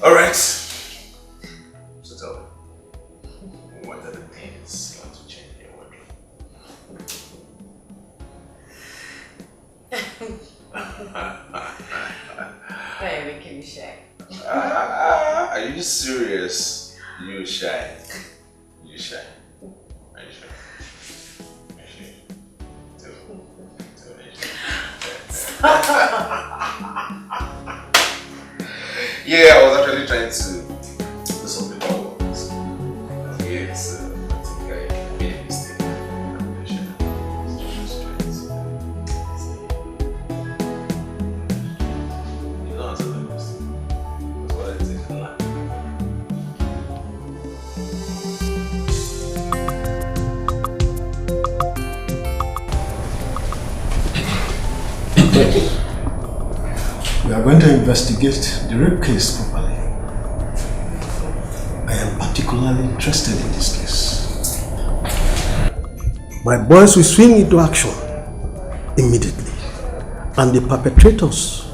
Alright. So tell me, what are the things you want to change in your wardrobe? Why are you making me shy? Are you serious? You shy. You shy. Are you sure? Yeah, I was actually trying to do something about this. Okay, so I think I made a mistake. You don't answer the question. That's what I take in life. We are going to investigate the rape case properly. I am particularly interested in this case. My boys will swing into action immediately, and the perpetrators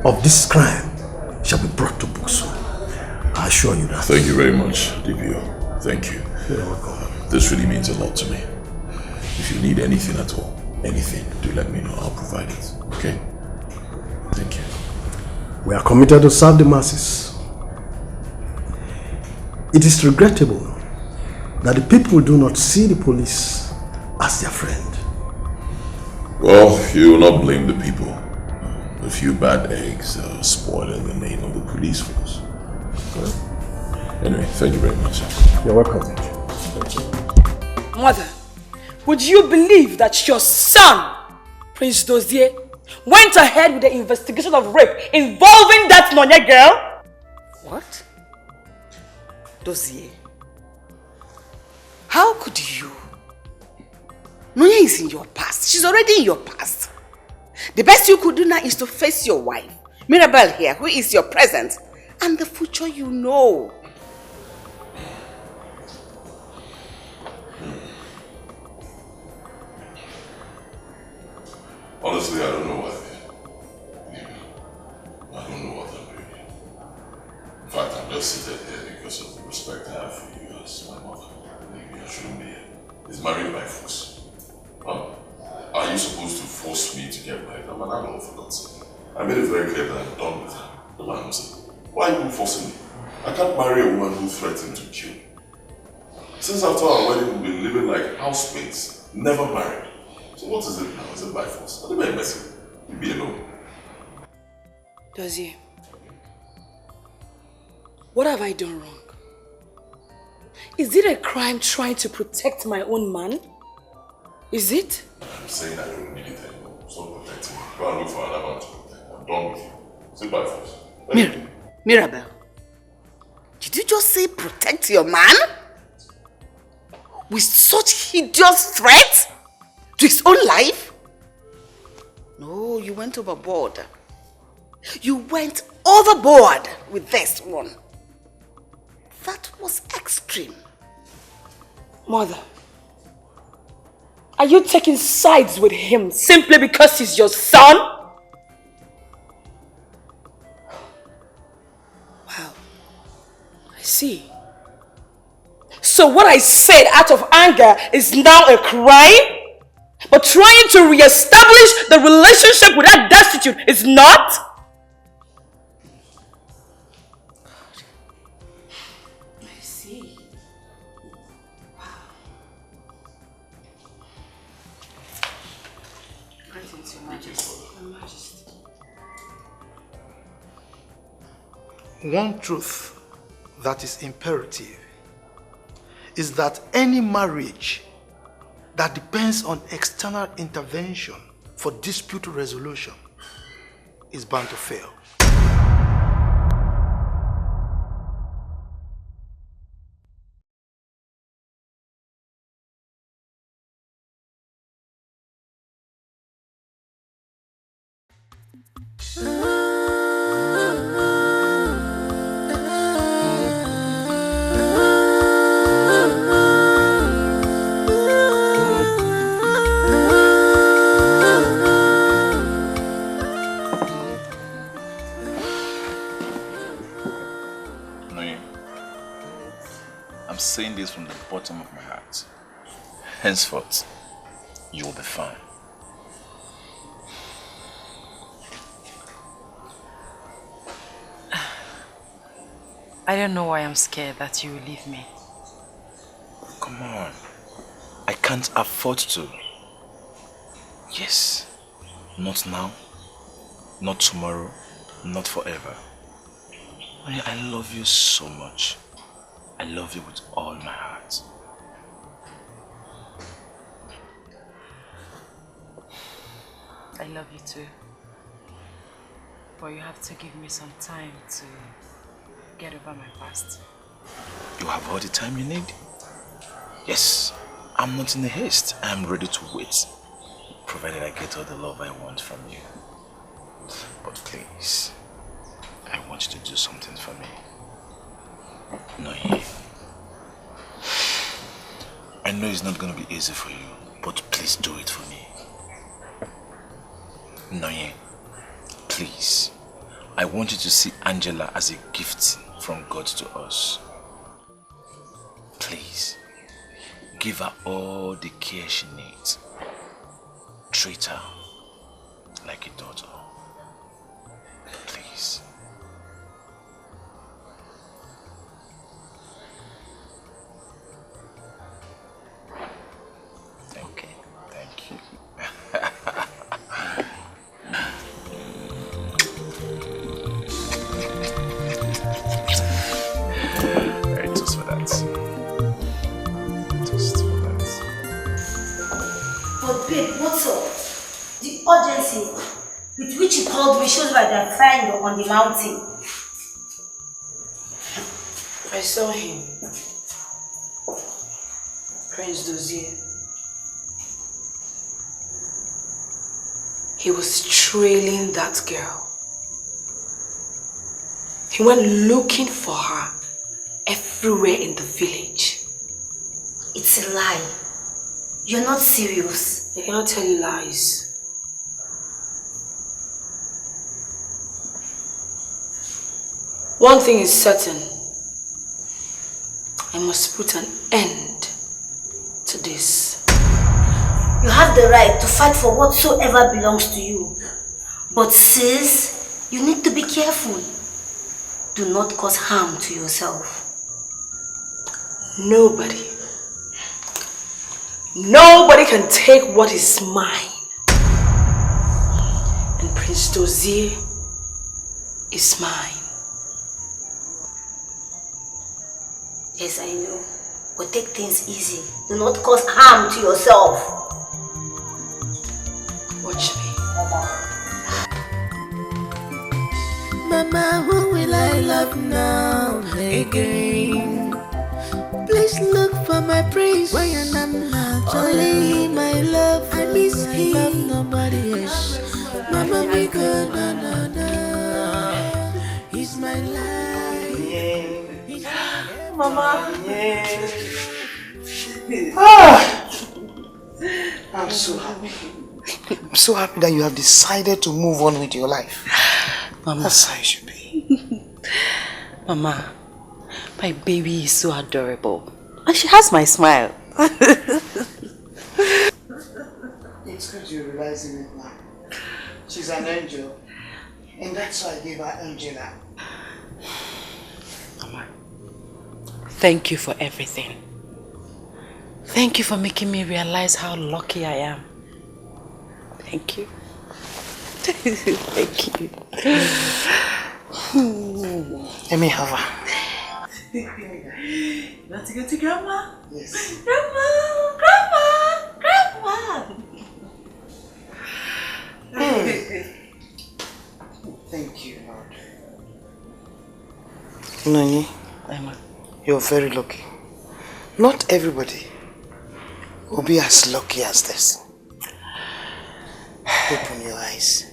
of this crime shall be brought to book soon. I assure you that. Thank you very much, Divio. Thank you. You're welcome. This really means a lot to me. If you need anything at all, anything, do let me know. I'll provide it. Okay? Thank you. We are committed to serve the masses. It is regrettable that the people do not see the police as their friend. Well, you will not blame the people. A few bad eggs are spoiling the name of the police force. Okay? Anyway, thank you very much. You're welcome. Mother, would you believe that your son, Prince Dozier, went ahead with the investigation of rape involving that Nonye girl? What? Dozier? How could you? Nonye is in your past. She's already in your past. The best you could do now is to face your wife, Mirabel here, who is your present, and the future you know. Honestly, I don't know what I don't know what I'm doing. In fact, I'm just seated here because of the respect I have for you as my mother. Maybe I shouldn't be here. He's married by force. Huh? Are you supposed to force me to get married? I'm an adult, for God's sake. I made it very clear that I'm done with her. The man said, why are you forcing me? I can't marry a woman who threatened to kill me. Since after our wedding, we've been living like housemates, never married. So what is it now? Is it by force? I don't mind messing. You be alone. Dozier, what have I done wrong? Is it a crime trying to protect my own man? Is it? I'm saying I don't need it anymore. Stop protecting me. Go and look for another man to protect. I'm done with you. Sit by force. Mirabel, did you just say protect your man? With such hideous threat? To his own life? No, you went overboard. You went overboard with this one. That was extreme. Mother, are you taking sides with him simply because he's your son? Wow, I see. So what I said out of anger is now a crime? But trying to re-establish the relationship with that destitute is not? I see. Wow. Greetings, Your Majesty. One truth that is imperative is that any marriage that depends on external intervention for dispute resolution is bound to fail. I'm saying this from the bottom of my heart. Henceforth, you will be fine. I don't know why I'm scared that you will leave me. Come on. I can't afford to. Yes. Not now. Not tomorrow. Not forever. Honey, I love you so much. I love you with all my heart. I love you too. But you have to give me some time to get over my past. You have all the time you need? Yes. I'm not in a haste. I am ready to wait. Provided I get all the love I want from you. But please, I want you to do something for me. No, I know it's not going to be easy for you, but please do it for me. Noye, please. I want you to see Angela as a gift from God to us. Please, give her all the care she needs. Treat her like a daughter. Please. Okay, thank you. Very toast for that. Toast for that. Babe, what's up? The urgency with which you called me shows that they're flying on the mountain. I saw him. Prince Dozier. He was trailing that girl. He went looking for her everywhere in the village. It's a lie. You're not serious. I cannot tell you lies. One thing is certain. I must put an end to this. You have the right to fight for whatsoever belongs to you. But sis, you need to be careful. Do not cause harm to yourself. Nobody can take what is mine. And Prince Dozier is mine. Yes, I know. But take things easy. Do not cause harm to yourself. Watch me. Mama, who will I love now again? Please look for my prince when I'm not only my love. I miss him. Love nobody else. Mama, be good. He's my life. Mama. I'm so happy. I'm so happy that you have decided to move on with your life. Mama. That's how it should be. Mama, my baby is so adorable. And she has my smile. It's good you're realizing it now. She's an angel. And that's why I gave her Angela. Mama, thank you for everything. Thank you for making me realize how lucky I am. Thank you. Thank you. Let me have her. You want to go to Grandma? Yes. Grandma! Thank you, Lord. Nani, you're very lucky. Not everybody will be as lucky as this. Open your eyes.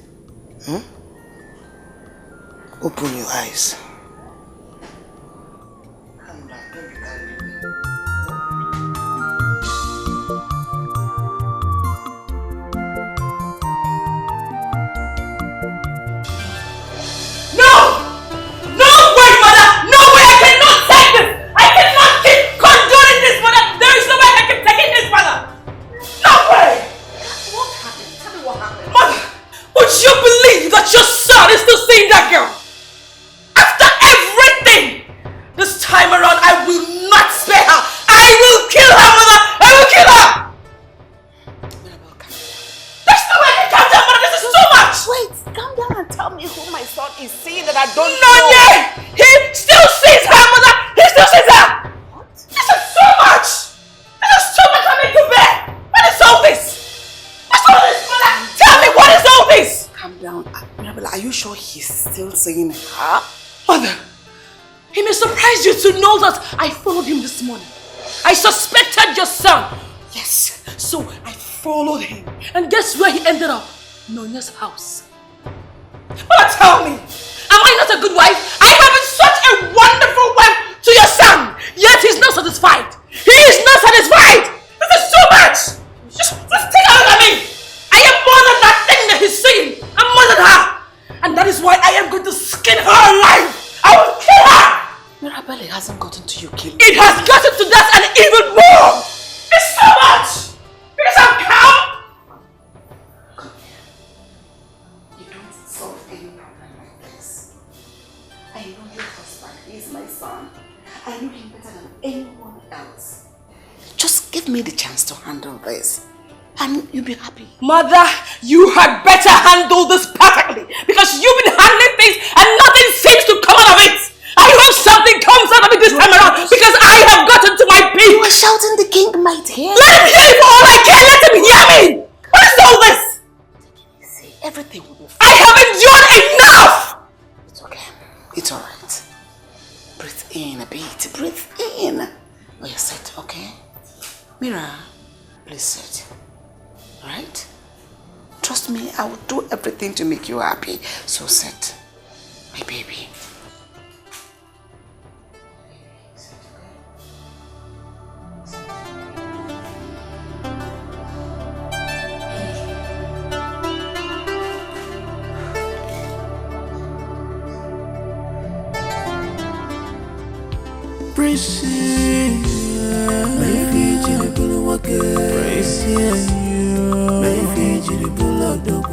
Open your eyes. Saying her? Mother, he may surprise you to know that I followed him this morning. I suspected your son. Yes, so I followed him. And guess where he ended up? Nonya's house. Mother, tell me, am I not a good wife? I have been such a wonderful wife to your son, yet he's not satisfied. He is not satisfied. This is too much. Just take a look at me. I am more than that thing that he's saying. I'm more than her. And that is why I am going to skin her alive! I will kill her! Marital hasn't gotten to you killing. It has gotten to that and even more! It's so much! Because I'm calm! You don't solve any problem like this. I know your husband. He is my son. I know him better than anyone else. Just give me the chance to handle this. And you'll be happy. Mother, you had better handle this perfectly because you've been handling things and nothing seems to come out of it. I hope something comes out of it this time around because I have gotten to my peak. You were shouting the king might hear. Let him hear it for all I care. Let him hear me. What in. Oh, yeah, sit, okay? Mira, please sit. Alright? Trust me, I will do everything to make you happy. So sit, my baby.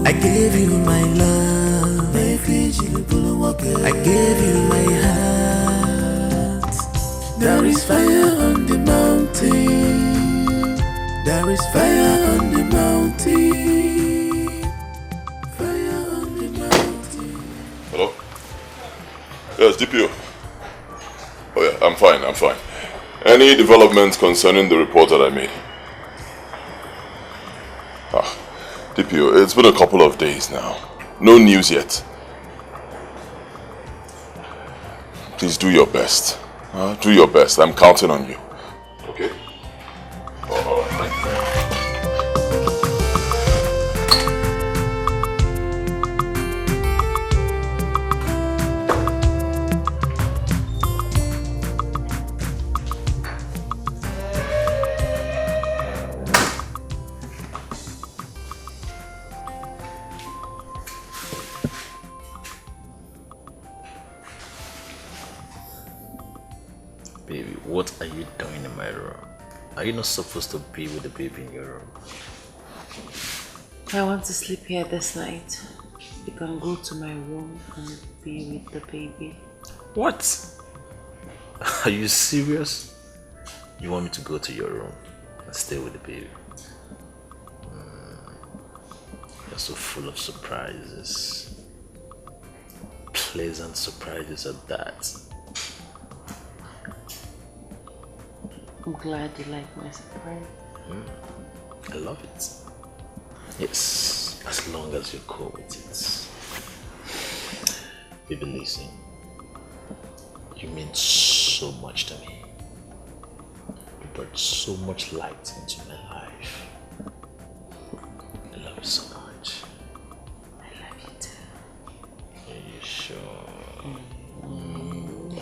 I gave you my love, I gave you my heart. There is fire on the mountain, there is fire on the mountain, fire on the mountain. Hello? Yes, DPO. Oh yeah, I'm fine. Any developments concerning the report that I made? DPO, it's been a couple of days now. No news yet. Please do your best. Do your best. I'm counting on you. Okay? All right. Baby, what are you doing in my room? Are you not supposed to be with the baby in your room? I want to sleep here this night. You can go to my room and be with the baby. What? Are you serious? You want me to go to your room and stay with the baby? You're so full of surprises. Pleasant surprises at that. I'm glad you like my surprise. I love it. Yes, as long as you're cool with it. Baby, listen. You mean so much to me. You brought so much light into my life. I love you so much. I love you too. Are you sure?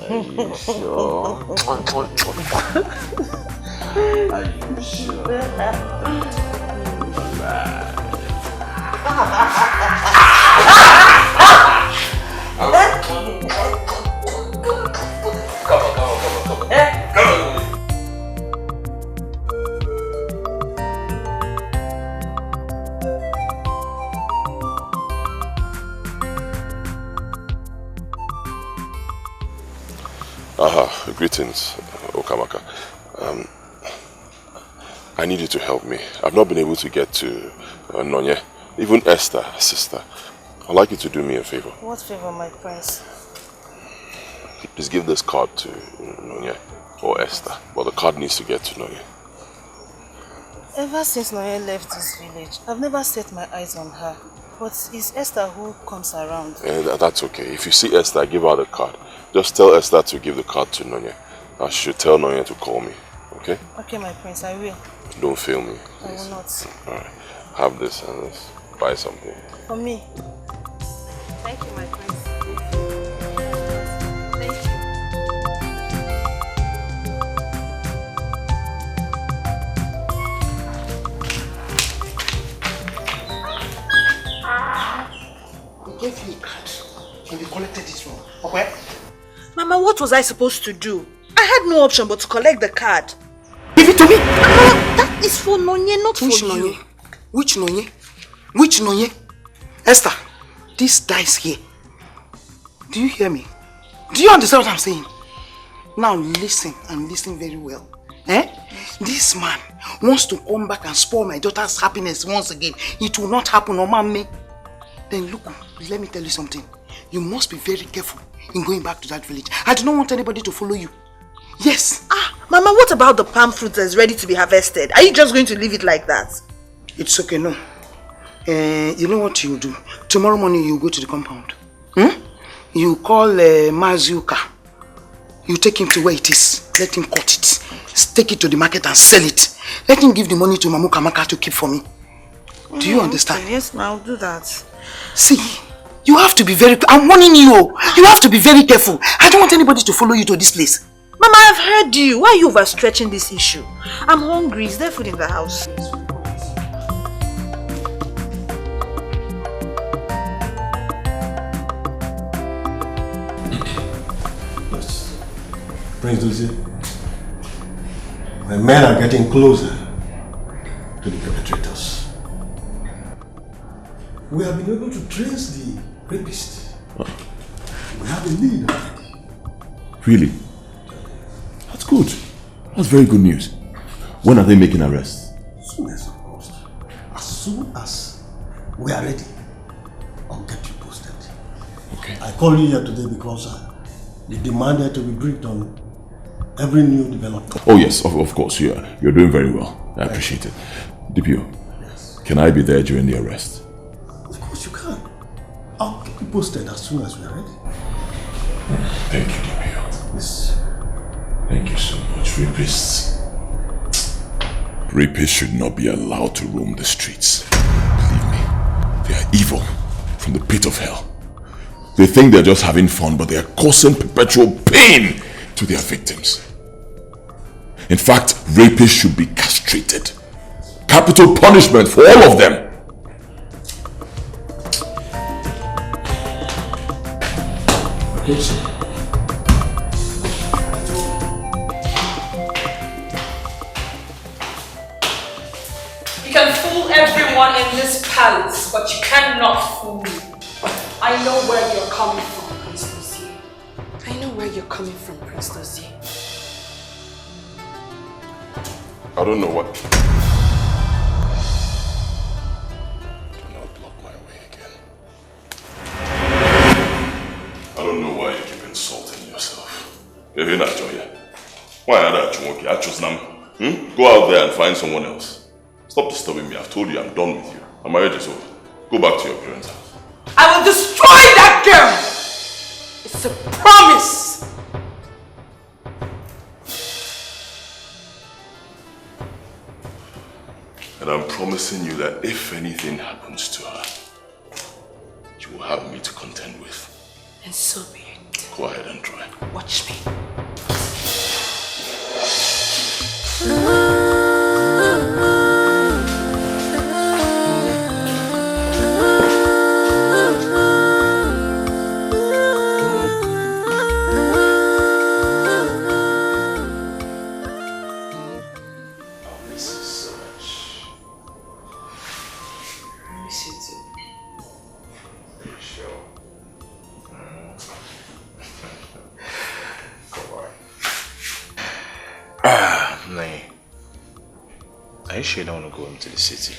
Are you sure? Are you sure? Greetings, Okamaka. I need you to help me. I've not been able to get to Nonye, even Esther, her sister. I'd like you to do me a favor. What favor, my prince? Please give this card to Nonye or Esther, but the card needs to get to Nonye. Ever since Nonye left this village, I've never set my eyes on her. But it's Esther who comes around. That's okay. If you see Esther, give her the card. Just tell Esther to give the card to Nonye. I should tell Nonye to call me, okay? Okay, my prince, I will. Don't fail me, please. I will not. Alright, have this and let's buy something. For me. Thank you, my prince. Thank We gave you a card and we collected it from. Okay? Mama, what was I supposed to do? I had no option but to collect the card. Give it to me! That is for Nonye, not Which for Nonye? you. Which Nonye? Which Nonye? Esther, this dice here. Do you hear me? Do you understand what I'm saying? Now listen and listen very well. This man wants to come back and spoil my daughter's happiness once again. It will not happen, no mommy. Then look, let me tell you something. You must be very careful in going back to that village. I do not want anybody to follow you. Yes. Mama, what about the palm fruit that's ready to be harvested? Are you just going to leave it like that? It's okay, no. You know what you do? Tomorrow morning you go to the compound. You call Mazuka. You take him to where it is. Let him cut it. Take it to the market and sell it. Let him give the money to Mamu Kamaka to keep for me. Do you understand? Okay, yes, ma, I'll do that. See, you have to be very... I'm warning you. You have to be very careful. I don't want anybody to follow you to this place. Mama, I've heard you. Why are you overstretching this issue? I'm hungry. Is there food in the house? Yes. Prince Dozie, the men are getting closer to the perpetrators. We have been able to trace the rapist. We have a lead already. Really? That's good. That's very good news. When are they making arrests? As soon as supposed. As soon as we are ready, I'll get you posted. Okay. I called you here today because you demanded to be briefed on every new development. Oh yes, of course. You're doing very well. I appreciate it. DPO, yes. Can I be there during the arrest? Of course you can. I'll keep you posted as soon as we are ready. Thank you, DPO. Yes. Thank you so much. Rapists should not be allowed to roam the streets. Believe me, they are evil from the pit of hell. They think they're just having fun, but they are causing perpetual pain to their victims. In fact, rapists should be castrated. Capital punishment for all of them. Okay, sir. You can fool everyone in this palace, but you cannot fool me. I know where you're coming from, Prince Dozie. I know where you're coming from, Prince Dozie. I don't know what... Do not block my way again. I don't know why you keep insulting yourself. You're not Joya. Why are you? I chose them. Go out there and find someone else. Stop disturbing me. I've told you I'm done with you. My marriage is over. Go back to your parents' house. I will destroy that girl! It's a promise! And I'm promising you that if anything happens to her, you will have me to contend with. And so be it. Go ahead and try. Watch me. Are you sure you don't want to go into the city?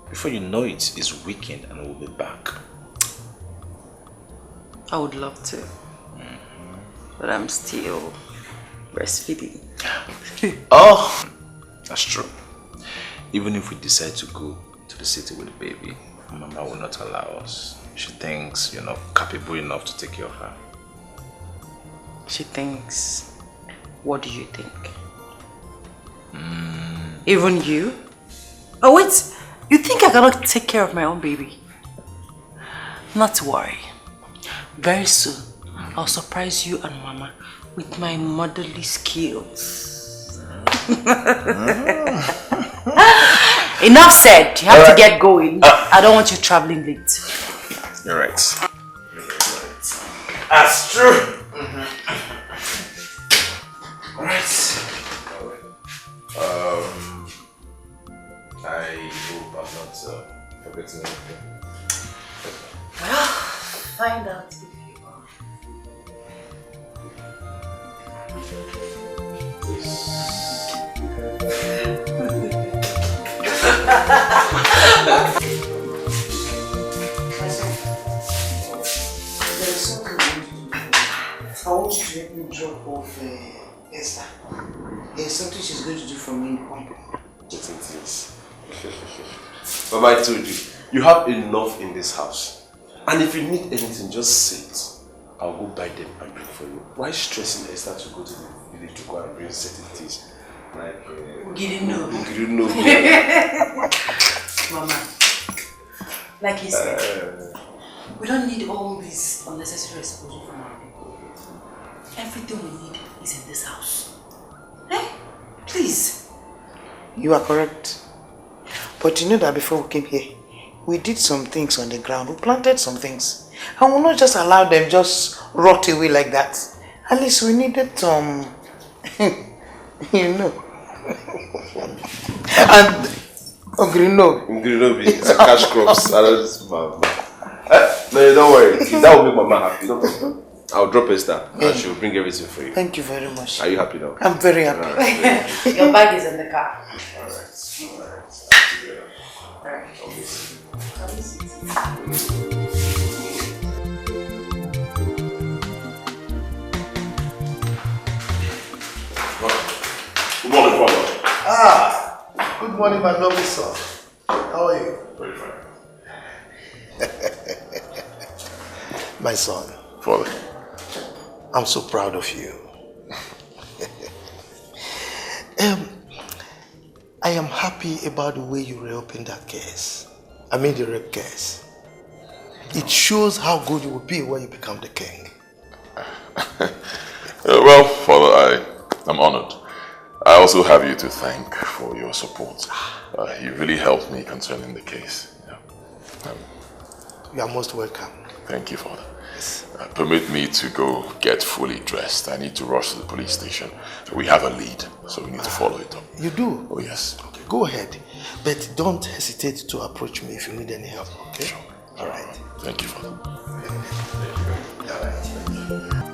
Before you know it, it's weekend and we'll be back. I would love to. But I'm still breastfeeding. Oh, that's true. Even if we decide to go to the city with the baby, Mama will not allow us. She thinks you're not capable enough to take care of her. She thinks, what do you think? Even you? Oh wait, you think I cannot take care of my own baby? Not to worry. Very soon, I'll surprise you and Mama with my motherly skills. Enough said, you have to get going. I don't want you traveling late. You're right. That's true. Alright. I hope I'm not forgetting anything. Well, find out if you are. There's something I want you to do. I want you to help me drop off Esther. There's something she's going to do for me in company. Yes, it is. Mama, I told you, you have enough in this house. And if you need anything, just say it. I'll go buy them and bring for you. Why stressing Esther to go to the village to go and bring certain things? Like, Ugirino. Mama, like he said, we don't need all this unnecessary exposure from our people. Everything we need is in this house. Hey, please. You are correct. But you know that before we came here, we did some things on the ground. We planted some things. And we'll not just allow them just rot away like that. At least we needed some, you know. And Ogrino. It's a cash crops. No, don't worry. That will make Mama happy. I'll drop Esther and she'll bring everything for you. Thank you very much. Are you happy now? I'm very happy. Right. Your bag is in the car. Alright. Alright. Good morning, Father. Good morning, my lovely son. How are you? Very fine. My son. Father. I'm so proud of you. I am happy about the way you reopened that case. I mean the rape case. It shows how good you will be when you become the king. Well, Father, I'm honored. I also have you to thank for your support. You really helped me concerning the case. Yeah. You are most welcome. Thank you, Father. Permit me to go get fully dressed. I need to rush to the police station. We have a lead, so we need to follow it up. You do? Oh, yes. Okay, go ahead. But don't hesitate to approach me if you need any help, okay? Sure. All right. Thank you, Father. All right.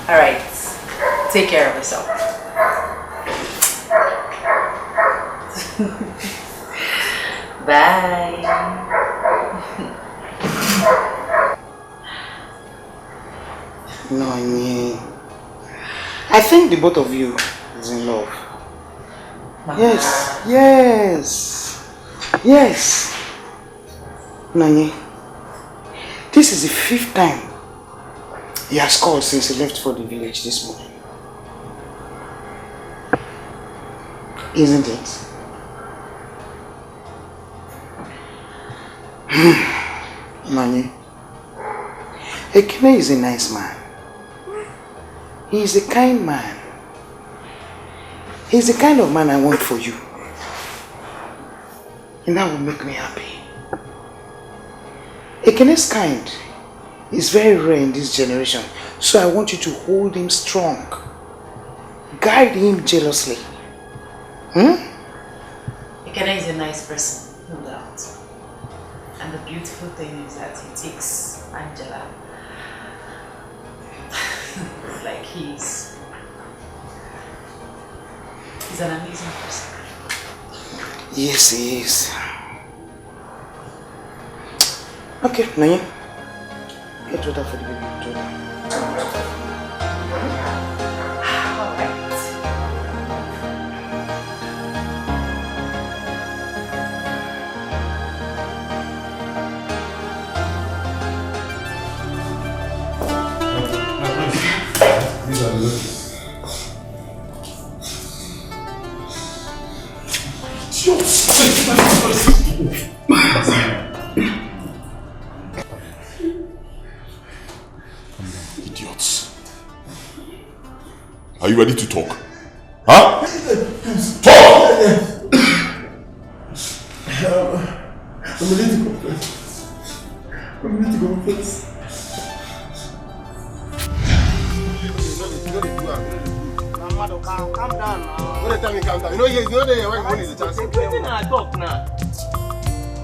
Alright. Take care of yourself. Bye. No, I think the both of you is in love. Yes. Nani, this is the 5th time he has called since he left for the village this morning. Isn't it? Nani, Ekene is a nice man. He is a kind man. He's the kind of man I want for you. And that will make me happy. Ekene's kind is very rare in this generation, so I want you to hold him strong. Guide him jealously. Ekene is a nice person, no doubt. And the beautiful thing is that he takes Angela like he's an amazing person. Yes, he is. Okay, Nanya. Get water for the baby. These are the Idiots. Are you ready to talk? Huh? Talk! I'm ready to go first. Calm down now. What the time you calm down? You know there when money is a chance. I talk now.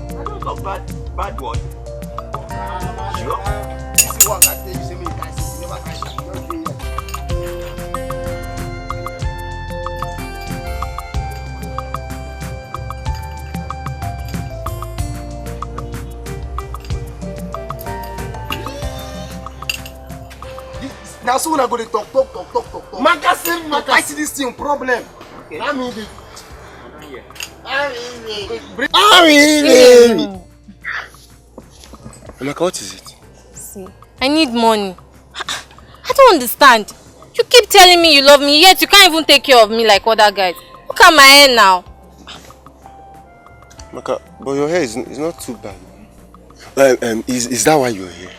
I don't talk bad word. Sure. This is what I tell you, say me, you can't see, you never catch it. You don't do it. Now soon I go to talk. Magasin, I see this thing problem. Okay. I mean Amaka, what is it? See, I need money. I don't understand. You keep telling me you love me, yet you can't even take care of me like other guys. Look at my hair now. Amaka, but your hair is not too bad. Is that why you're here?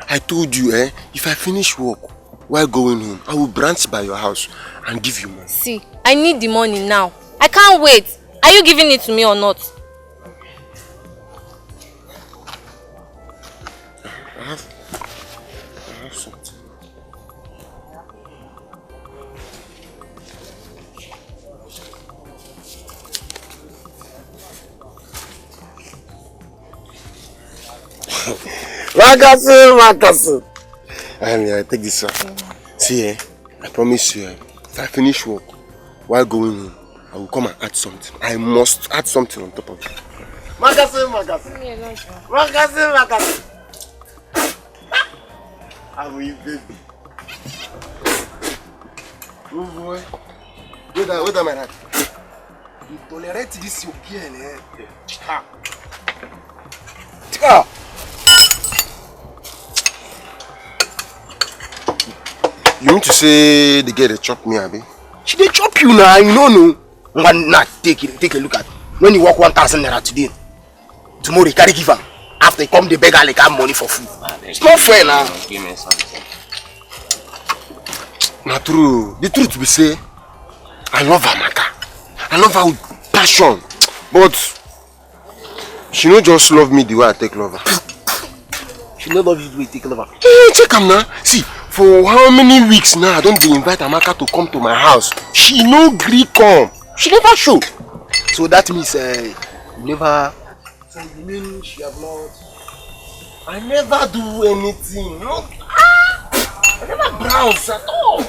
I told you, if I finish work while going home, I will branch by your house and give you money. See, I need the money now. I can't wait. Are you giving it to me or not? I have something. Makasu. I take this one. See, I promise you, if I finish work while going home, I will come and add something. I must add something on top of it. Makasu. I will baby. Oh boy. Wait a minute. You tolerate this your girl, Ah. You mean to say the girl they chop me, Abi? She dey chop you now, you know. Nah, take a look at it. When you work 1,000 naira today, tomorrow you carry give her. After you come the beggar like have money for food. It's not fair now. Give me something. Not true. The truth be say, I love her, Maka. I love her with passion. But she don't just love me the way I take love her. She don't love you the way you take love her. Hey, check her now. See, for how many weeks now I don't be invite Amaka to come to my house. She no gree come. She never show. So that means you never. So you mean she have not? I never do anything. No. browse at all.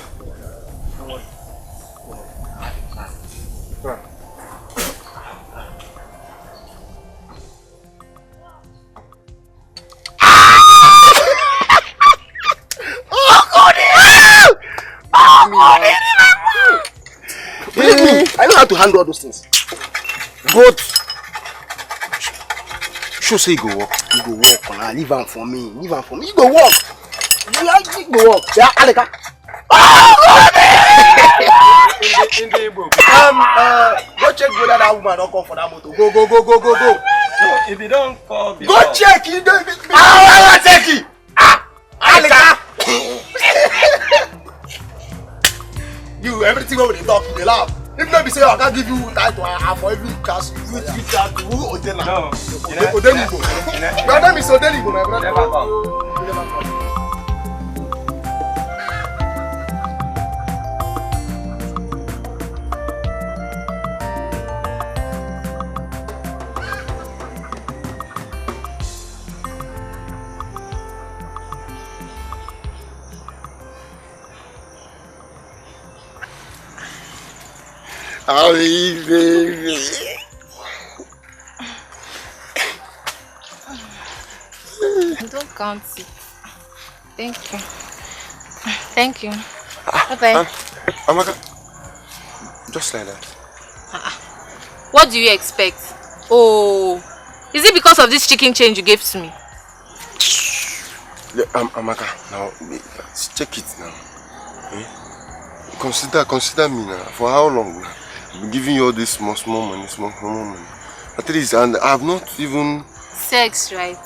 Believe me, I know how to handle all those things. But sure say you go walk. You go walk. Leave am for me. Leave am for me. You go walk. You go walk. Yeah, Aleka. Go check whether that woman don't come for that motor. Go. No, if you don't call before. Go check. You don't. I check it. Aleka. You everything over the talk, you laugh. If not be say I can't give you time to for every cash, you that to who Odela. No. Odeligo. Your name is Odeligo, my brother. Never come. Oh, baby. Don't count it. Thank you. Thank you. Bye-bye. Amaka, just like that. What do you expect? Oh, is it because of this chicken change you gave to me? Amaka, now, check it now. Eh? Consider me now. For how long now? I've been giving you all this small money. At least, and I have not even... Sex, right?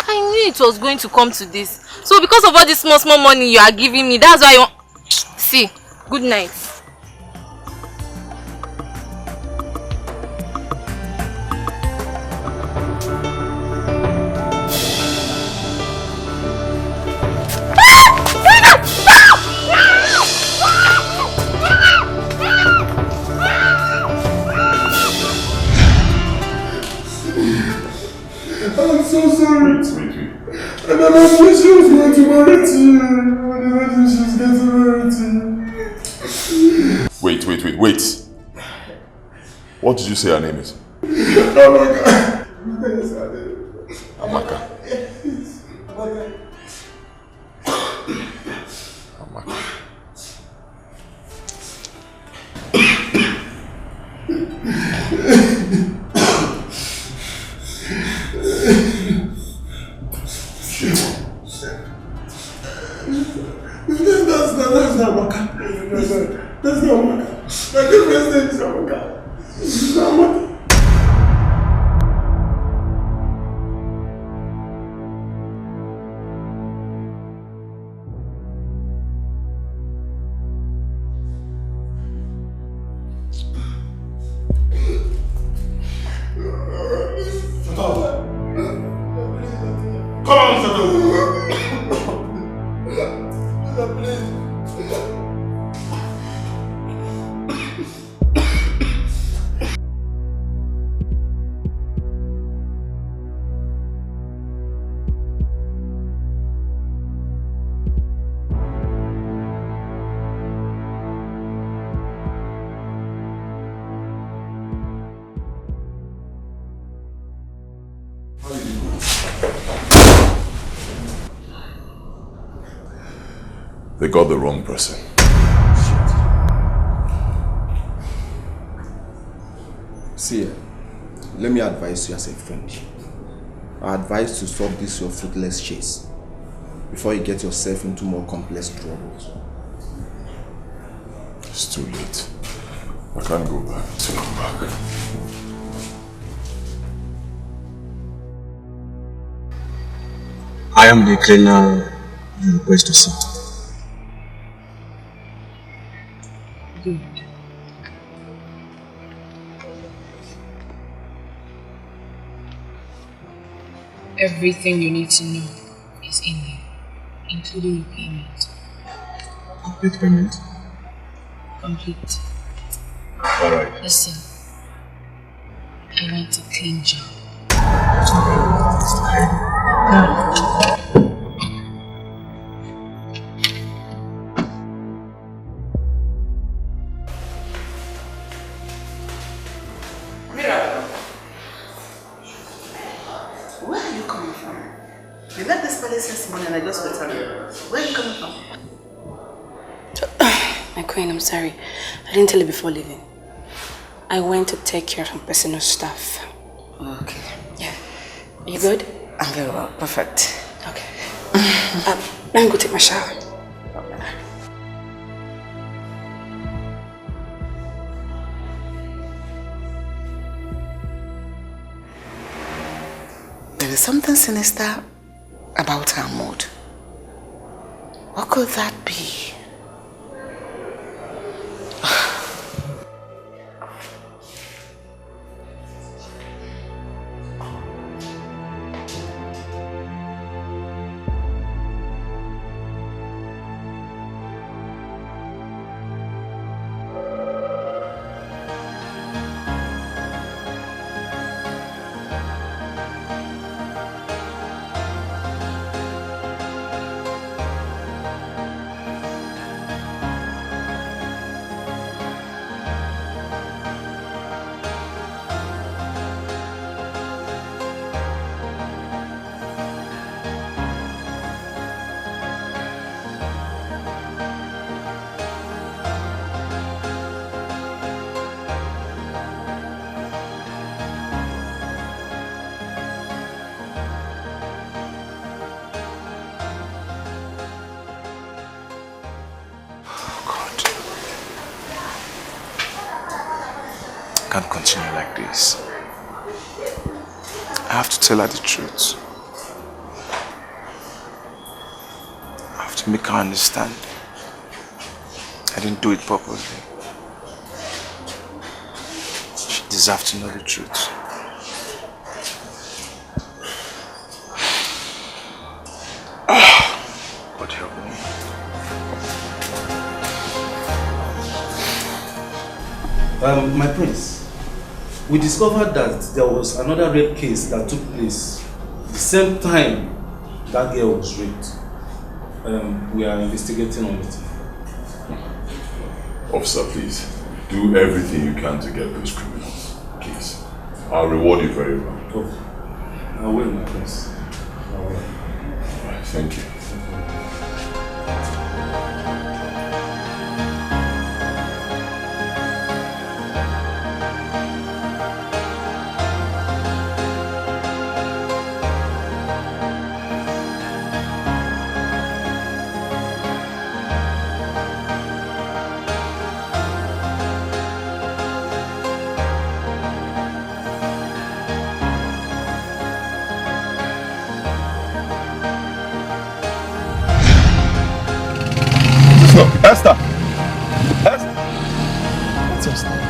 I knew it was going to come to this. So because of all this small money you are giving me, that's why you want... See, good night. I'm so sorry. Wait. I never knew she was going to marry you. I never knew she was going to marry you. Wait. What did you say her name is? Amaka. Amaka. That's not Amaka. That's not Amaka. My girlfriend's name is Amaka. This is Amaka. They got the wrong person. See, let me advise you as a friend. I advise to stop this your fruitless chase before you get yourself into more complex troubles. It's too late. I can't go back. Turn back. I am the cleaner you request to see. Good. Everything you need to know is in there, including your payment. Complete payment? Complete. Alright. Listen, I want a clean job. You left this place this morning and I just returned. Where are you coming from? My queen, I'm sorry. I didn't tell you before leaving. I went to take care of some personal stuff. Okay. Yeah. Are you good? I'm very well. Perfect. Okay. Let me go take my shower. There is something sinister about her mood. What could that be? Can't continue like this. I have to tell her the truth. I have to make her understand. I didn't do it purposely. She deserves to know the truth. God help me. My prince, we discovered that there was another rape case that took place the same time that girl was raped. We are investigating on it. Officer, please, do everything you can to get those criminals, please. I'll reward you very well. Oh, I will, my prince. I will. All right, thank you. Esther! Esther! What's Esther?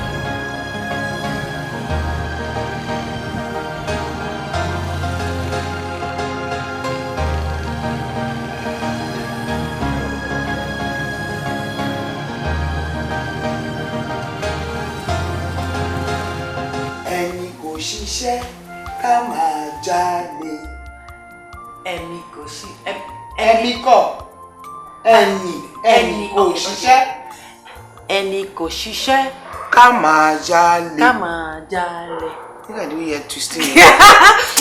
Ẹni kò ṣiṣẹ́ ká máa jalè. Ẹni kò ṣí. Ẹni kò ṣiṣẹ́. Ẹni kò ṣiṣẹ́. Ká máa jalè. Ká máa jalè. I think I do hear twisting.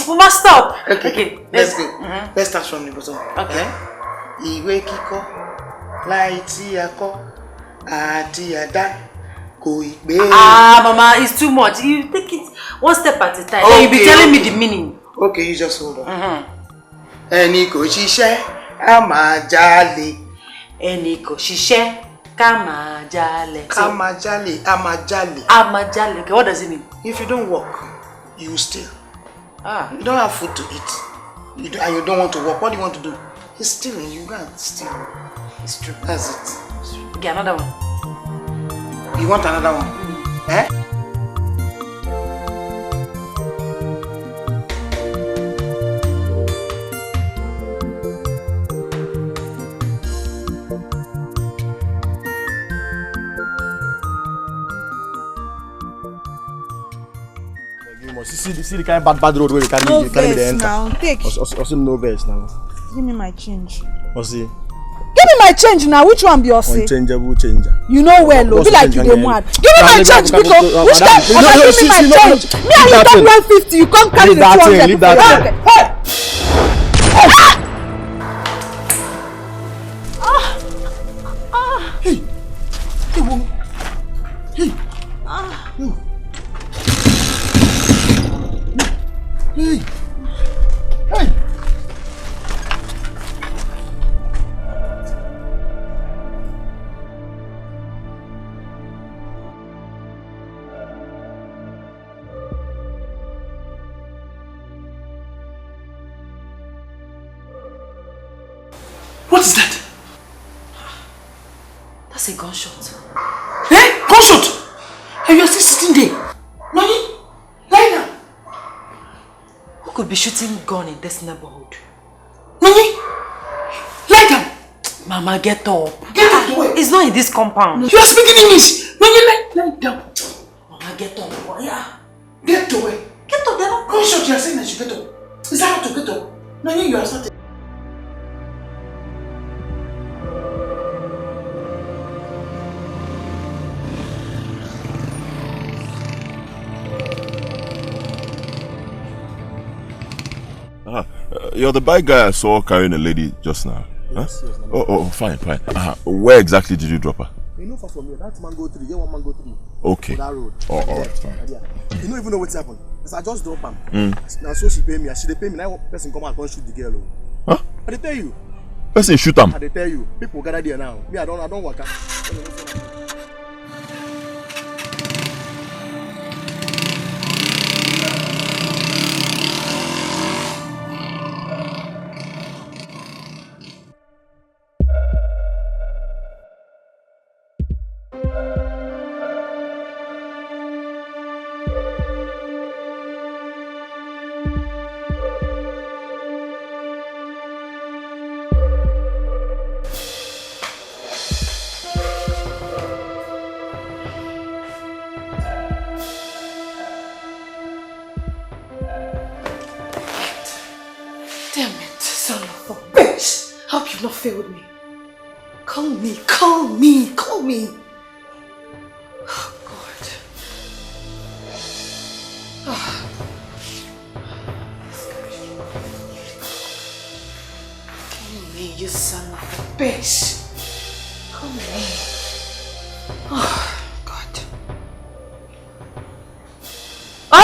We must stop. Okay, let's go. Let's start from the bottom. Okay. Ìwé kíkọ́ láì tí a kọ́ àti àdá kò ì pé. Mama, it's too much. You take it one step at a time. Okay, you'll be telling me the meaning. Okay, you just hold on. Ẹni kò ṣiṣẹ́ á máa jalè. Ẹni kò ṣiṣẹ́ ká máa jalè. Ká máa jalè, á máa jalè. Á máa jalè. Okay, what does it mean? If you don't work, you steal. You don't have food to eat. And you don't want to work. What do you want to do? You're stealing. You can't steal. It's true. That's it. Okay, another one. You want another one? Eh? See the kind of bad road where you carry me the enter. Now, take. Also no verse now. Give me my change. Osi. Give me my change now. Which one be Osi? Unchangeable changer. You know well, be like you dey mad. Give me my change, because which time? Give me my change. Me and you talk 150, you come carry the 200. Leave that thing. Hey! That's a gunshot. Eh? Gunshot? And you're still sitting there? Nani? Lie down. Who could be shooting gun in this neighborhood? Nani? Lie down. Mama, get up. Get out the way. It's not in this compound. You are speaking English. Nani, lie down. Mama, get up. Yeah. Get away. Get up, they're not. Gunshot, you are saying that you get up. Is that how to get up? Nani, you are starting. You're the bike guy I saw carrying a lady just now. Yes, huh? yes, Oh, fine. Where exactly did you drop her? You know, far from here, that's mango 3. Get one mango 3. Okay. For that road. Alright, fine. You don't even know what's happened. Because I just drop her. Now, so she pay me. She they pay me. Now, one person come out and shoot the girl. Huh? I they tell you. Person shoot him. I they tell you. People gather there now. Me, I don't work out. Hope you've not failed me. Call me, call me, call me. Oh, God. Oh. Call me, you son of a bitch. Call me. Oh, God. I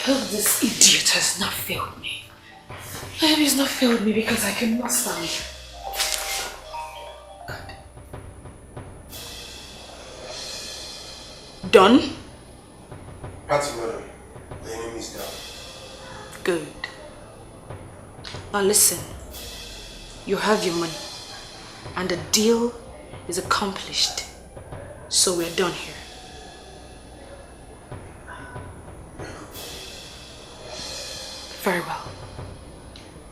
hope this idiot has not failed me. I hope he's not failed me because I cannot stand. God. Done? That's madam. The enemy is down. Good. Now listen. You have your money. And the deal is accomplished. So we're done here. Very well.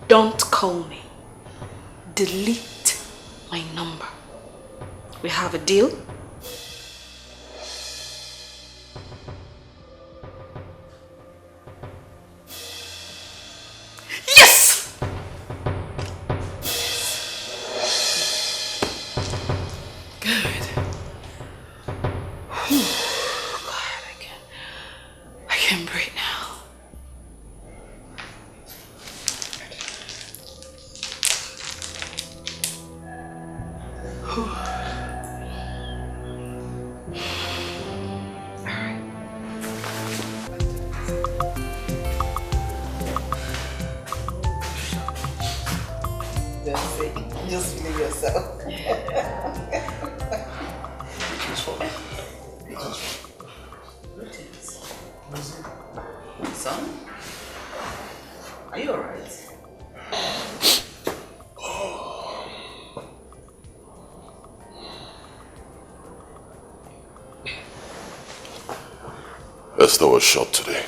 Don't call me. Delete my number. We have a deal? Yes! Good. Whew. God, I can breathe now. Just believe yourself. Son, are you alright? Esther was shot today.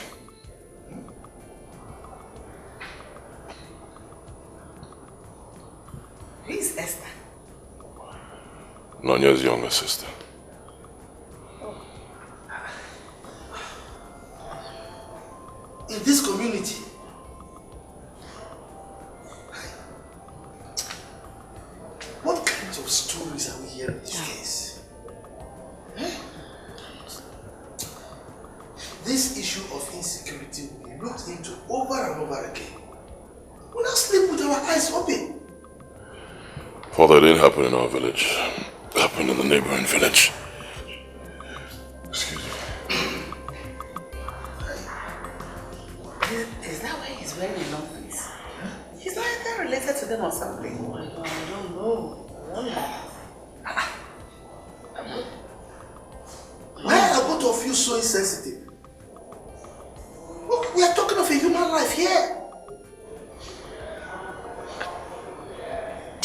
Who is Esther? Nonya's younger sister. In this community, what kinds of stories are we hearing these days? This issue of insecurity will be looked into over and over again. We'll not sleep with our eyes open. Father, it didn't happen in our village. It happened in the neighboring village. Excuse me. Is that why he's wearing a long face? He's not either related to them or something. Oh, I don't know. Why are both of you so insensitive? Look, we are talking of a human life here.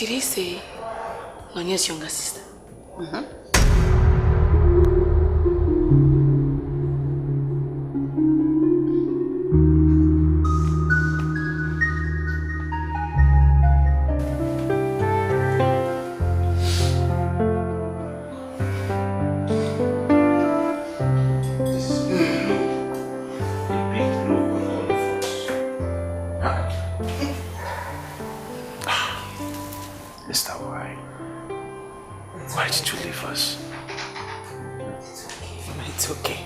Did he say Nonye's younger sister? Why did you leave us? It's okay.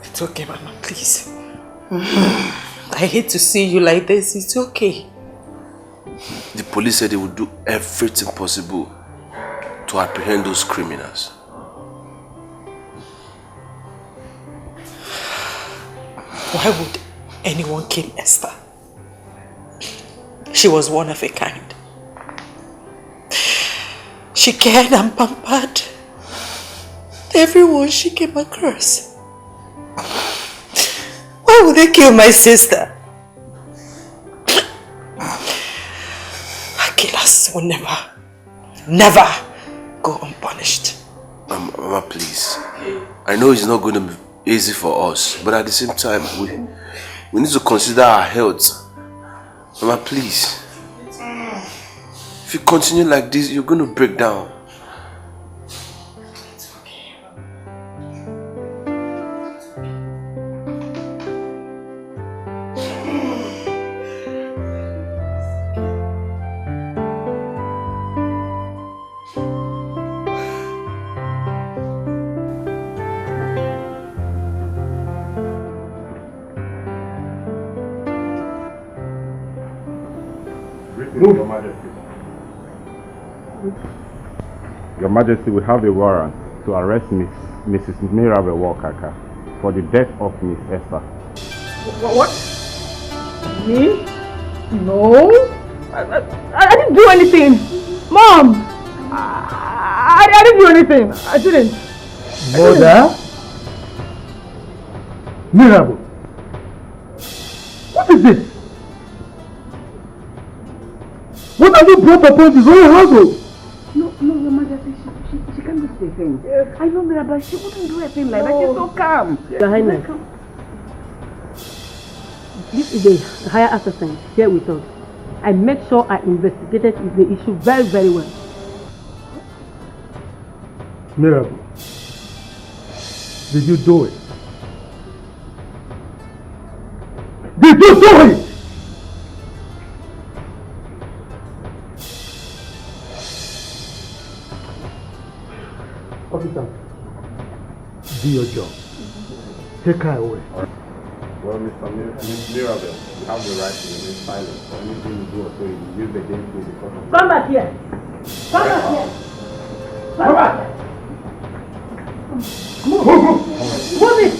It's okay, Mama, please. I hate to see you like this. It's okay. The police said they would do everything possible to apprehend those criminals. Why would anyone kill Esther? She was one of a kind. She cared and pampered everyone she came across. Why would they kill my sister? Killers will never go unpunished. Mama, please. I know it's not going to be easy for us, but at the same time, we need to consider our health. Mama, please. If you continue like this, you're going to break down. Your Majesty. Your Majesty, we have a warrant to arrest Mrs. Mirabel Walkaka for the death of Miss Esther. What? Me? No. I didn't do anything. Mom! I didn't do anything. I didn't. Mother? Mirabel? What is this? What have you brought upon this whole household? No, Your Majesty, she can't do the thing. Yes. I know Mirabel, she wouldn't do a thing like that. She's so calm. Your Highness, this is the higher assistant here with us. I made sure I investigated the issue very, very well. Mirabel, did you do it? Did you do it? Officer, do your job. Take her away. Well, Mr. Mirabel, you have the right to remain silent. For anything you do or so, you use against me because of... Come back here! Come back here! Come back! Move! Move it!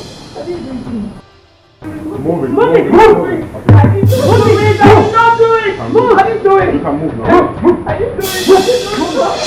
Move it! Move it! Move it! I didn't do it! I did not do it! Move! I didn't do it! You can move now. I didn't do it! I didn't do it!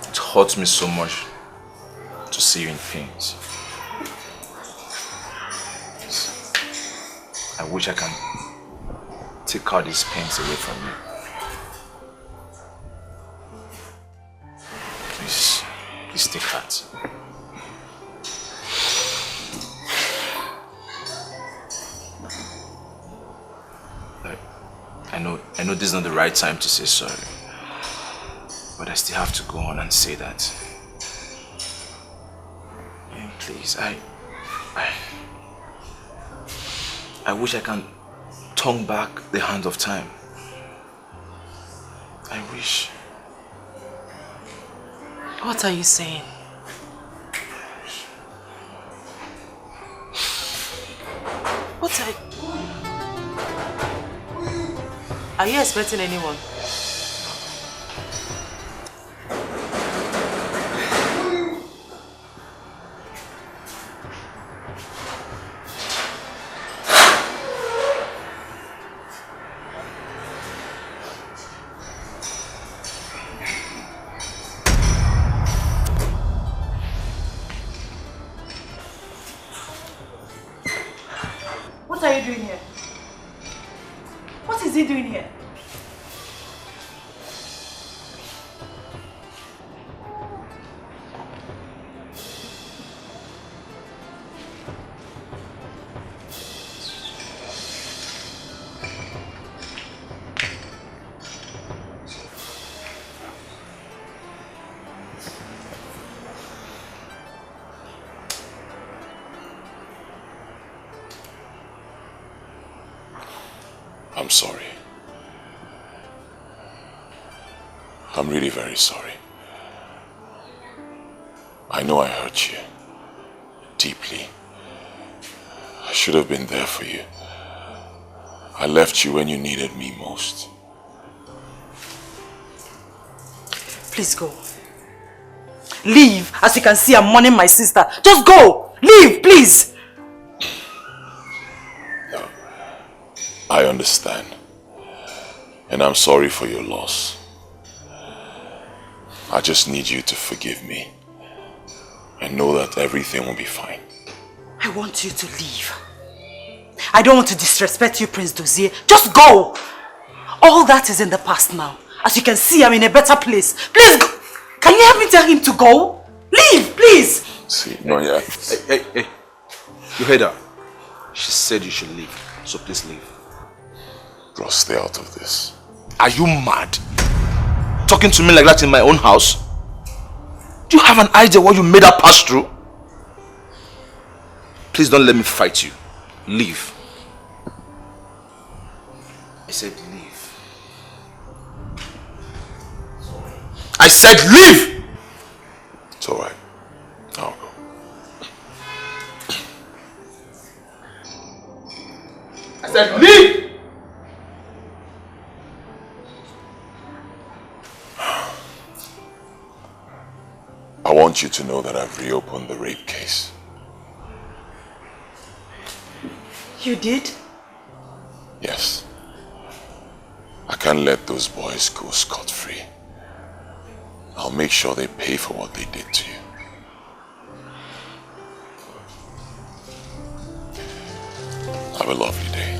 It hurts me so much to see you in pain. I wish I can take all these pains away from you. Please take heart. I know this is not the right time to say sorry, but I still have to go on and say that Please, I wish I can turn back the hand of time. I wish. What are you saying? Are you expecting anyone? What are you doing here? What is he doing here? I'm sorry. I'm really very sorry. I know I hurt you deeply. I should have been there for you. I left you when you needed me most. Please go. Leave. As you can see, I'm mourning my sister. Just go. Leave, please. No. I understand. And I'm sorry for your loss. I just need you to forgive me. And know that everything will be fine. I want you to leave. I don't want to disrespect you, Prince Dozier. Just go. All that is in the past now. As you can see, I'm in a better place. Please go. Can you help me tell him to go? Leave, please. See, no, yeah. Hey. You heard her. She said you should leave. So please leave. Bro, stay out of this. Are you mad? Talking to me like that in my own house? Do you have an idea what you made her pass through? Please don't let me fight you. Leave. I said leave. I said leave! It's alright. I'll go. I said leave! I want you to know that I've reopened the rape case. You did? Yes. I can't let those boys go scot-free. I'll make sure they pay for what they did to you. Have a lovely day.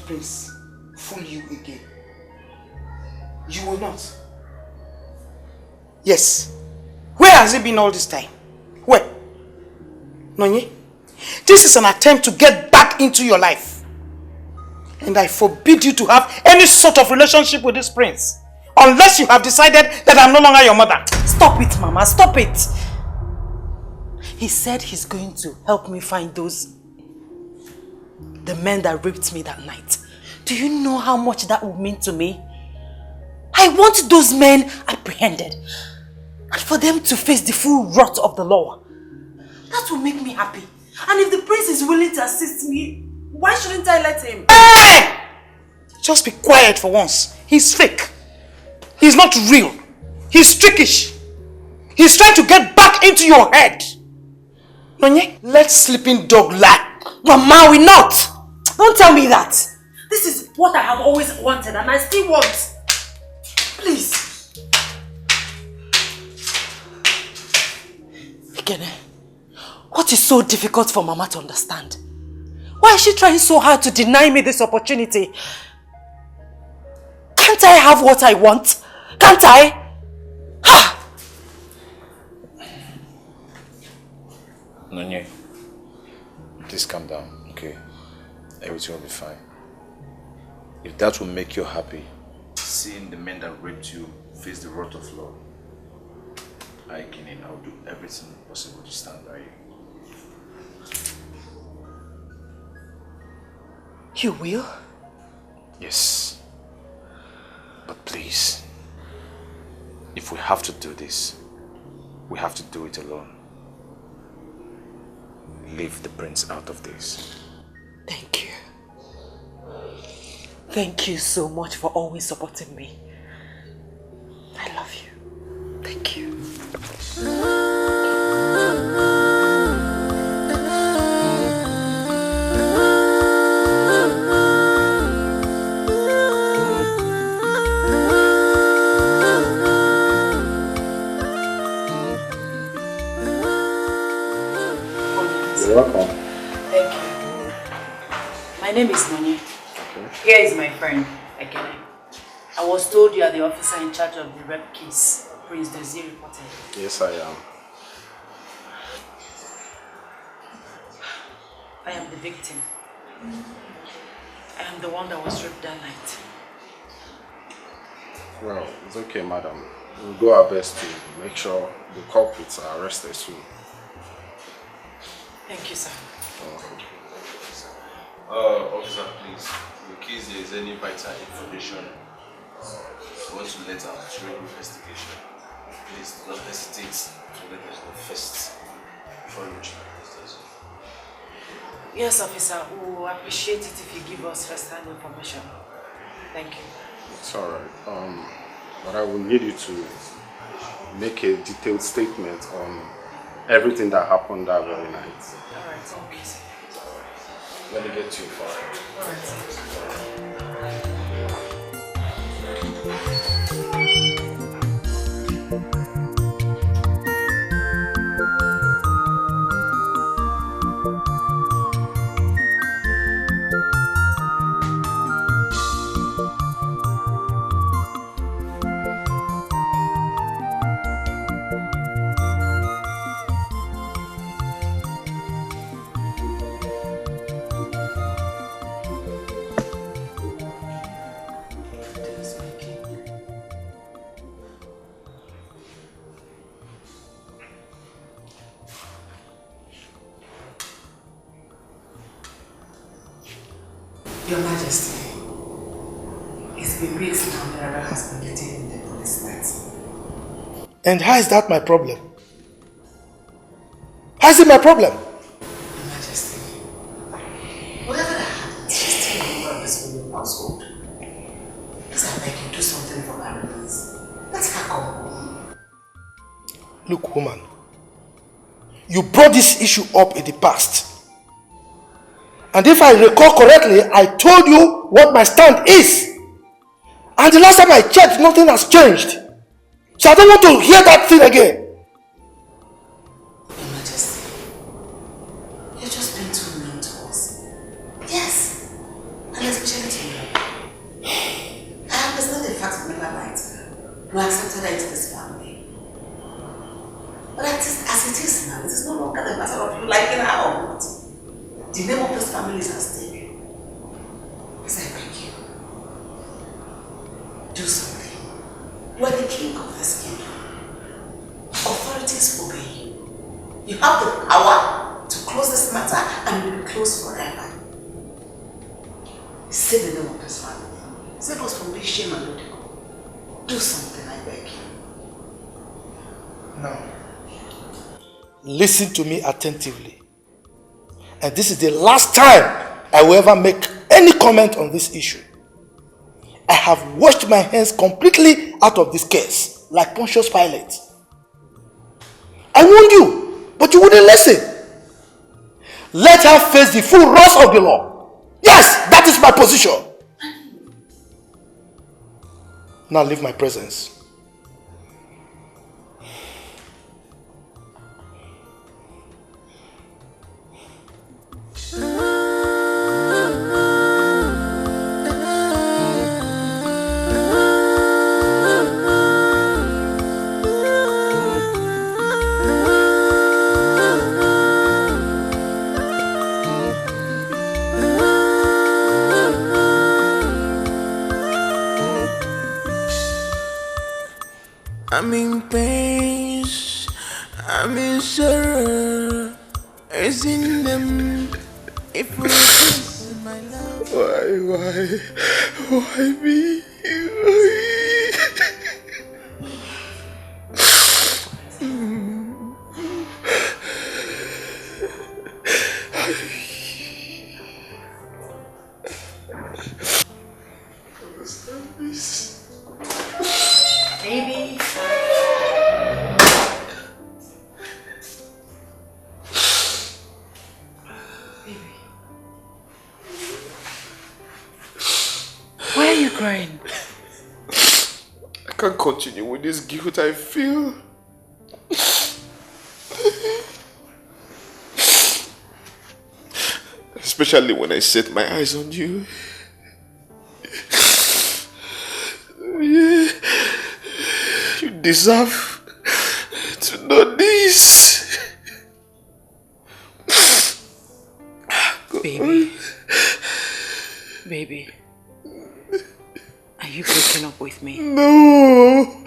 Prince fool you again. You will not. Yes. Where has he been all this time? Where? Nonye, this is an attempt to get back into your life. And I forbid you to have any sort of relationship with this prince. Unless you have decided that I'm no longer your mother. Stop it, Mama. Stop it. He said he's going to help me find the men that raped me that night. Do you know how much that would mean to me? I want those men apprehended and for them to face the full wrath of the law. That will make me happy. And if the prince is willing to assist me, why shouldn't I let him? Hey! Just be quiet for once. He's fake. He's not real. He's trickish. He's trying to get back into your head. Nonye, let sleeping dog lie. Mama, we not. Don't tell me that. This is what I have always wanted and I still want. Please. Ikene, what is so difficult for Mama to understand? Why is she trying so hard to deny me this opportunity? Can't I have what I want? Can't I? Ha! Nonye, please calm down, okay? Everything will be fine. If that will make you happy, seeing the men that raped you face the wrath of law, I will do everything possible to stand by you. You will? Yes. But please, if we have to do this, we have to do it alone. Leave the prince out of this. Thank you. Thank you so much for always supporting me. I love you. Thank you. You're welcome. Thank you. My name is Nonye. Okay. Here is my friend, Ekene. I was told you are the officer in charge of the rape case Prince Desir reported. Yes, I am. I am the victim. I am the one that was raped that night. Well, it's okay, madam. We'll do our best to make sure the culprits are arrested soon. Thank you, sir. Officer, please. In case there is any vital information you want to let out during investigation, please do not hesitate to let us know first before you reach my business. Yes, officer. We will appreciate it if you give us first-hand information. Thank you. It's alright. But I will need you to make a detailed statement on everything that happened that very night. Alright, okay. Let me get you far. Your Majesty, it's been weeks now Marital has been detained in the police net. And how is that my problem? How is it my problem? Your Majesty, whatever that happens, she's still a member of this royal household. Please, I beg you, do something for her, please. Let her come home. Look, woman, you brought this issue up in the past. And if I recall correctly, I told you what my stand is. And the last time I checked, nothing has changed. So I don't want to hear that thing again. Your Majesty, you're just being too mean to us. Yes, and especially to you. I understand the fact of Miller Light. We accepted her into this family. But as it is now, it is no longer the matter of you liking her or not. The name of this family is at stake. Please, I beg you. Do something. You are the king of this kingdom. Authorities obey you. You have the power to close this matter and it will be closed forever. Save the name of this family. Save us from this shame and ridicule. Do something, I beg you. Now, listen to me attentively. And this is the last time I will ever make any comment on this issue. I have washed my hands completely out of this case, like Pontius Pilate. I warned you, but you wouldn't listen. Let her face the full wrath of the law. Yes, that is my position. Now leave my presence. I'm in pain, I'm in sorrow. It's in them. If we kiss my love. Why me? Baby. Why are you crying? I can't continue with this guilt I feel. Especially when I set my eyes on you. You deserve to know this. Baby. Baby. Are you breaking up with me? No.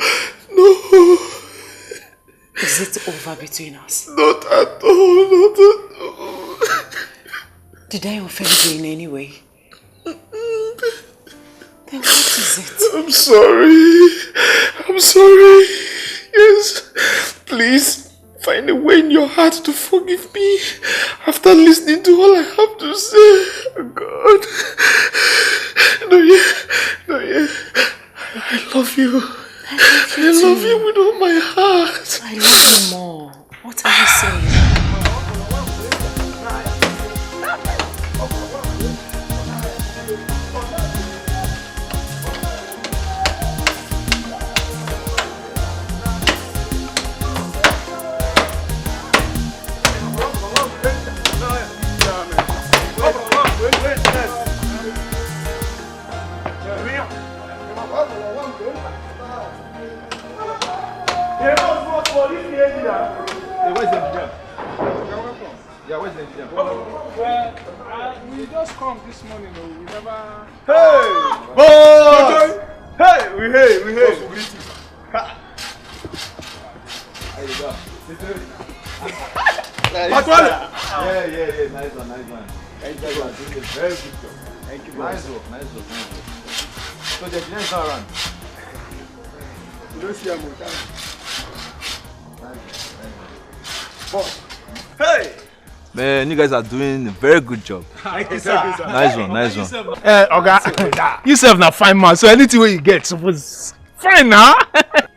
Is it over between us? Not at all. Did I offend you in any way? Then what is it? I'm sorry. Yes. Please find a way in your heart to forgive me after listening to all I have to say. Oh God. No, yeah. I love you. I love you with all my heart. I love you more. What are you saying? We just come this morning, we never. Hey! Boss! Hey! We hey! How you go? Yeah, nice one. Thank you for doing a very good job. Thank you, nice work. So the engineer is not around. You don't see him. Boss. Hey! Man, you guys are doing a very good job. Thank you, sir. Nice one. Okay. You self na fine man, so anything you get, suppose fine now.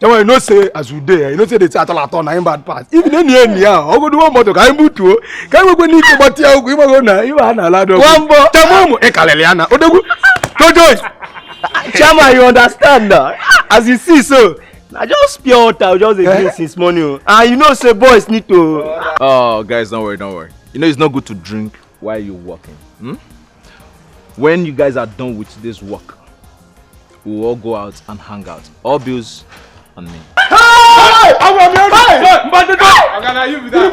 Then when you know say as we dey, you know say they say at all na him bad pass. Even anyhow, I go do one more to can move to. Can we go need to but here we go na. You are na lad. One more. Tamomo e kaleliana. Odegu. Jojo. Chama, you understand now? As you see so, I just pure water, just a drink since morning. And you know say boys need to. Oh, guys, don't worry. You know it's not good to drink while you're working. When you guys are done with this work, we'll all go out and hang out. All bills on me. Hey! I'm on your right! Okay, you with that.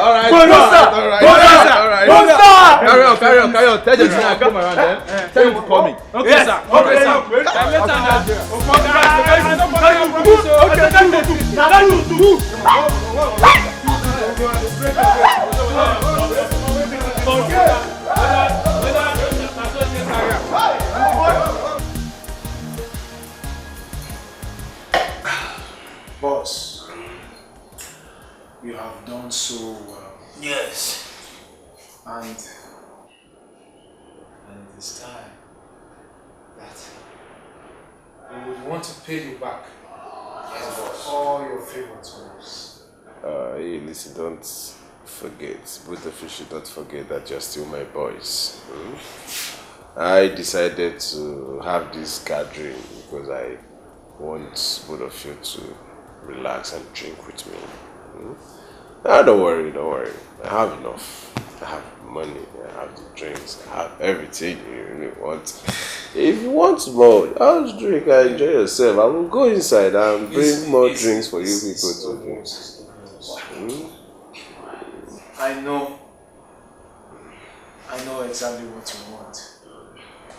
Alright. Carry on. Tell them to come around there. Tell them to call me. Okay, sir. Boss, done so well. Yes. And it is time that we would want to pay you back for all your favor to us. Hey, listen, don't forget, both of you should not forget that you're still my boys. I decided to have this gathering because I want both of you to relax and drink with me. Don't worry. I have enough. I have money, I have the drinks, I have everything you really want. If you want more, I'll drink and enjoy yourself. I will go inside and bring more drinks for you people to drink. I know exactly what you want.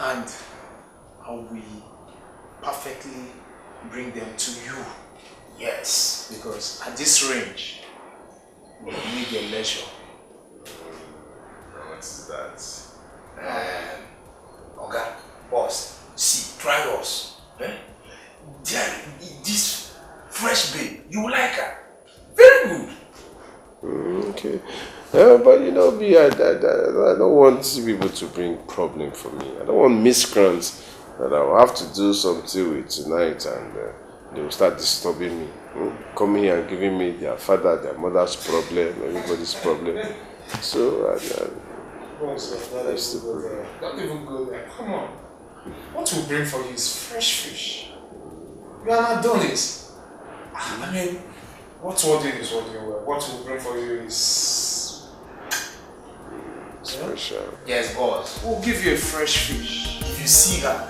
And I will perfectly bring them to you. Yes. Because at this range, we need your leisure. What's that? Okay, boss, see, try us. This fresh babe, you like her. Very good. Okay. But you know me, I don't want people to bring problem for me. I don't want miscreants that I will have to do something with tonight and they will start disturbing me. Coming here and giving me their father, their mother's problem, everybody's problem. So, Don't even go there. Come on. What we'll bring for you is fresh fish. You are not doing it. I mean, what's working is working well. What we'll bring for you is special. Yes, boss. We'll give you a fresh fish. If you see her,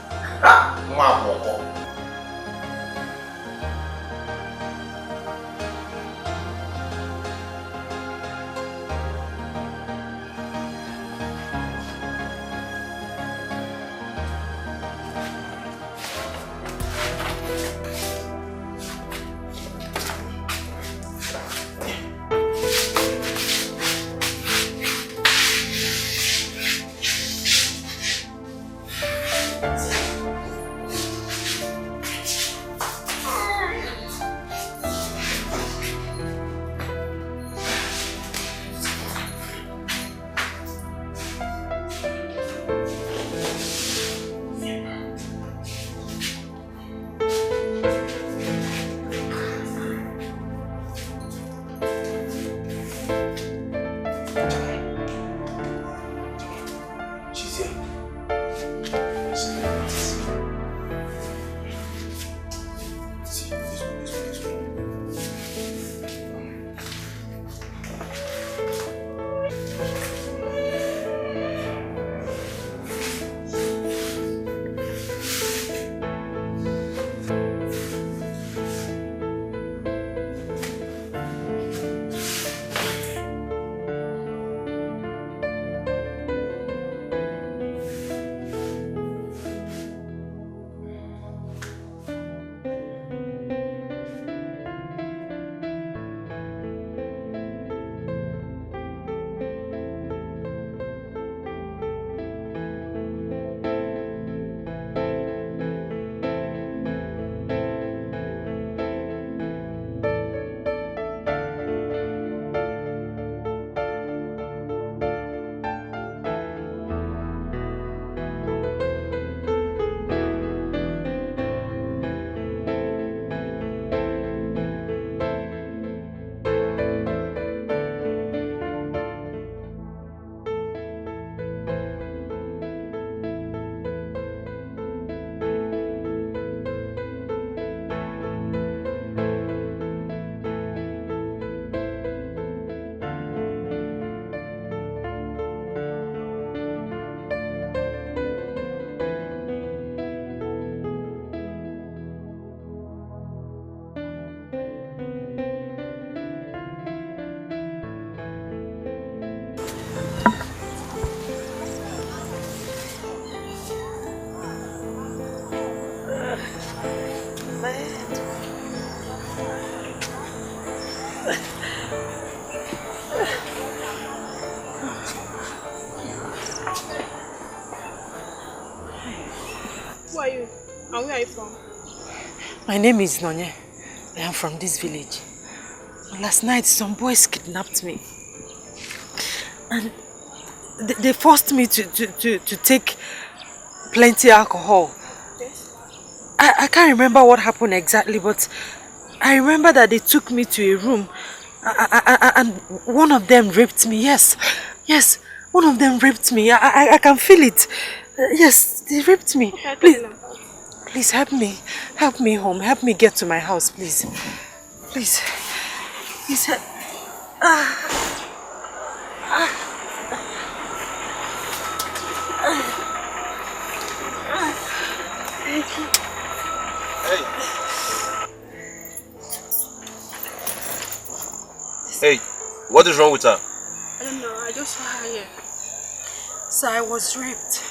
Who are you? And where are you from? My name is Nonye. I am from this village. Last night, some boys kidnapped me. And they forced me to take plenty alcohol. I can't remember what happened exactly, but I remember that they took me to a room and one of them raped me. Yes, one of them raped me. I can feel it. Yes, they raped me. Please help me. Help me home. Help me get to my house, please. Please. Please help. Thank you. Hey, what is wrong with her? I don't know, I just saw her here. So I was raped.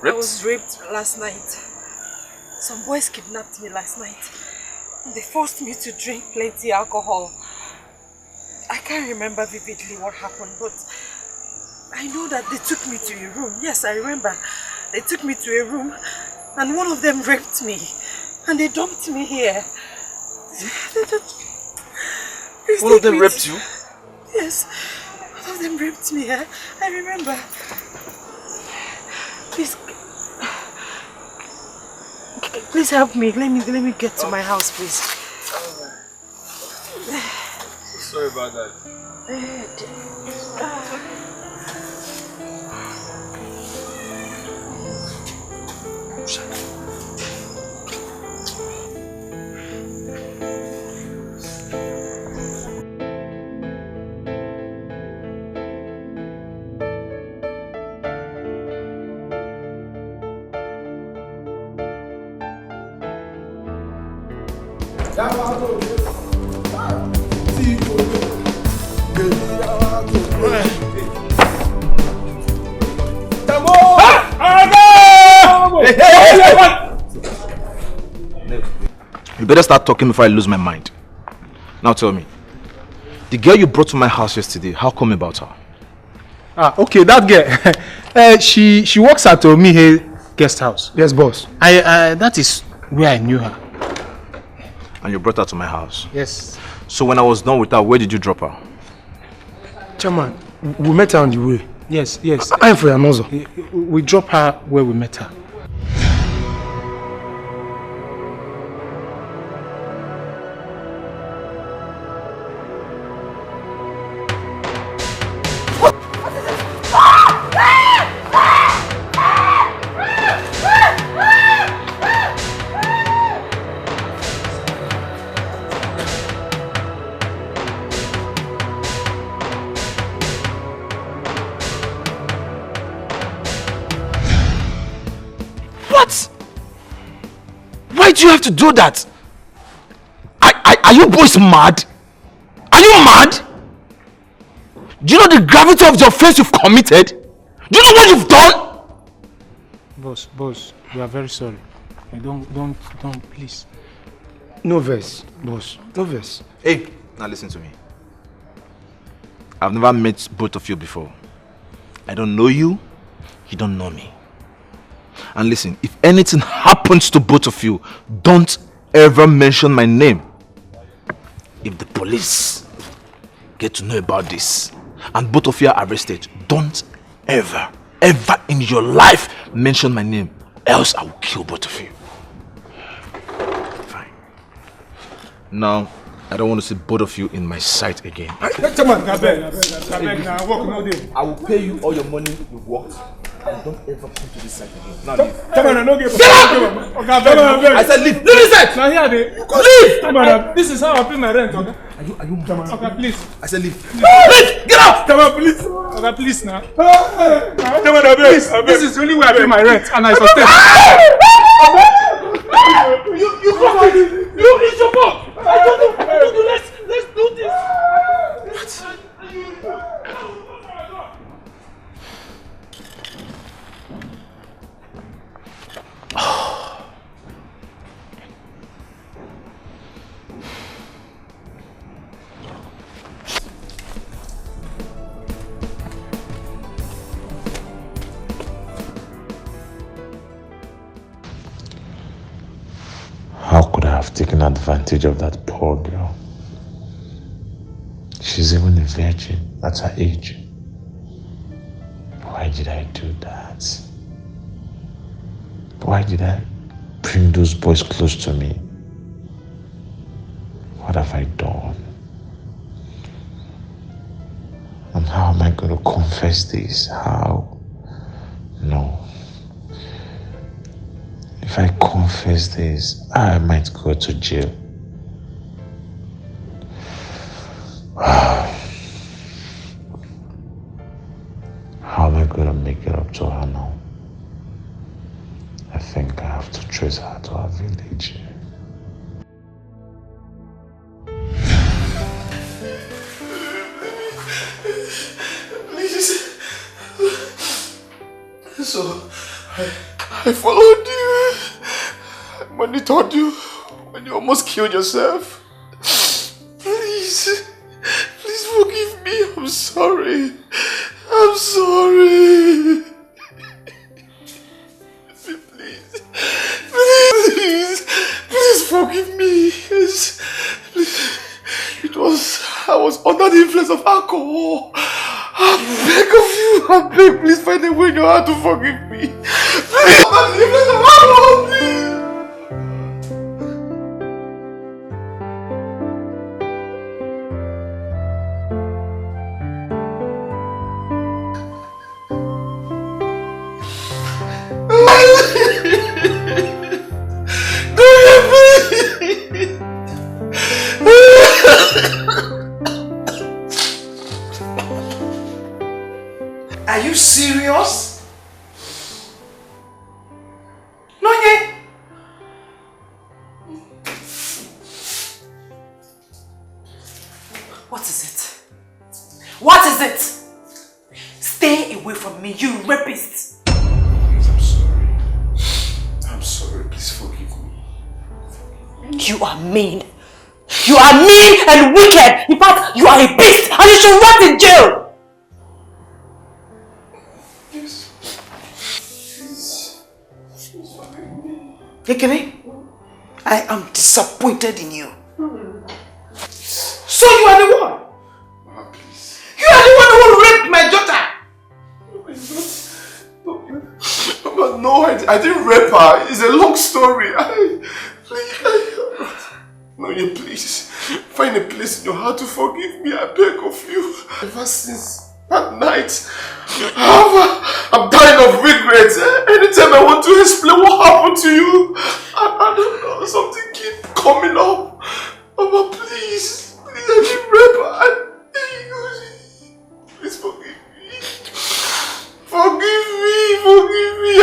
Raped? I was raped last night. Some boys kidnapped me last night. They forced me to drink plenty alcohol. I can't remember vividly what happened, but I know that they took me to a room. Yes, I remember. They took me to a room and one of them raped me. And they dumped me here. One of them raped you? Yes. One of them raped me. I remember. Please help me. Let me get to my house, please. Sorry about that. You better start talking before I lose my mind. Now tell me, the girl you brought to my house yesterday, how come about her? Okay, that girl. She works at Omihe guest house. Yes, boss. That is where I knew her. And you brought her to my house? Yes. So when I was done with her, where did you drop her? Chairman, we met her on the way. Yes. I'm for your nozzle. We dropped her where we met her. Why do you have to do that? Are you boys mad? Are you mad? Do you know the gravity of the offense you've committed? Do you know what you've done? Boss, we are very sorry. Don't, please. No verse, boss. No verse. Hey, now listen to me. I've never met both of you before. I don't know you. You don't know me. And listen, if anything happens to both of you, don't ever mention my name. If the police get to know about this and both of you are arrested, don't ever in your life mention my name. Else I will kill both of you. Fine. Now, I don't want to see both of you in my sight again. I will pay you all your money you've worked. And don't ever come to this side again. Now leave. I said leave. Leave this side. Now here they leave. This is how I pay my rent. Okay? Are you okay, please. I said leave. Leave. Get out. Come on, please. Okay, please now. Please. This is the only way I pay my rent, and I sustain. You come on. You it's your fault. I don't know. Let's do this. What? How could I have taken advantage of that poor girl? She's even a virgin at her age. Why did I do that? Why did I bring those boys close to me? What have I done? And how am I going to confess this? How? No. If I confess this, I might go to jail. How am I going to make it up to her now? I think I have to trace her to her village. Please. So, I followed you. I monitored you when you almost killed yourself. Please. Please forgive me. I'm sorry. I'm sorry. Please forgive me. Yes. I was under the influence of alcohol. I beg of you. I beg, please find a way in your heart to forgive me. Please, under the influence of alcohol, please. Are you serious? Nonye? What is it? What is it? Stay away from me, you rapist! Please, I'm sorry. I'm sorry. Please forgive me. You are mean. You are mean and wicked. In fact, you are a beast and you should rot in jail. Ekene, I am disappointed in you. So you are the one? You are the one who raped my daughter! No, I didn't rape her. It's a long story. No, you please. Find a place in your heart to forgive me. I beg of you. Ever since that night, I'm dying of regret. Anytime I want to explain what happened to you, I don't know, something keep coming up. Mama, please, I didn't rape her. Please forgive me. Forgive me.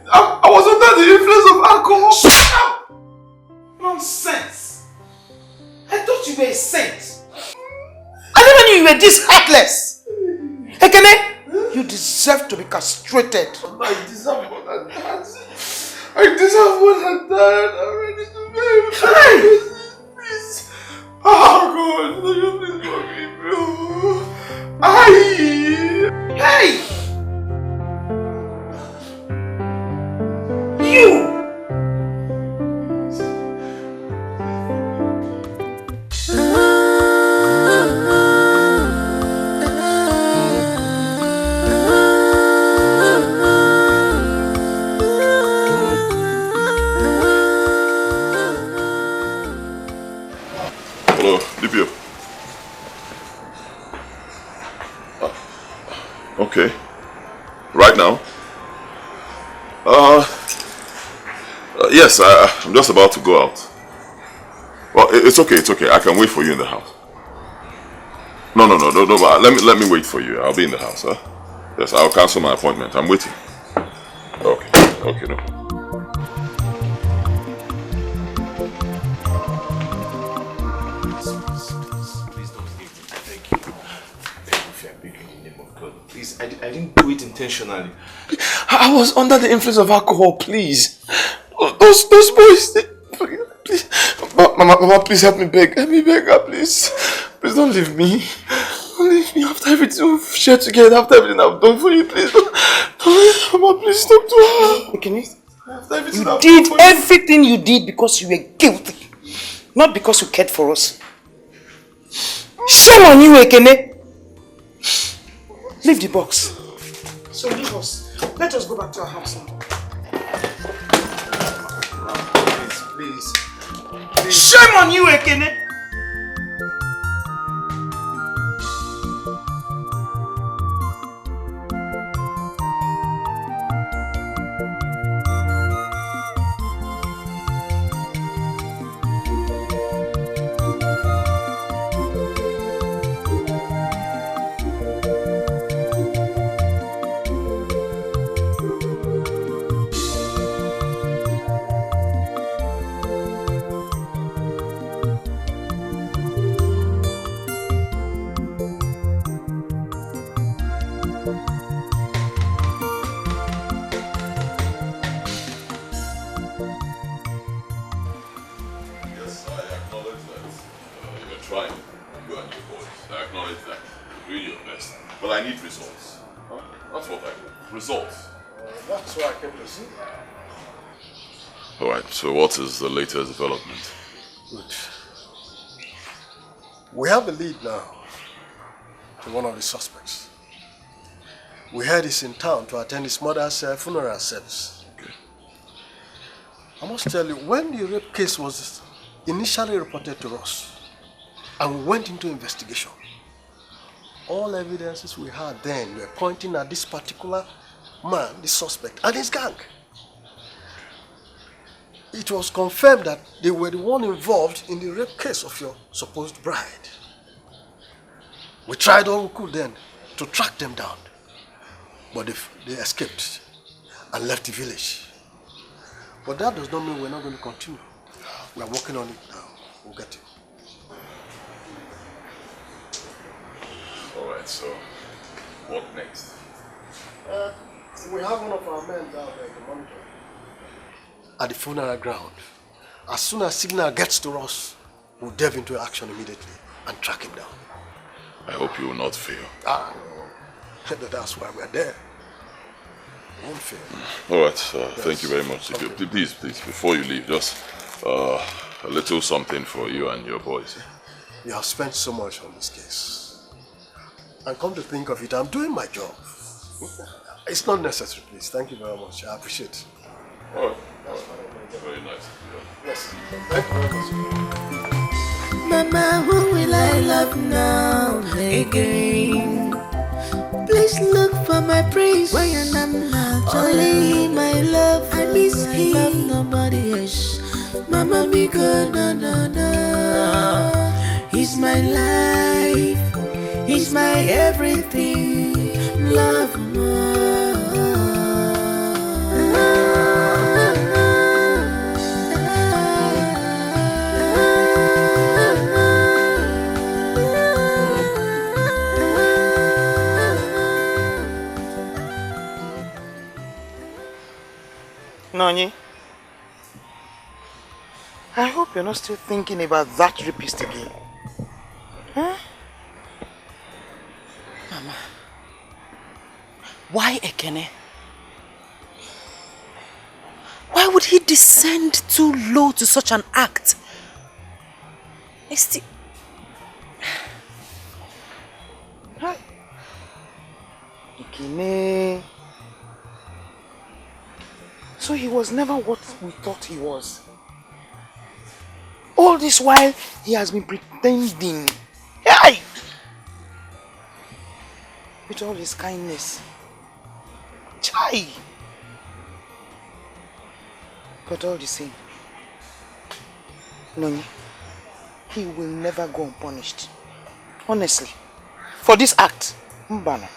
I was under the influence of alcohol. Shut up! Nonsense. I thought you were a saint. I never knew you were this heartless. Ekene, you deserve to be castrated. I deserve more than that. I'm ready to marry. Please. Oh God, please forgive me. Hey! You! Hello, DPO. Okay. Right now? Yes, I'm just about to go out. Well, it's okay. I can wait for you in the house. No. Let me wait for you. I'll be in the house, huh? Yes, I'll cancel my appointment. I'm waiting. Okay, no. Please, I didn't do it intentionally. I was under the influence of alcohol, please. Those boys, please. Mama, please help me beg. Help me beg her, please. Please don't leave me. Don't leave me after everything we've shared together, after everything I've done for you, please. Don't leave Mama, please talk to her. Can you did everything you did because you were guilty. Not because you cared for us. Shame on you, Ekene. Leave the box. So leave us. Let us go back to our house now. Please. Shame on you, Ekene. So what is the latest development? Good. We have a lead now to one of the suspects. We heard he's in town to attend his mother's funeral service. Okay. I must tell you, when the rape case was initially reported to us and we went into investigation, all evidences we had then were pointing at this particular man, the suspect, and his gang. It was confirmed that they were the one involved in the rape case of your supposed bride. We tried all we could then to track them down, but they escaped and left the village. But that does not mean we're not going to continue. We are working on it now. We'll get it. Alright, so what next? We have one of our men down there to monitor at the funeral ground. As soon as signal gets to us, we'll delve into action immediately and track him down. I hope you will not fail. No. That's why we're there. We won't fail. Alright, thank you very much. Please, before you leave, just a little something for you and your boys. You have spent so much on this case. And come to think of it, I'm doing my job. It's not necessary, please. Thank you very much. I appreciate it. Alright. Very nice. Yes. Thank you very much. Mama, who will I love now again? Please look for my prince when I'm not only my love. I miss him. Love nobody else. Mama, be good, no. He's my life. He's my everything. Love more. Nonye, I hope you're not still thinking about that rapist again. Huh? Mama, why Ekene? Why would he descend too low to such an act? Ekene. So he was never what we thought he was. All this while, he has been pretending. Hey! With all his kindness. Chai! But all the same, Nonye, he will never go unpunished. Honestly. For this act, Mbana,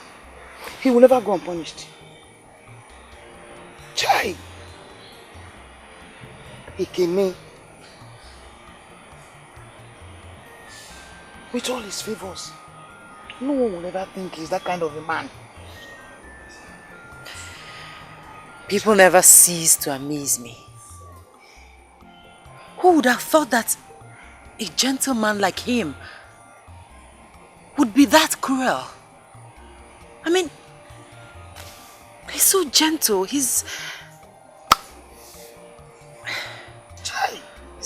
he will never go unpunished. Chai! Ekene, with all his favors, no one will ever think he's that kind of a man. People never cease to amaze me. Who would have thought that a gentleman like him would be that cruel? I mean, he's so gentle, it's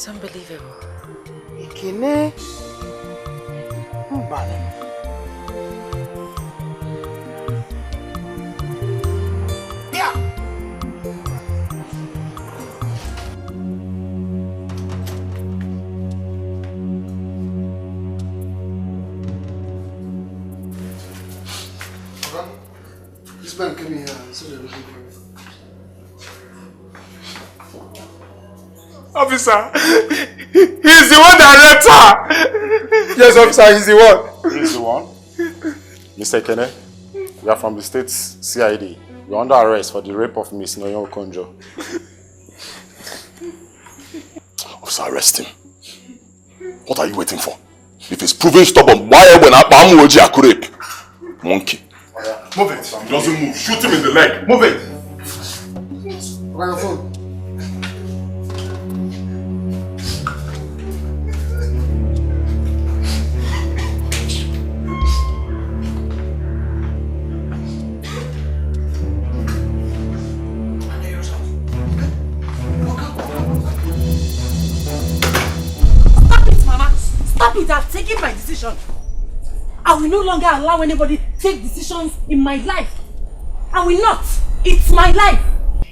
unbelievable. Ekene, Yeah. This man came here and said everything for you. Officer, he's the one that raped her. Yes, officer, he's the one. He's the one? Mr. Kene, we are from the state's CID. We are under arrest for the rape of Miss Noyon Okonjo. Officer, arrest him. What are you waiting for? If he's proven stubborn, why when I rape? Monkey. Move it. He doesn't move. Shoot him in the leg. Move it. Where your phone? Stop it, Mama. Stop it. I've taken my decision. I will no longer allow anybody take decisions in my life. I will not. It's my life.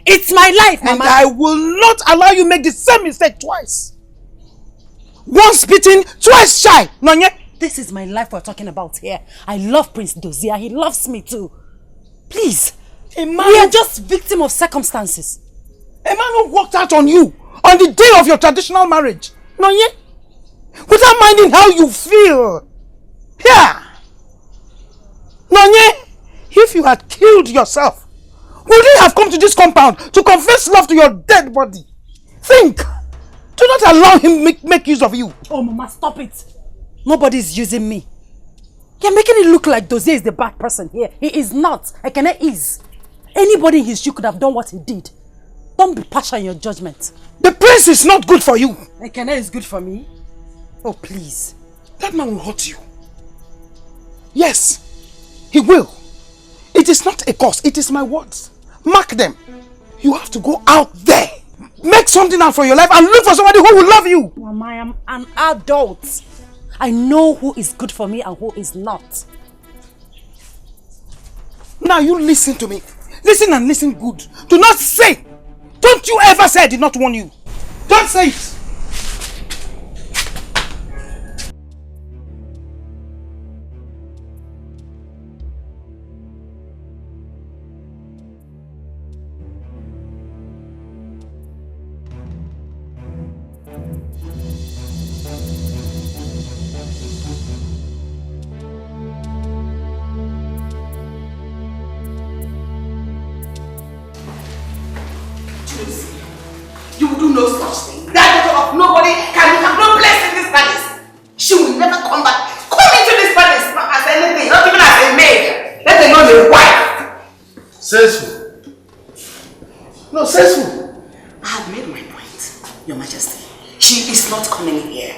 It's my life, Mama. And I will not allow you make the same mistake twice. Once beaten, twice shy. Nonye. This is my life we're talking about here. I love Prince Dozier. He loves me too. Please. We are just victims of circumstances. A man who walked out on you on the day of your traditional marriage. Nonye. Without minding how you feel. Yeah. Nonye, if you had killed yourself, would you have come to this compound to confess love to your dead body? Think. Do not allow him make use of you. Oh, Mama, stop it. Nobody's using me. You're making it look like Dozier is the bad person here. He is not. Ekene is. Anybody in his shoe could have done what he did. Don't be partial in your judgment. The prince is not good for you. Ekene is good for me. Oh, please. That man will hurt you. Yes, he will. It is not a curse, it is my words. Mark them. You have to go out there. Make something out for your life and look for somebody who will love you. Mama, I am an adult. I know who is good for me and who is not. Now you listen to me. Listen and listen good. Do not say. Don't you ever say I did not warn you. Don't say it. You will do no such thing. That daughter of nobody can have no place in this palace. She will never come back. Come into this palace not as anything, not even as a maid. Let alone a wife. Says who? No, says who? I have made my point, Your Majesty. She is not coming here.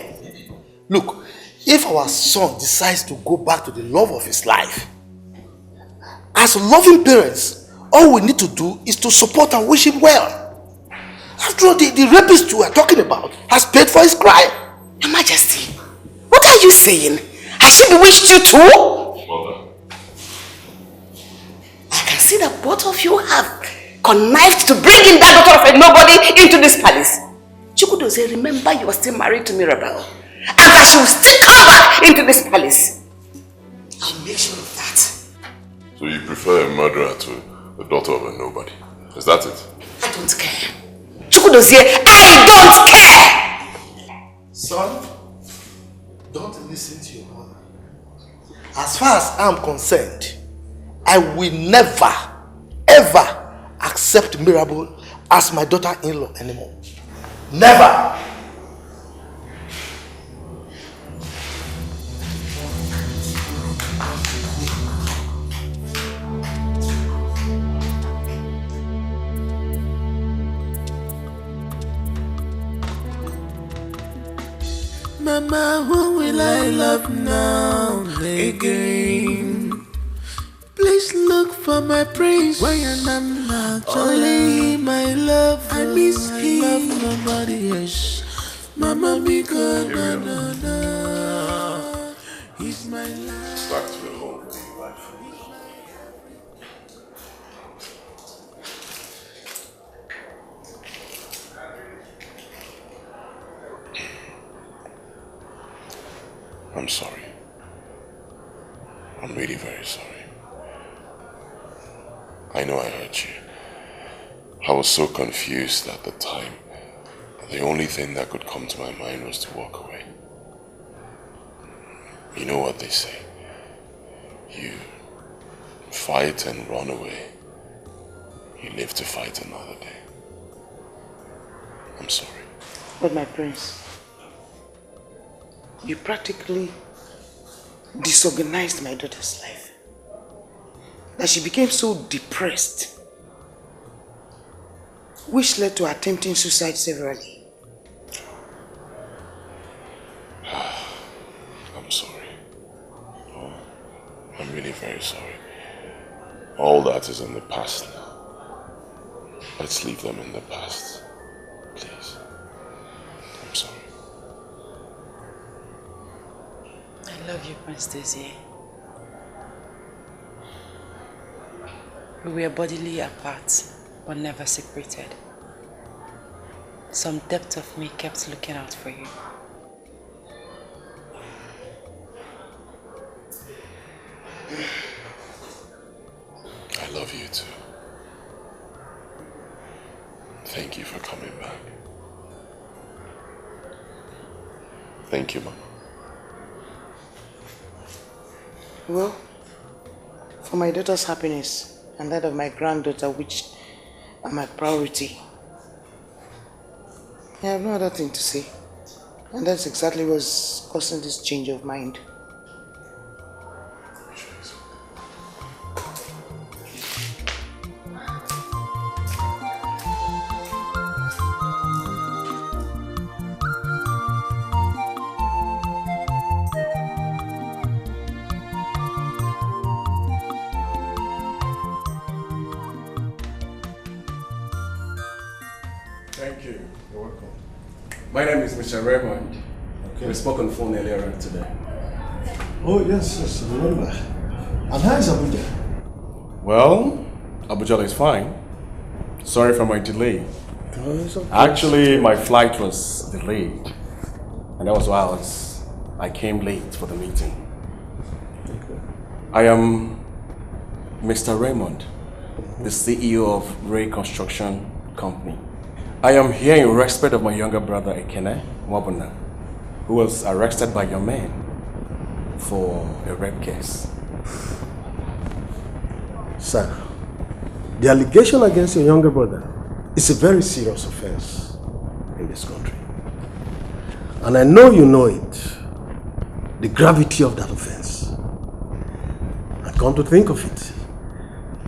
Look, if our son decides to go back to the love of his life, as loving parents, all we need to do is to support and wish him well. After all, the rapist you are talking about has paid for his crime. Your Majesty, what are you saying? Has she bewitched you too? Mother. I can see that both of you have connived to bring in that daughter of a nobody into this palace. Chukwudozie, remember you are still married to Mirabel. And that she will still come back into this palace. I'll make sure of that. So you prefer a murderer to a daughter of a nobody? Is that it? I don't care. Chukwudozie, I don't care! Son, don't listen to your mother. As far as I'm concerned, I will never, ever accept Mirabel as my daughter-in-law anymore. Never! Mama, who will I love now again? Please look for my prince when I'm not only my love. I miss him. Love nobody else. Mama, because he's my life. Back to the whole thing, life. I'm sorry. I'm really very sorry. I know I hurt you. I was so confused at the time. The only thing that could come to my mind was to walk away. You know what they say. You fight and run away. You live to fight another day. I'm sorry. But my prince, you practically disorganized my daughter's life. That she became so depressed, which led to attempting suicide severally. I'm sorry. Oh, I'm really very sorry. All that is in the past now. Let's leave them in the past. Please. I'm sorry. I love you, Prince Desiree. We were bodily apart, but never separated. Some depth of me kept looking out for you. I love you too. Thank you for coming back. Thank you, Mama. Well, for my daughter's happiness and that of my granddaughter, which are my priority, I have no other thing to say. And that's exactly what's causing this change of mind. Thank you. You're welcome. My name is Mr. Raymond. Okay. We spoke on the phone earlier on today. Oh, yes, I remember. And how is Abuja? Well, Abuja is fine. Sorry for my delay. Oh, it's okay. Actually, my flight was delayed. And that was why I came late for the meeting. Okay. I am Mr. Raymond, the CEO of Ray Construction Company. I am here in respect of my younger brother Ekene Wabuna, who was arrested by your men for a rape case. Sir, the allegation against your younger brother is a very serious offense in this country. And I know you know it, the gravity of that offense. And come to think of it,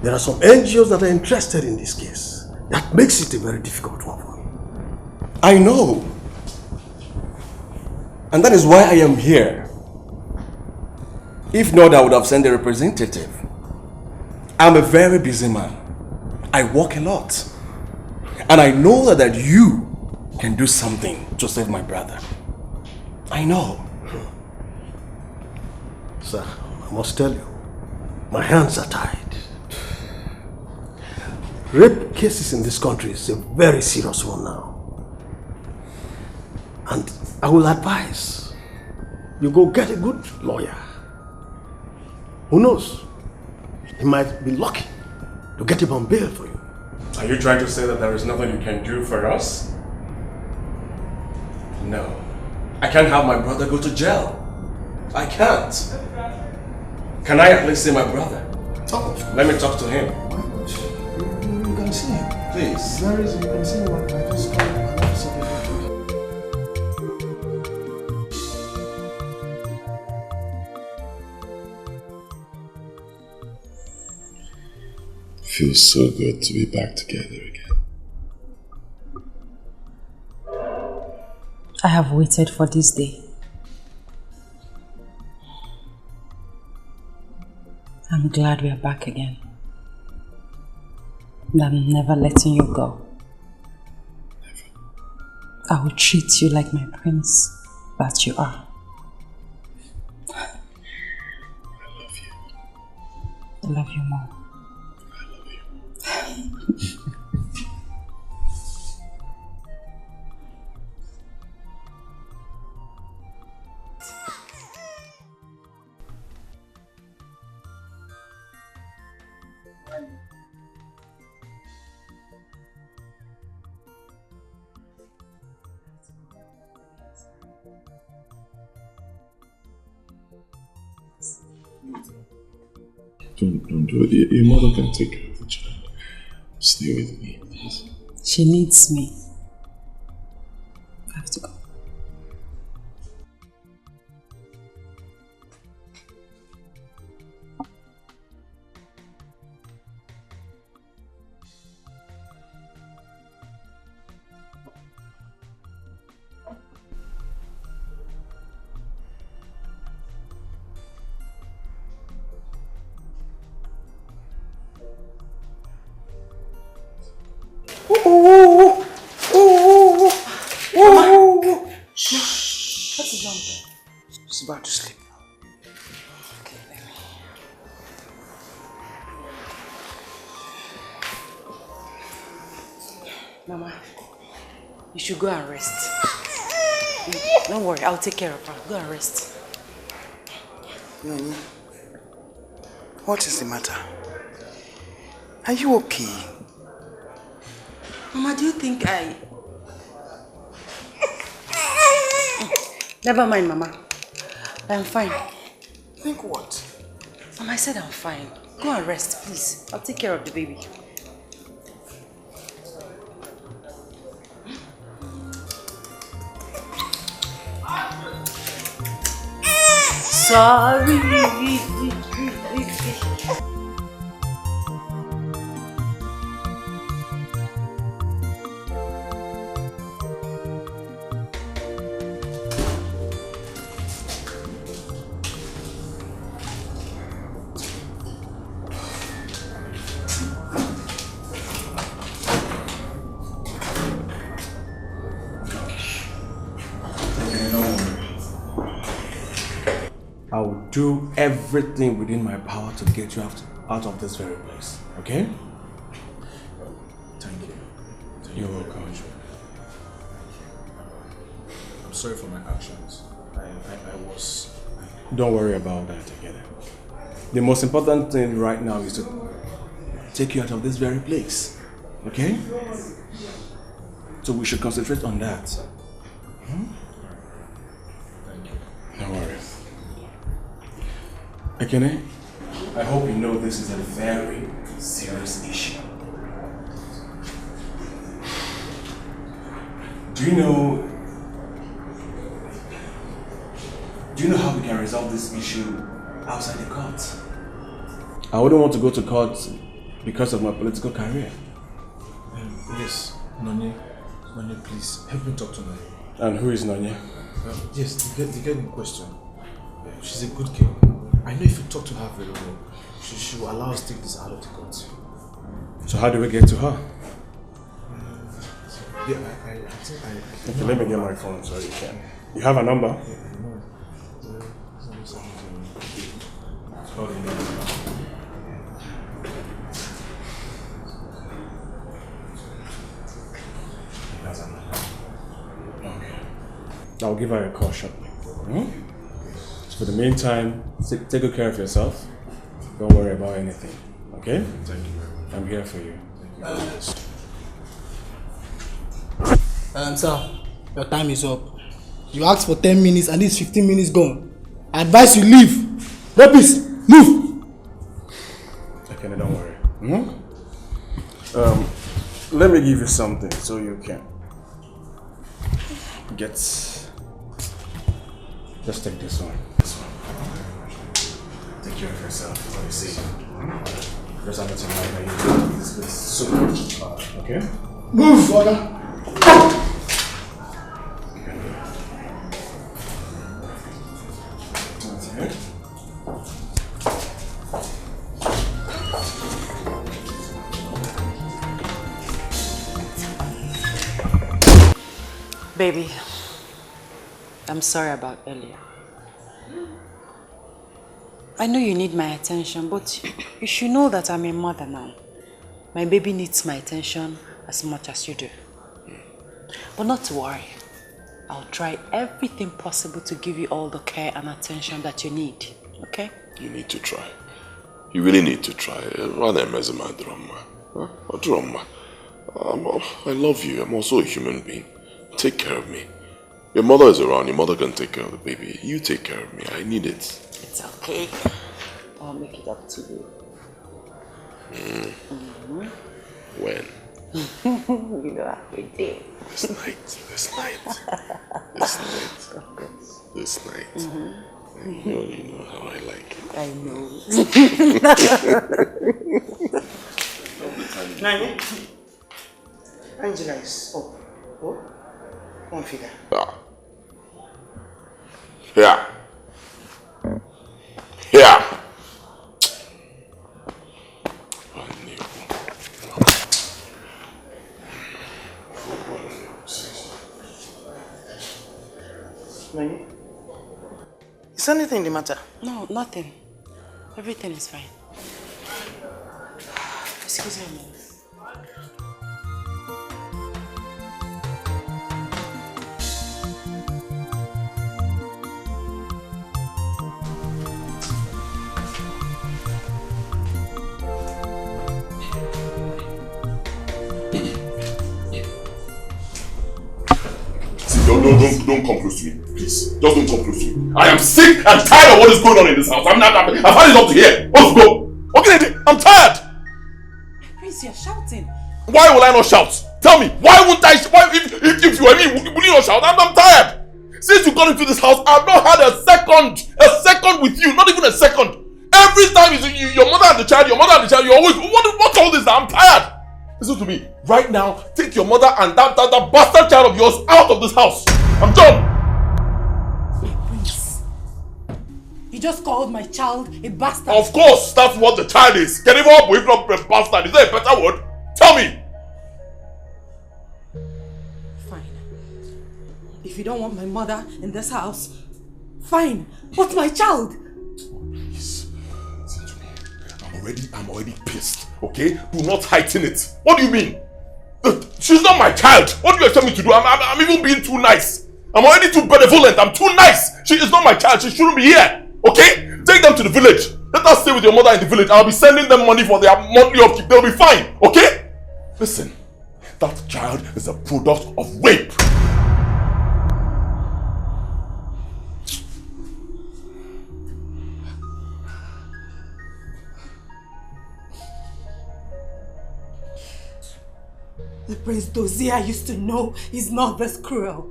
there are some NGOs that are interested in this case. That makes it a very difficult one for me. I know. And that is why I am here. If not, I would have sent a representative. I'm a very busy man. I work a lot. And I know that you can do something to save my brother. I know. Sir, I must tell you, my hands are tied. Rape cases in this country is a very serious one now. And I will advise you go get a good lawyer. Who knows? He might be lucky to get him on bail for you. Are you trying to say that there is nothing you can do for us? No. I can't have my brother go to jail. I can't. Can I at least see my brother? Let me talk to him. You can see him. Please. There is, you can see him. I just call him an officer. Feels so good to be back together again. I have waited for this day. I'm glad we are back again. And I'm never letting you go. I will treat you like my prince that you are. I love you more. Don't do it. Your mother can take care of the child. Stay with me, please. She needs me. I have to go. Shh. What is wrong? She's about to sleep. Okay, let me. Mama, you should go and rest. Don't worry, I'll take care of her. Go and rest. Nani, what is the matter? Are you okay? Mama, do you think I... Never mind, Mama. I'm fine. Think what? Mama, I said I'm fine. Go and rest, please. I'll take care of the baby. Sorry. I will do everything within my power to get you out of this very place. Okay? Thank you. You're welcome. I'm sorry for my actions. I was... Don't worry about that together. The most important thing right now is to take you out of this very place. Okay? So we should concentrate on that. Thank you. No worries. Ekene, I hope you know this is a very serious issue. Do you know how we can resolve this issue outside the court? I wouldn't want to go to court because of my political career. Yes, Nonye, please help me talk to her. And who is Nonye? Yes, the girl in question. She's a good girl. I know if you talk to her very well, she will allow us to take this out of the court. So how do we get to her? Yeah, I think I okay, let me get my phone so you can. You have a number? Yeah, I know. Okay. I'll give her a call shortly. So for the meantime, take good care of yourself. Don't worry about anything. Okay? Thank you very much. I'm here for you. Sir, your time is up. You asked for 10 minutes and it's 15 minutes gone. I advise you leave. Rapist, move! Okay, don't worry. Let me give you something so you can get... Just take this one. Take care of yourself. Let me see. Just have it in mind that you do this with super. Okay? Move, brother! Baby, I'm sorry about earlier. I know you need my attention, but you should know that I'm a mother now. My baby needs my attention as much as you do. But not to worry. I'll try everything possible to give you all the care and attention that you need. Okay? You need to try. You really need to try. Rather my drama. Huh? Drama. I love you. I'm also a human being. Take care of me. Your mother is around. Your mother can take care of the baby. You take care of me. I need it. It's okay. I'll make it up to you. When? You know how we did. This night. You know how I like it. I know. Nani? Angela is up. Oh? One figure. Yeah. Yeah. Nani? Is anything the matter? No, nothing. Everything is fine. Excuse me a minute. Don't come close to me, please. Just don't come close to me. I am sick and tired of what is going on in this house. I've had it up to here. Let's go. Okay, I'm tired. Prince, you're shouting. Why will I not shout? Tell me, why won't I? Why, if you were me, would you not shout? I'm tired. Since you got into this house, I've not had a second with you. Not even a second. Every time your mother and the child, you always, what's all this? I'm tired. Listen to me. Right now, take your mother and that bastard child of yours out of this house. I'm done. Prince, you just called my child a bastard. Of course, that's what the child is. Can even if not a bastard? Is there a better word? Tell me. Fine. If you don't want my mother in this house, fine. But my child. Please, listen to me. I'm already pissed. Okay? Do not heighten it. What do you mean? She's not my child. What do you expect me to do? I'm even being too nice. I'm already too benevolent. I'm too nice. She is not my child. She shouldn't be here. Okay? Take them to the village. Let us stay with your mother in the village. I'll be sending them money for their monthly upkeep. They'll be fine. Okay? Listen. That child is a product of rape. The Prince Dozier used to know he's not this cruel.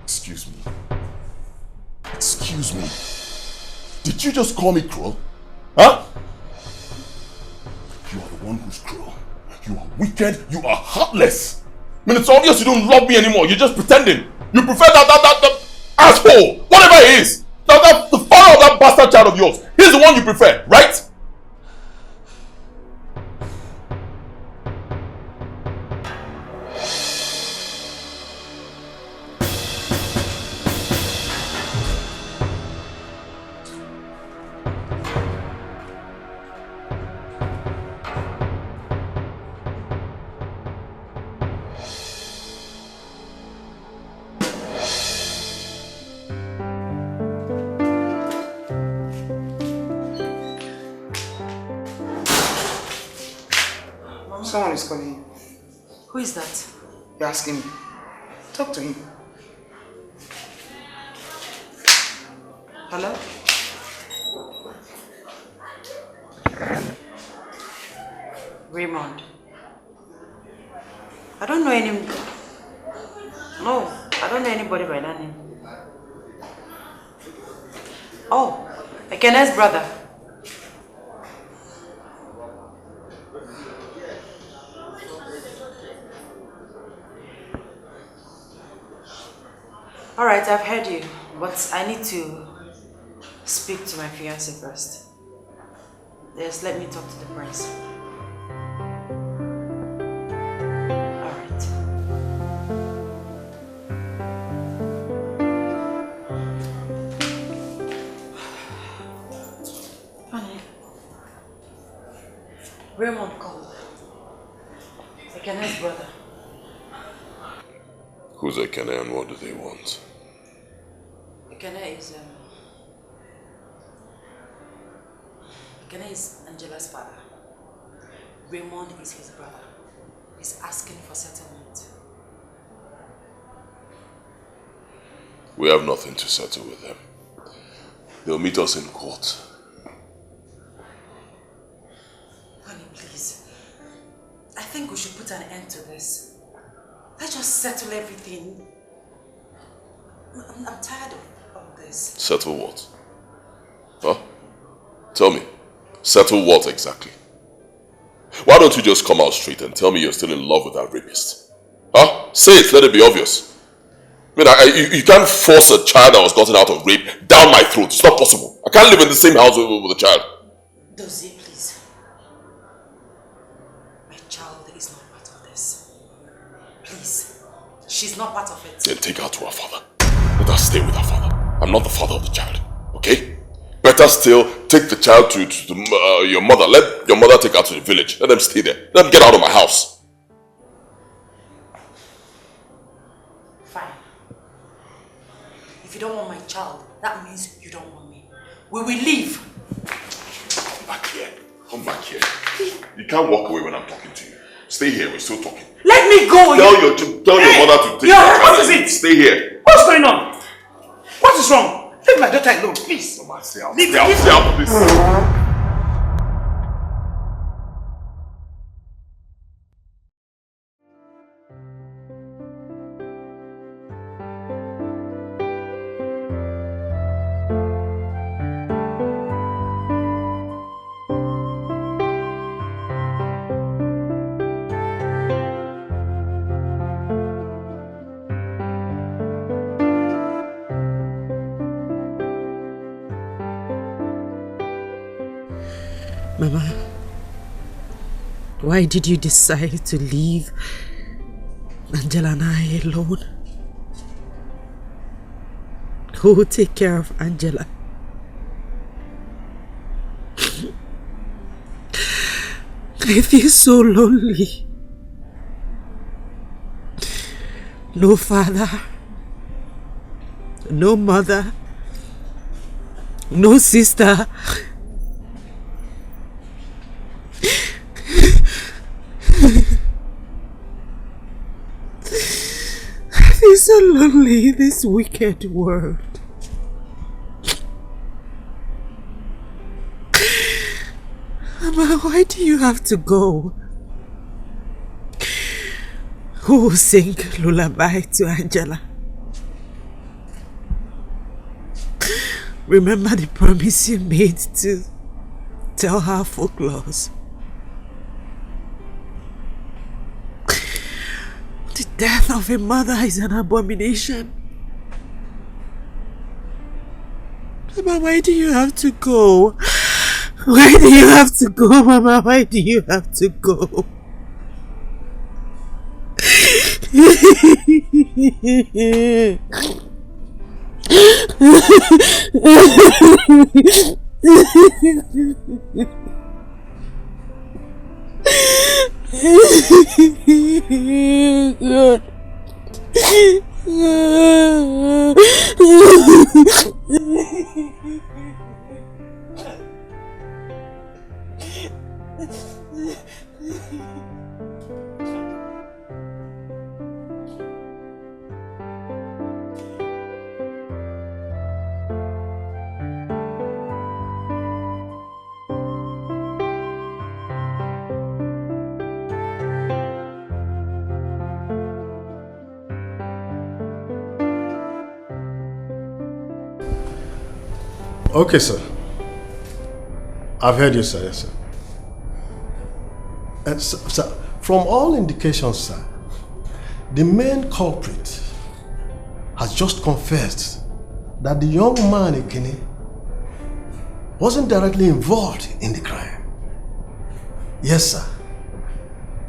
Excuse me. Excuse me. Did you just call me cruel? Huh? You are the one who's cruel. You are wicked. You are heartless. I mean, it's obvious you don't love me anymore. You're just pretending. You prefer that asshole, whatever he is. The father of that bastard child of yours. He's the one you prefer, right? Someone is calling you. Who is that? You're asking me. Talk to him. Hello? Raymond. I don't know any... No, I don't know anybody by that name. Oh, Ekene's brother. Alright, I've heard you, but I need to speak to my fiancé first. Just let me talk to the prince. Alright. Raymond called. Ekene's brother. Who's Ekene and what do they want? Ekene is Angela's father. Raymond is his brother. He's asking for settlement. We have nothing to settle with them. They'll meet us in court. Honey, please. I think we should put an end to this. Let's just settle everything. I'm tired of this. Settle what? Huh? Tell me. Settle what exactly? Why don't you just come out straight and tell me you're still in love with that rapist? Huh? Say it, let it be obvious. I mean, you can't force a child that was gotten out of rape down my throat. It's not possible. I can't live in the same house with a child. Dozie, please. My child is not part of this. Please. She's not part of it. Then take her to her father. Let her stay with her father. I'm not the father of the child. Okay? Better still, take the child to your mother. Let your mother take her to the village. Let them stay there. Let them get out of my house. Fine. If you don't want my child, that means you don't want me. We will leave. Come back here. Come back here. You can't walk away when I'm talking to you. Stay here. We're still talking. Let me go. Tell your mother to take her. What is it? Stay here. What's going on? What is wrong? Leave my daughter alone, please. Come on, stay out. Stay out, please. Mama, why did you decide to leave Angela and I alone? Who will take care of Angela? I feel so lonely. No father, no mother, no sister. I feel so lonely in this wicked world. Mama, why do you have to go? Who will sing lullaby to Angela? Remember the promise you made to tell her folklores. The death of a mother is an abomination. Mama, why do you have to go? Why do you have to go, Mama? Why do you have to go? God. Okay, sir. I've heard you, sir. Yes, sir. And sir, from all indications, sir, the main culprit has just confessed that the young man, Ini, wasn't directly involved in the crime. Yes, sir.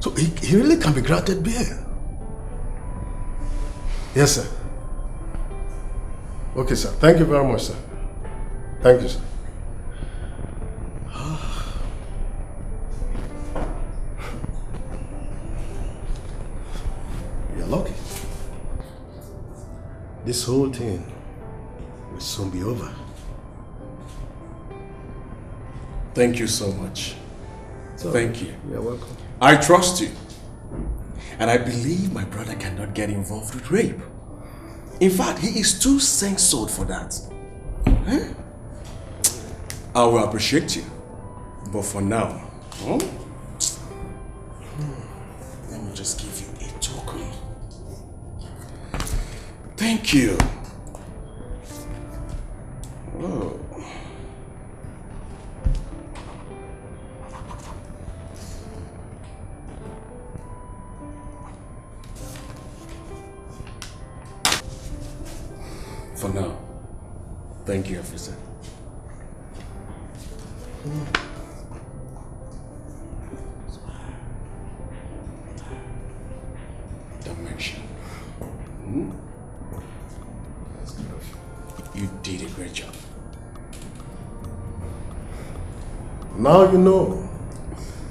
So he really can be granted bail. Yes, sir. Okay, sir. Thank you very much, sir. Thank you, sir. this whole thing will soon be over. Thank you so much. Thank you. You're welcome. I trust you. And I believe my brother cannot get involved with rape. In fact, he is too censored for that. Huh? I will appreciate you. But for now, let me just give you a token. Thank you. Oh. For now, thank you, officer. Dimension. You did a great job. Now you know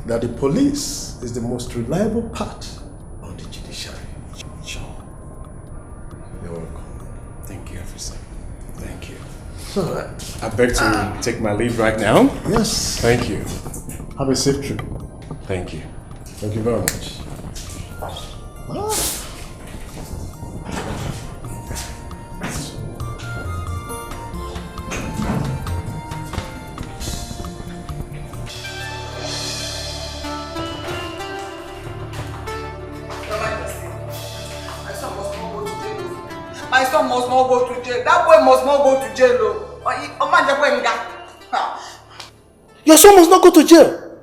that the police is the most reliable part of the judiciary. Sure. You're welcome. Thank you, officer. Thank you. It's all right. I beg to take my leave right now. Yes. Thank you. Have a safe trip. Thank you. Thank you very much. My son must not go to jail. That boy must not go to jail. Your son must not go to jail.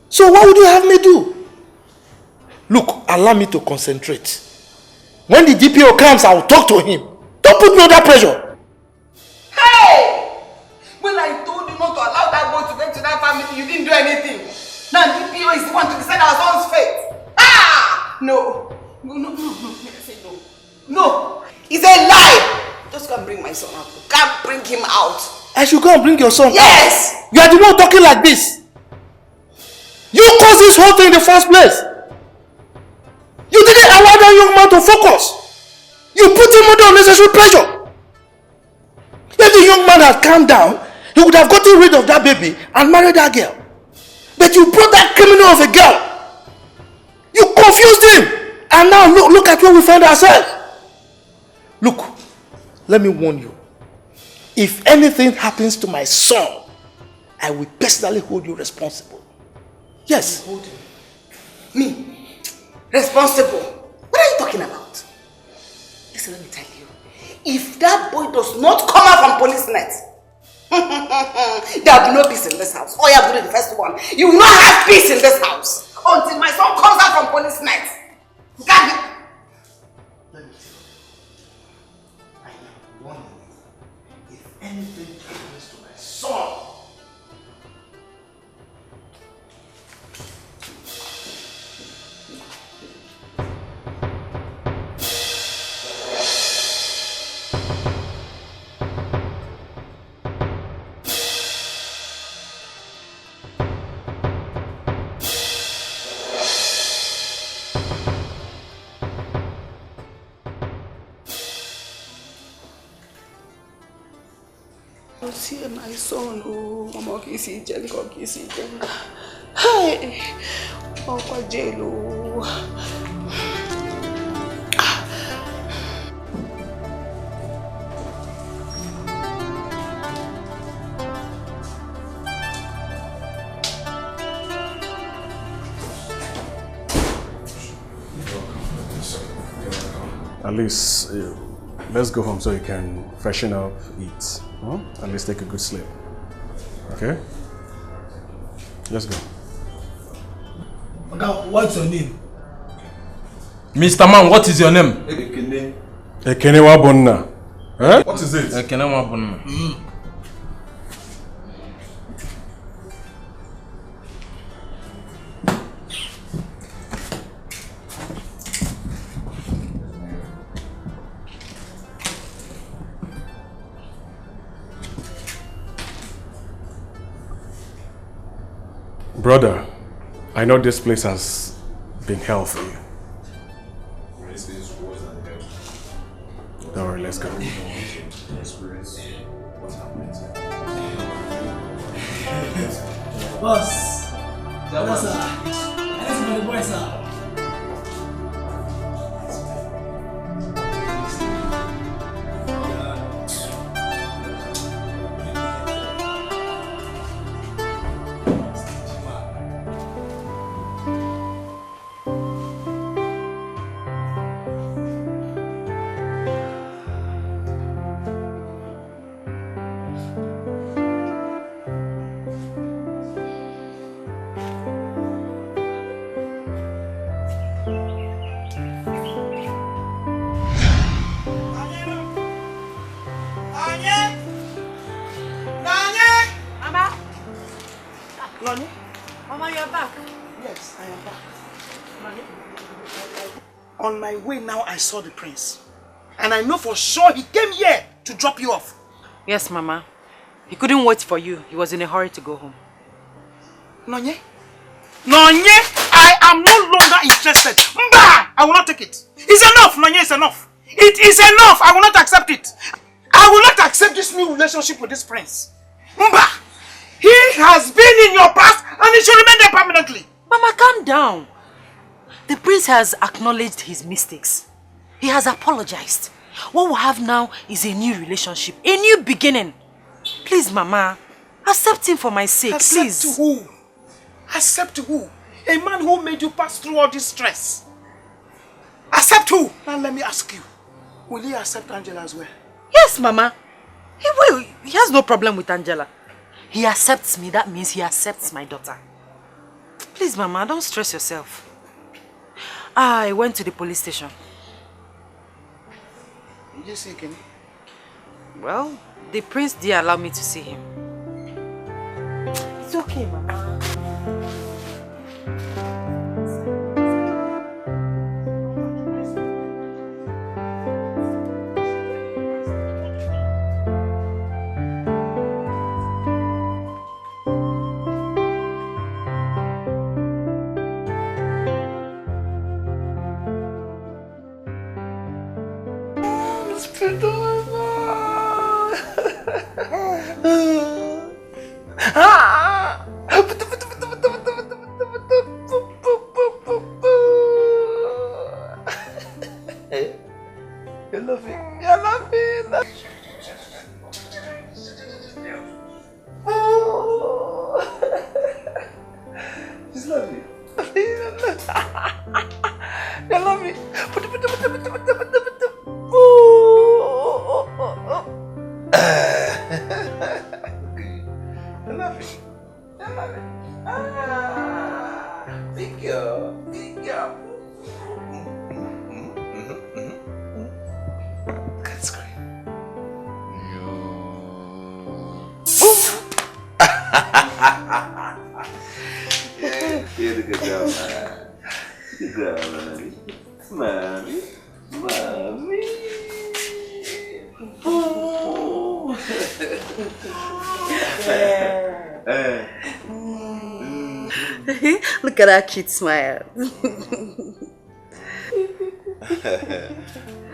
So what would you have me do? Look, allow me to concentrate. When the DPO comes, I will talk to him. Don't put me under pressure. Hey! When I told you not to allow that boy to get to that family, you didn't do anything. Now DPO is the one to decide our son's fate. Ah! No. No. I say no. No! It's a lie! Just go and bring my son out. You can't bring him out. I should go and bring your son out? Yes! You are the one talking like this. You caused this whole thing in the first place. You didn't allow that young man to focus. You put him under unnecessary pressure. If the young man had calmed down, he would have gotten rid of that baby and married that girl. But you brought that criminal of a girl. You confused him. And now look at where we find ourselves. Look, let me warn you. If anything happens to my son, I will personally hold you responsible. Yes. Hold him. Me? Responsible? What are you talking about? Listen, let me tell you. If that boy does not come out from police net, there will be no peace in this house. Oh, you have to do the first one. You will not have peace in this house until my son comes out from police net. Got it? Let me tell you. I am warning you. If anything happens to my son, see my son, oh, Mama Kisi Jelly, Kisi Jelly. Hey, Uncle Jello. At least, let's go home so you can freshen up, eat. Huh? At least take a good sleep. Okay? Let's go. Okay, what's your name? Mr. Man, what is your name? Ekene Wabonna. Eh? What is it? Ekene Wabonna. Brother, I know this place has been hell for you. Don't worry, let's go. Boss. Hello, sir. That's my boy, sir. On my way now, I saw the prince. And I know for sure he came here to drop you off. Yes, Mama. He couldn't wait for you. He was in a hurry to go home. Nonye? Nonye, I am no longer interested. Mba! I will not take it. It's enough, Nonye, it's enough. It is enough. I will not accept it. I will not accept this new relationship with this prince. Mba! He has been in your past and he should remain there permanently. Mama, calm down. The prince has acknowledged his mistakes. He has apologized. What we have now is a new relationship, a new beginning. Please, Mama, accept him for my sake, please. Accept who? Accept who? A man who made you pass through all this stress. Accept who? Now let me ask you, will he accept Angela as well? Yes, Mama. He will. He has no problem with Angela. He accepts me, that means he accepts my daughter. Please, Mama, don't stress yourself. I went to the police station. Did you see Kenny? Well, the prince did allow me to see him. It's okay, Mama. Look at that cute smile.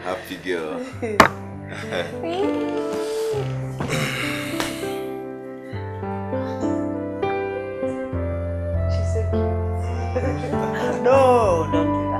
Happy girl. She's so cute. No, don't do that.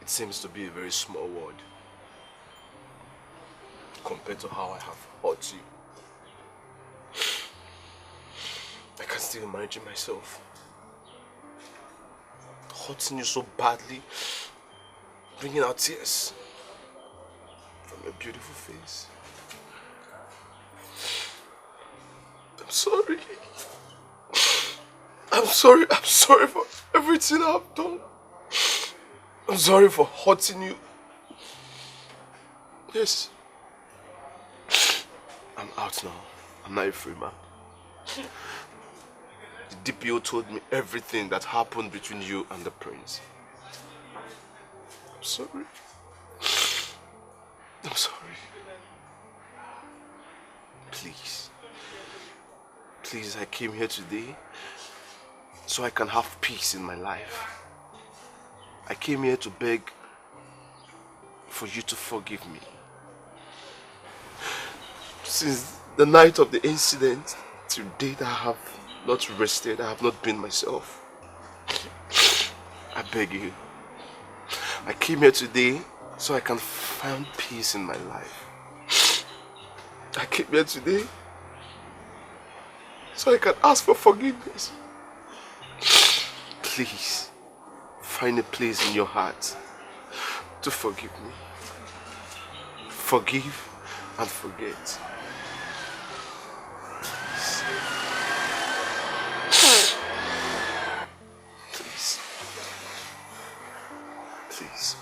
That seems to be a very small word compared to how I have hurt you. I can still imagine myself hurting you so badly, bringing out tears from your beautiful face. I'm sorry. I'm sorry for everything I've done. I'm sorry for hurting you. Yes. I'm out now. I'm not a free man. The DPO told me everything that happened between you and the prince. I'm sorry. I'm sorry. Please. Please, I came here today so I can have peace in my life. I came here to beg for you to forgive me. Since the night of the incident till date, I have not rested, I have not been myself. I beg you. I came here today so I can find peace in my life. I came here today so I can ask for forgiveness. Please, find a place in your heart to forgive me. Forgive and forget. Please. Please.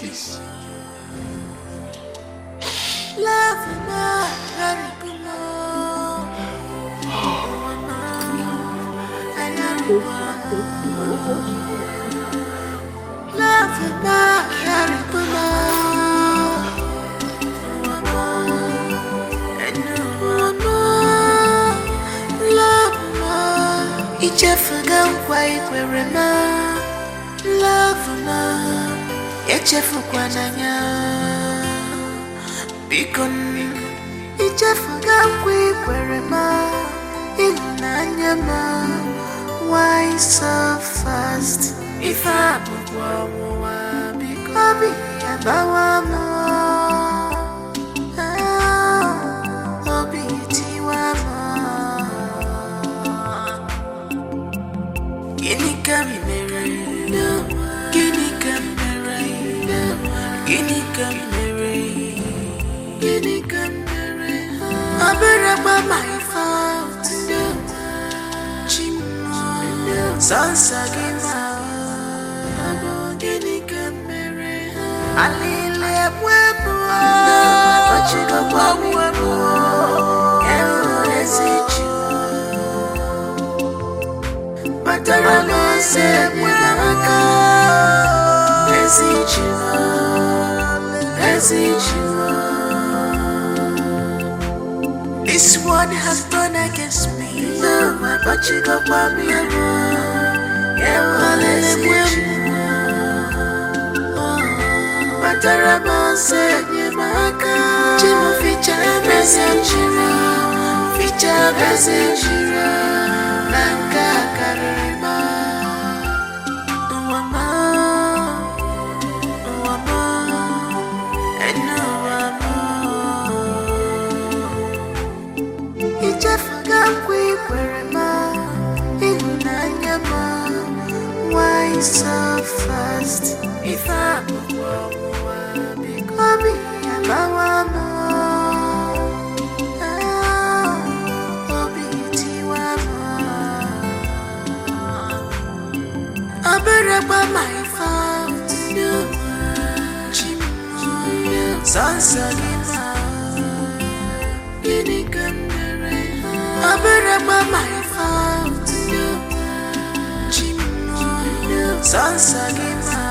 Please. Why so fast? If I this one has done against me. No, but you got me. Matarama said, Jimo feature message, Nanka Karima. Why so fast? If I become my fault. My fault. Sansagima.